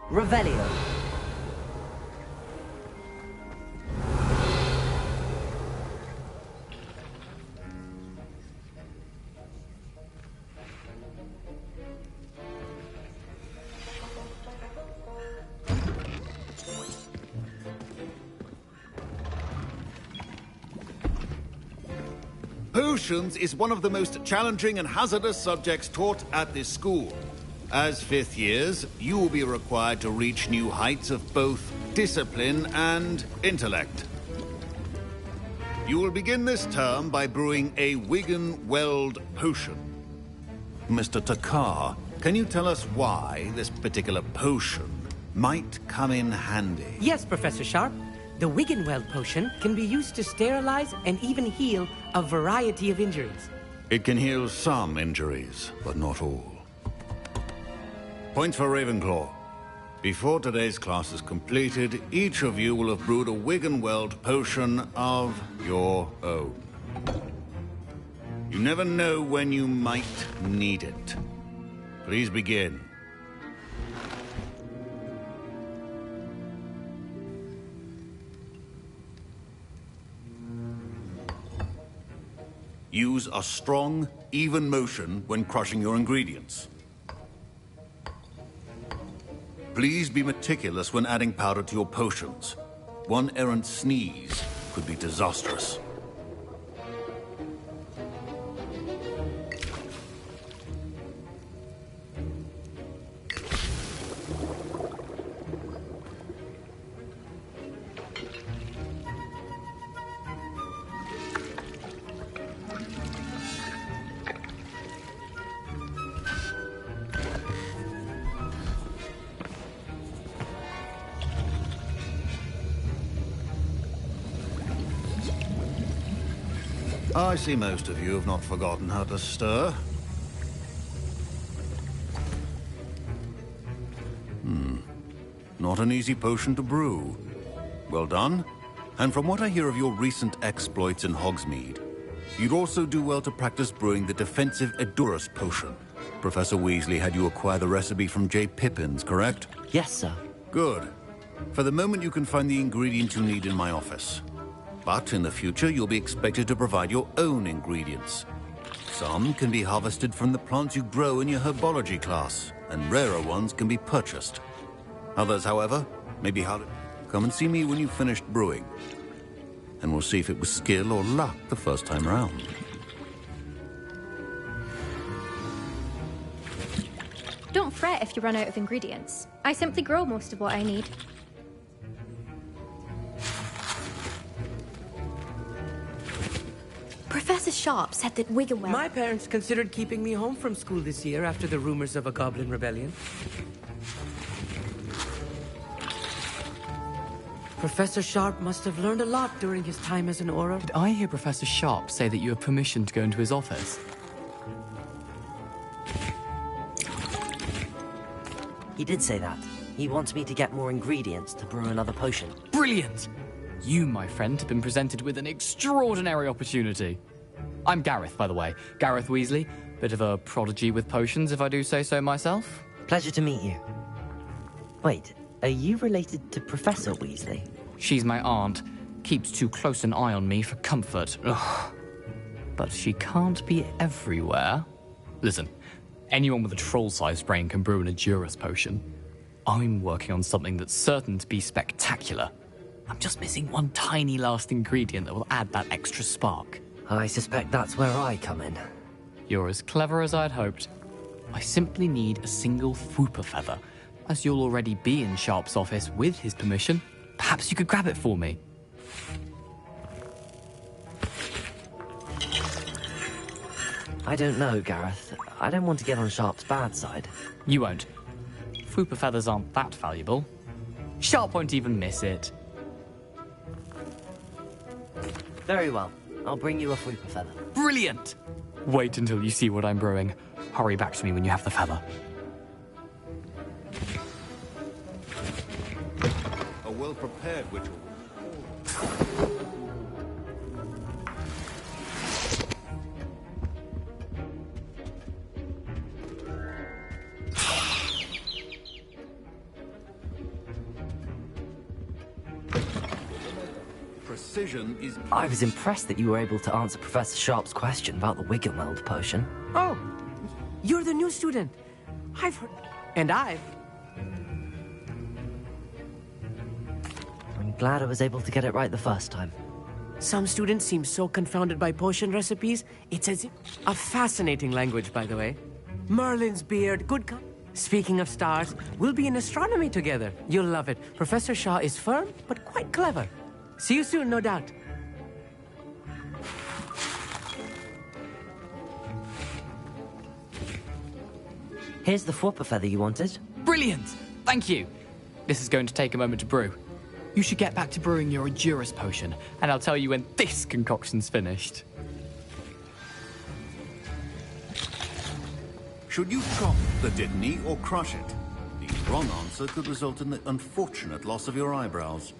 Revelio. Potions is one of the most challenging and hazardous subjects taught at this school. As fifth years, you will be required to reach new heights of both discipline and intellect. You will begin this term by brewing a Wigan-Weld potion. Mr. Takar, can you tell us why this particular potion might come in handy? Yes, Professor Sharp. The Wigan-Weld potion can be used to sterilize and even heal a variety of injuries. It can heal some injuries, but not all. Point for Ravenclaw. Before today's class is completed, each of you will have brewed a Wigan-Weld potion of your own. You never know when you might need it. Please begin. Use a strong, even motion when crushing your ingredients. Please be meticulous when adding powder to your potions. One errant sneeze could be disastrous. I see most of you have not forgotten how to stir. Not an easy potion to brew. Well done. And from what I hear of your recent exploits in Hogsmeade, you'd also do well to practice brewing the defensive Edurus potion. Professor Weasley had you acquire the recipe from J. Pippin's, correct? Yes, sir. Good. For the moment, you can find the ingredients you need in my office. But in the future, you'll be expected to provide your own ingredients. Some can be harvested from the plants you grow in your herbology class, and rarer ones can be purchased. Others, however, may be harder. Come and see me when you've finished brewing, and we'll see if it was skill or luck the first time around. Don't fret if you run out of ingredients. I simply grow most of what I need. Professor Sharp said that Wiggenweld... My parents considered keeping me home from school this year after the rumors of a goblin rebellion. Professor Sharp must have learned a lot during his time as an Auror. Did I hear Professor Sharp say that you have permission to go into his office? He did say that. He wants me to get more ingredients to brew another potion. Brilliant! You, my friend, have been presented with an extraordinary opportunity. I'm Gareth, by the way. Gareth Weasley. Bit of a prodigy with potions, if I do say so myself. Pleasure to meet you. Wait, are you related to Professor Weasley? She's my aunt. Keeps too close an eye on me for comfort. Ugh. But she can't be everywhere. Listen, anyone with a troll-sized brain can brew an Edurus potion. I'm working on something that's certain to be spectacular. I'm just missing one tiny last ingredient that will add that extra spark. I suspect that's where I come in. You're as clever as I'd hoped. I simply need a single Fwooper feather. As you'll already be in Sharp's office with his permission, perhaps you could grab it for me. I don't know, Gareth. I don't want to get on Sharp's bad side. You won't. Fwooper feathers aren't that valuable. Sharp won't even miss it. Very well. I'll bring you a Fwooper feather. Brilliant! Wait until you see what I'm brewing. Hurry back to me when you have the feather. A well-prepared witch. Precision is... I was impressed that you were able to answer Professor Sharp's question about the Wiggenweld potion. Oh, you're the new student. I've heard... And I've... I'm glad I was able to get it right the first time. Some students seem so confounded by potion recipes. It's as if... A fascinating language, by the way. Merlin's beard, good... Speaking of stars, we'll be in astronomy together. You'll love it. Professor Shaw is firm, but quite clever. See you soon, no doubt. Here's the Fwooper feather you wanted. Brilliant! Thank you! This is going to take a moment to brew. You should get back to brewing your Edurus potion, and I'll tell you when this concoction's finished. Should you chop the Dittany or crush it? The wrong answer could result in the unfortunate loss of your eyebrows.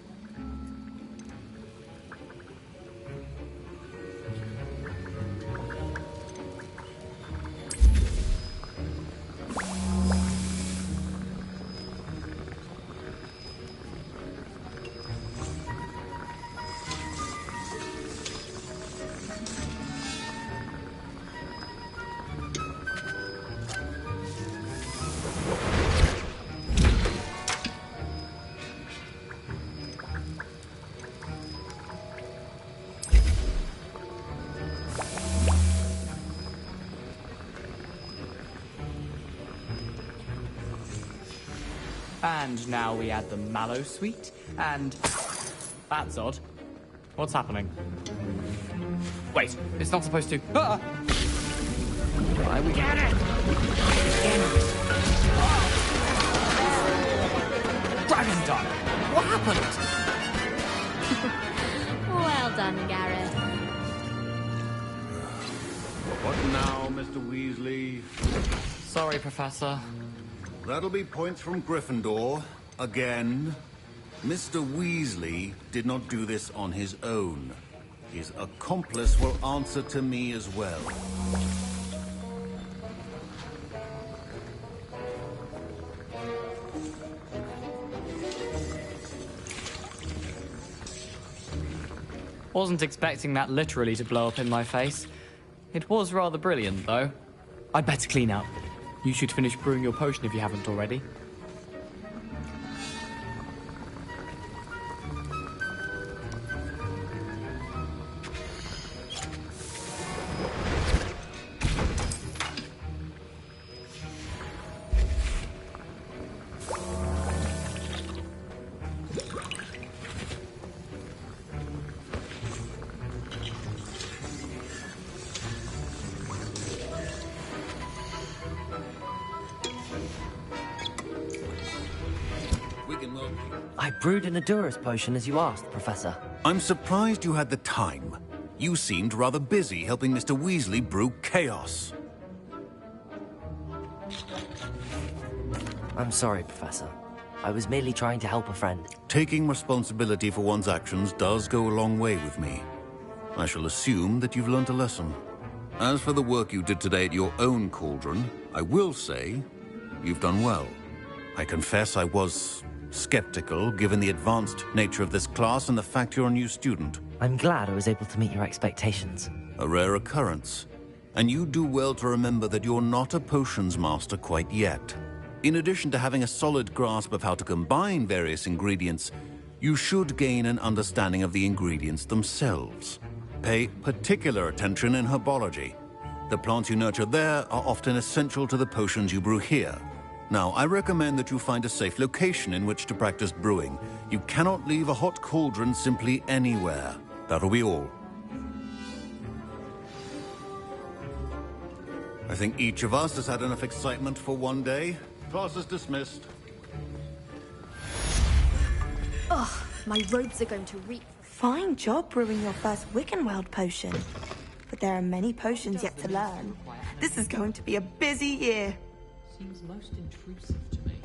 And now we add the mallow sweet, and... That's odd. What's happening? Wait, it's not supposed to... Ah! Why we... Get it! Dragon Dog! What happened? Well done, Gareth. What now, Mr. Weasley? Sorry, Professor. That'll be points from Gryffindor. Again, Mr. Weasley did not do this on his own. His accomplice will answer to me as well. Wasn't expecting that literally to blow up in my face. It was rather brilliant, though. I'd better clean up. You should finish brewing your potion if you haven't already. I brewed an Adurus potion as you asked, Professor. I'm surprised you had the time. You seemed rather busy helping Mr. Weasley brew chaos. I'm sorry, Professor. I was merely trying to help a friend. Taking responsibility for one's actions does go a long way with me. I shall assume that you've learnt a lesson. As for the work you did today at your own cauldron, I will say you've done well. I confess I was skeptical, given the advanced nature of this class and the fact you're a new student. I'm glad I was able to meet your expectations. A rare occurrence. And you do well to remember that you're not a potions master quite yet. In addition to having a solid grasp of how to combine various ingredients, you should gain an understanding of the ingredients themselves. Pay particular attention in herbology. The plants you nurture there are often essential to the potions you brew here. Now, I recommend that you find a safe location in which to practice brewing. You cannot leave a hot cauldron simply anywhere. That'll be all. I think each of us has had enough excitement for one day. Class is dismissed. Ugh, my robes are going to reek. Fine job brewing your first Wiccanworld potion. But there are many potions yet to learn. This is going to be a busy year. Seems most intrusive to me.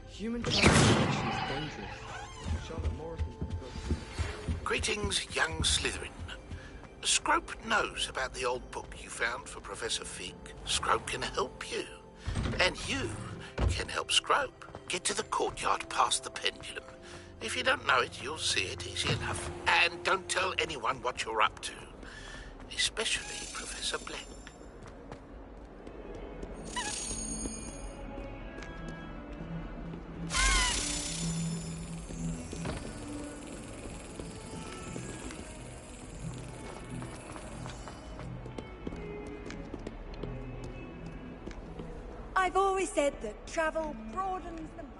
Human transformation is dangerous. Charlotte Morrison. Greetings, young Slytherin. Scrope knows about the old book you found for Professor Fig. Scrope can help you. And you can help Scrope get to the courtyard past the pendulum. If you don't know it, you'll see it easy enough. And don't tell anyone what you're up to. Especially Professor Black. I've always said that travel broadens the mind.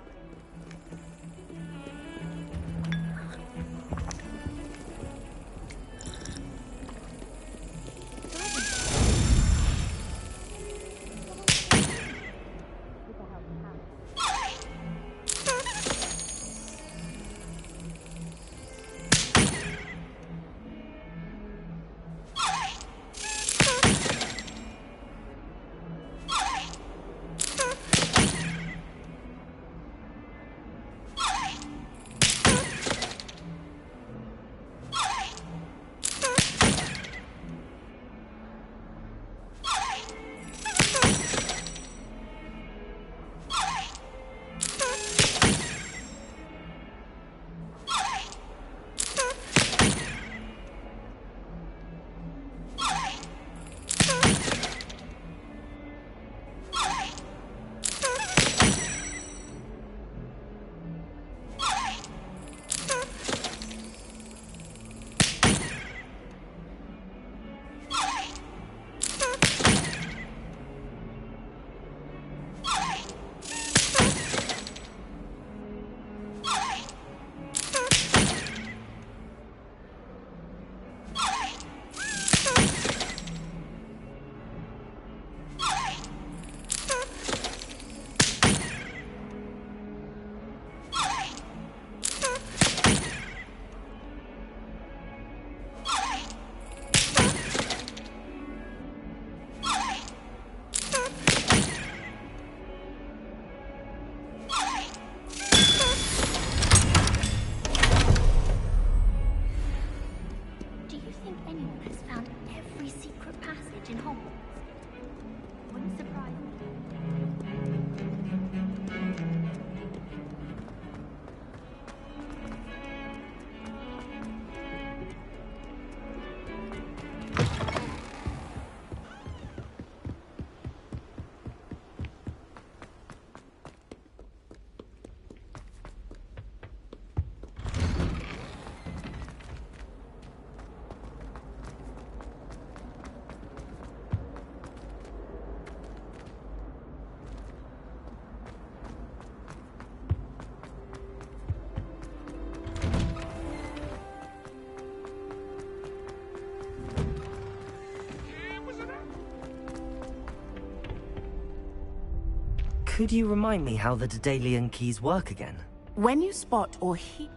Could you remind me how the Daedalian keys work again? When you spot or hear...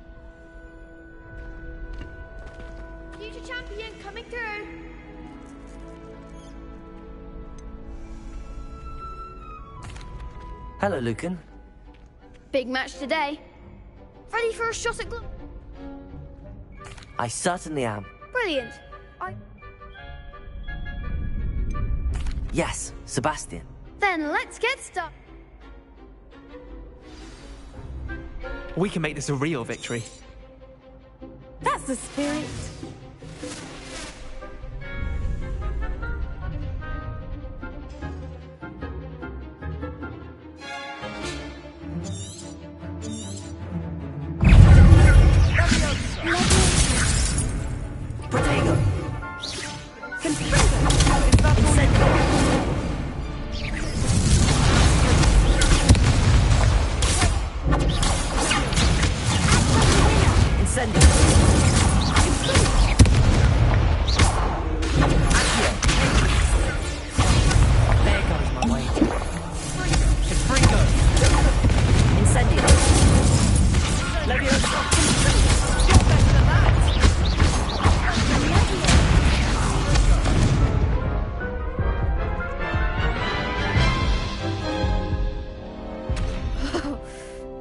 Future champion coming through. Hello, Lucan. Big match today. Ready for a shot at I certainly am. Brilliant. Yes, Sebastian. Then let's get started. We can make this a real victory. That's the spirit.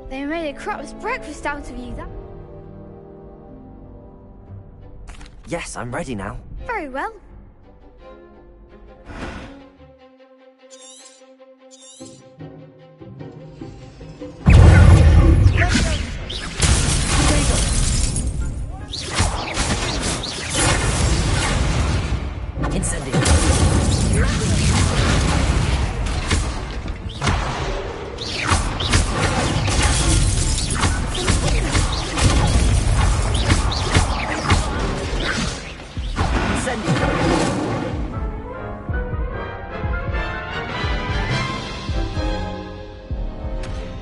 They made a crap's breakfast out of you. Yes, I'm ready now. Very well.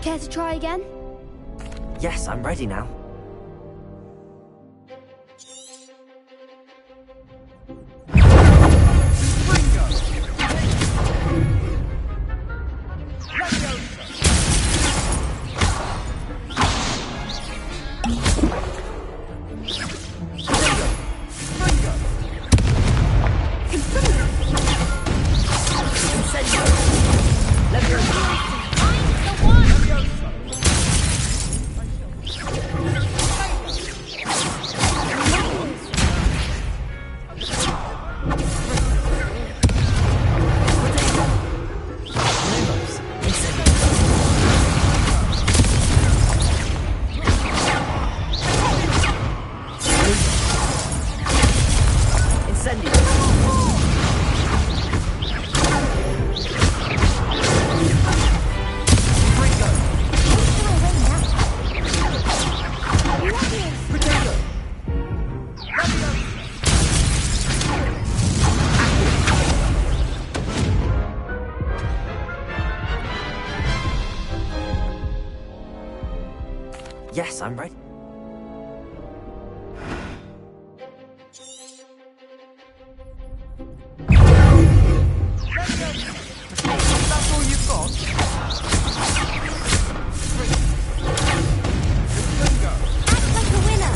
Care to try again? Yes, I'm ready now. Yes, I'm ready. That's all you've got? Act like a winner.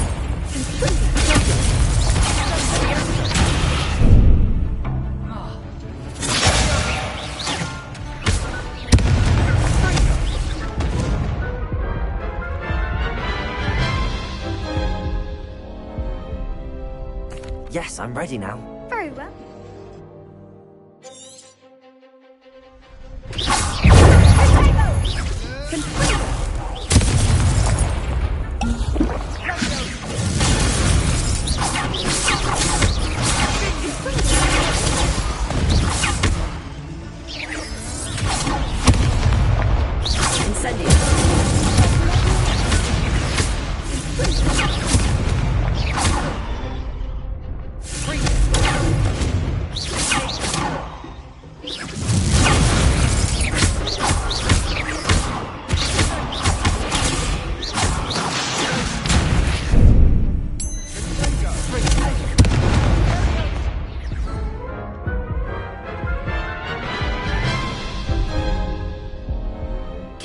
Yes, I'm ready now. Very well.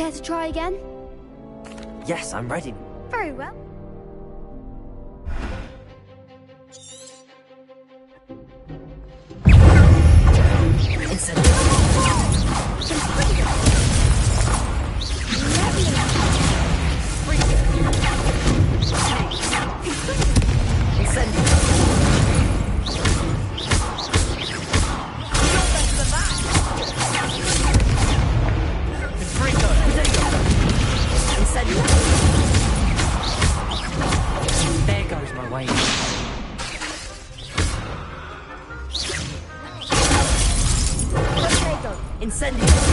Care to try again? Yes, I'm ready. Very well. There goes my way. Incendio.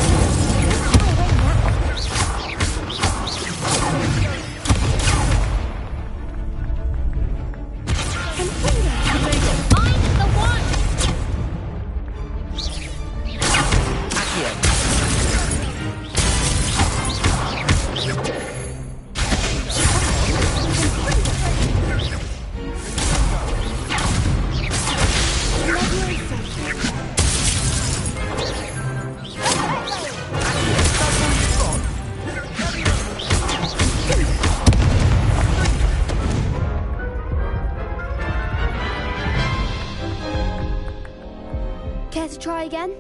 Care to try again?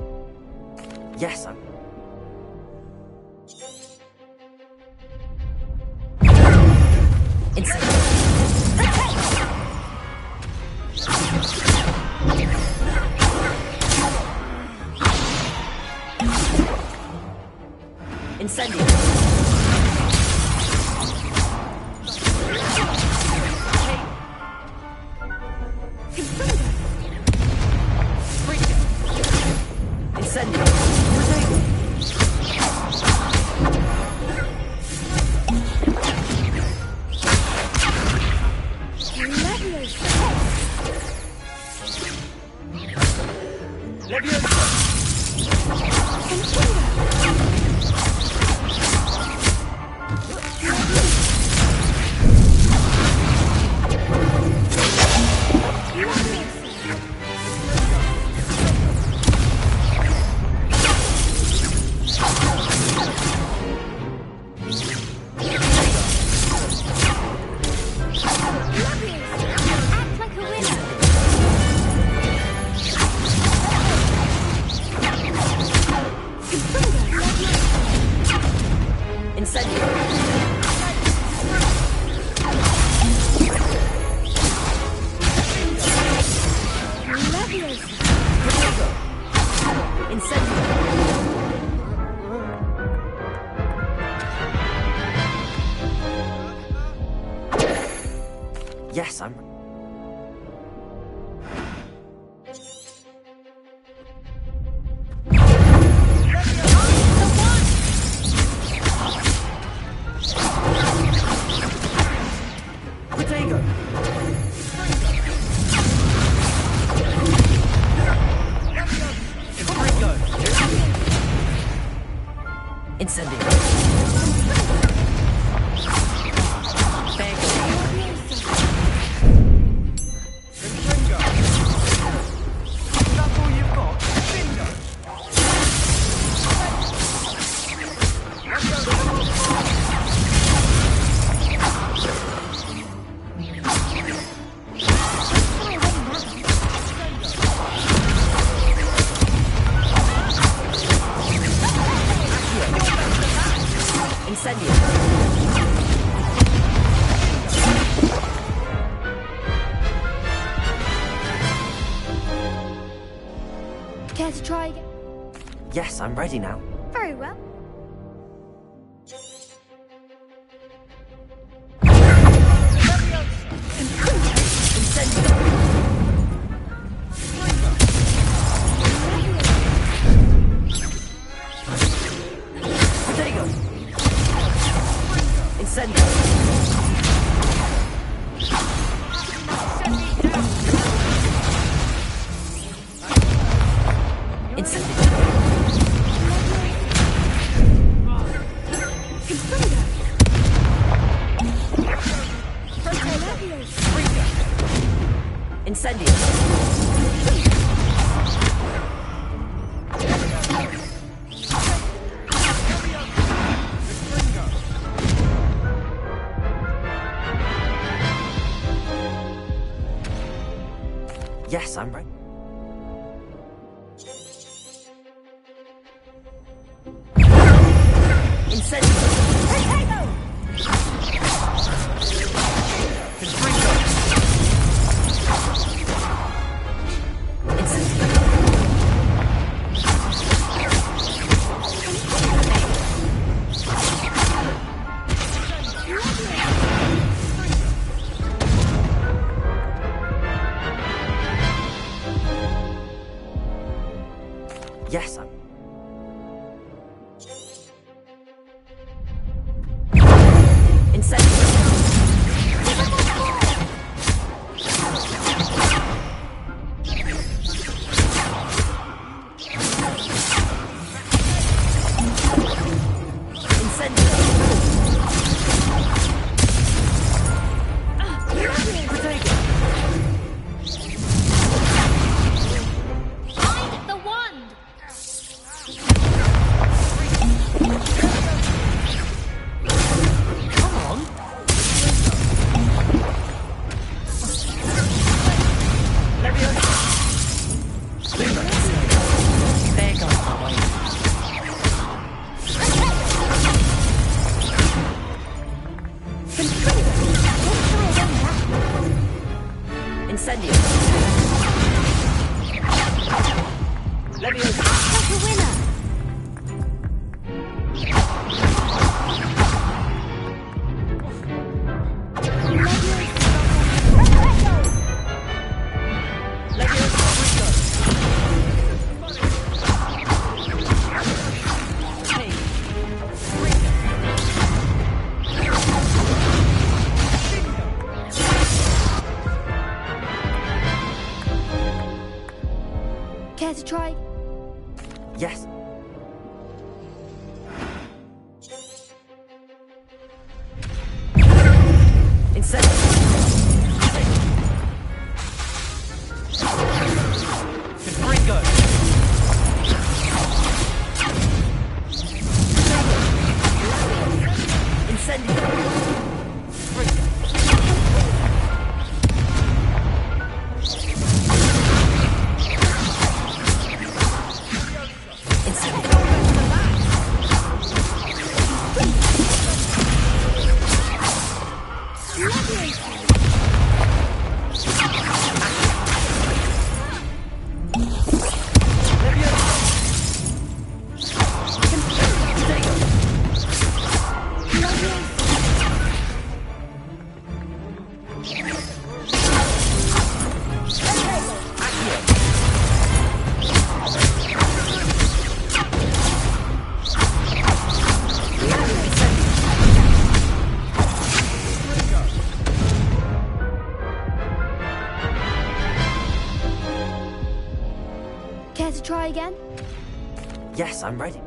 Yes, I'm... Incendio. Yes, I'm... Care to try again? Yes, I'm ready now. Very well. Yes, I'm... Care to try? Yes. Care to try again? Yes, I'm ready.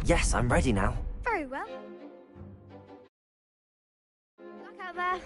Yes, I'm ready now. Very well. Look out there.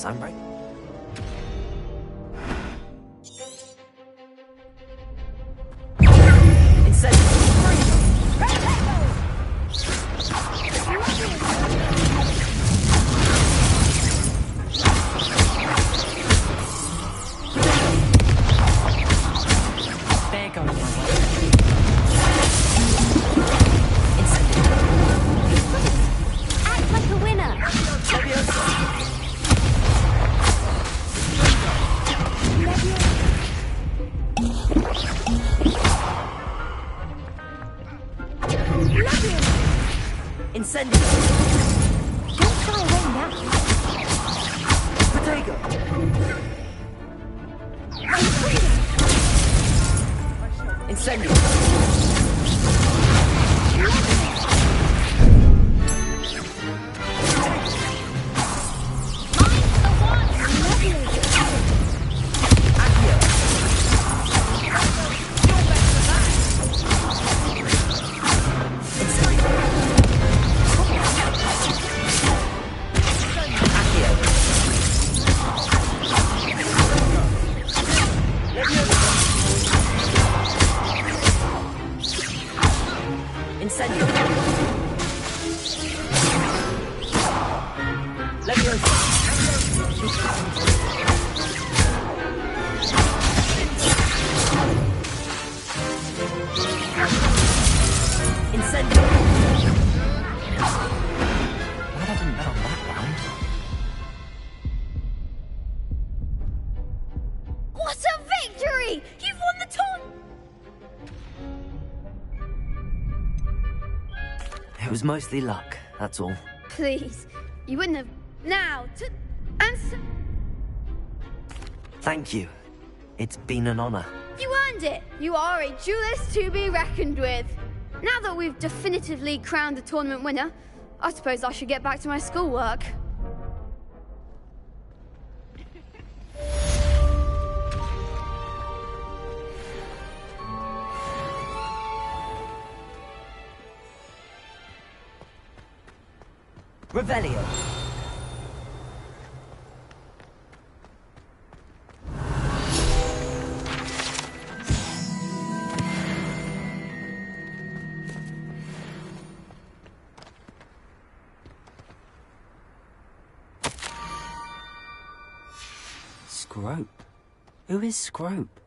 Yes, I'm right. There goes my way. Act like a winner. Incendio! Don't shy away now. Potato! Incendio! Incendio! Incendio! Glad I didn't bet on that round. What a victory! You've won the tournament! It was mostly luck, that's all. Please, you wouldn't have... Now, to answer... Thank you. It's been an honor. You earned it! You are a duelist to be reckoned with. Now that we've definitively crowned the tournament winner, I suppose I should get back to my schoolwork. Revelio. Scrope? Who is Scrope?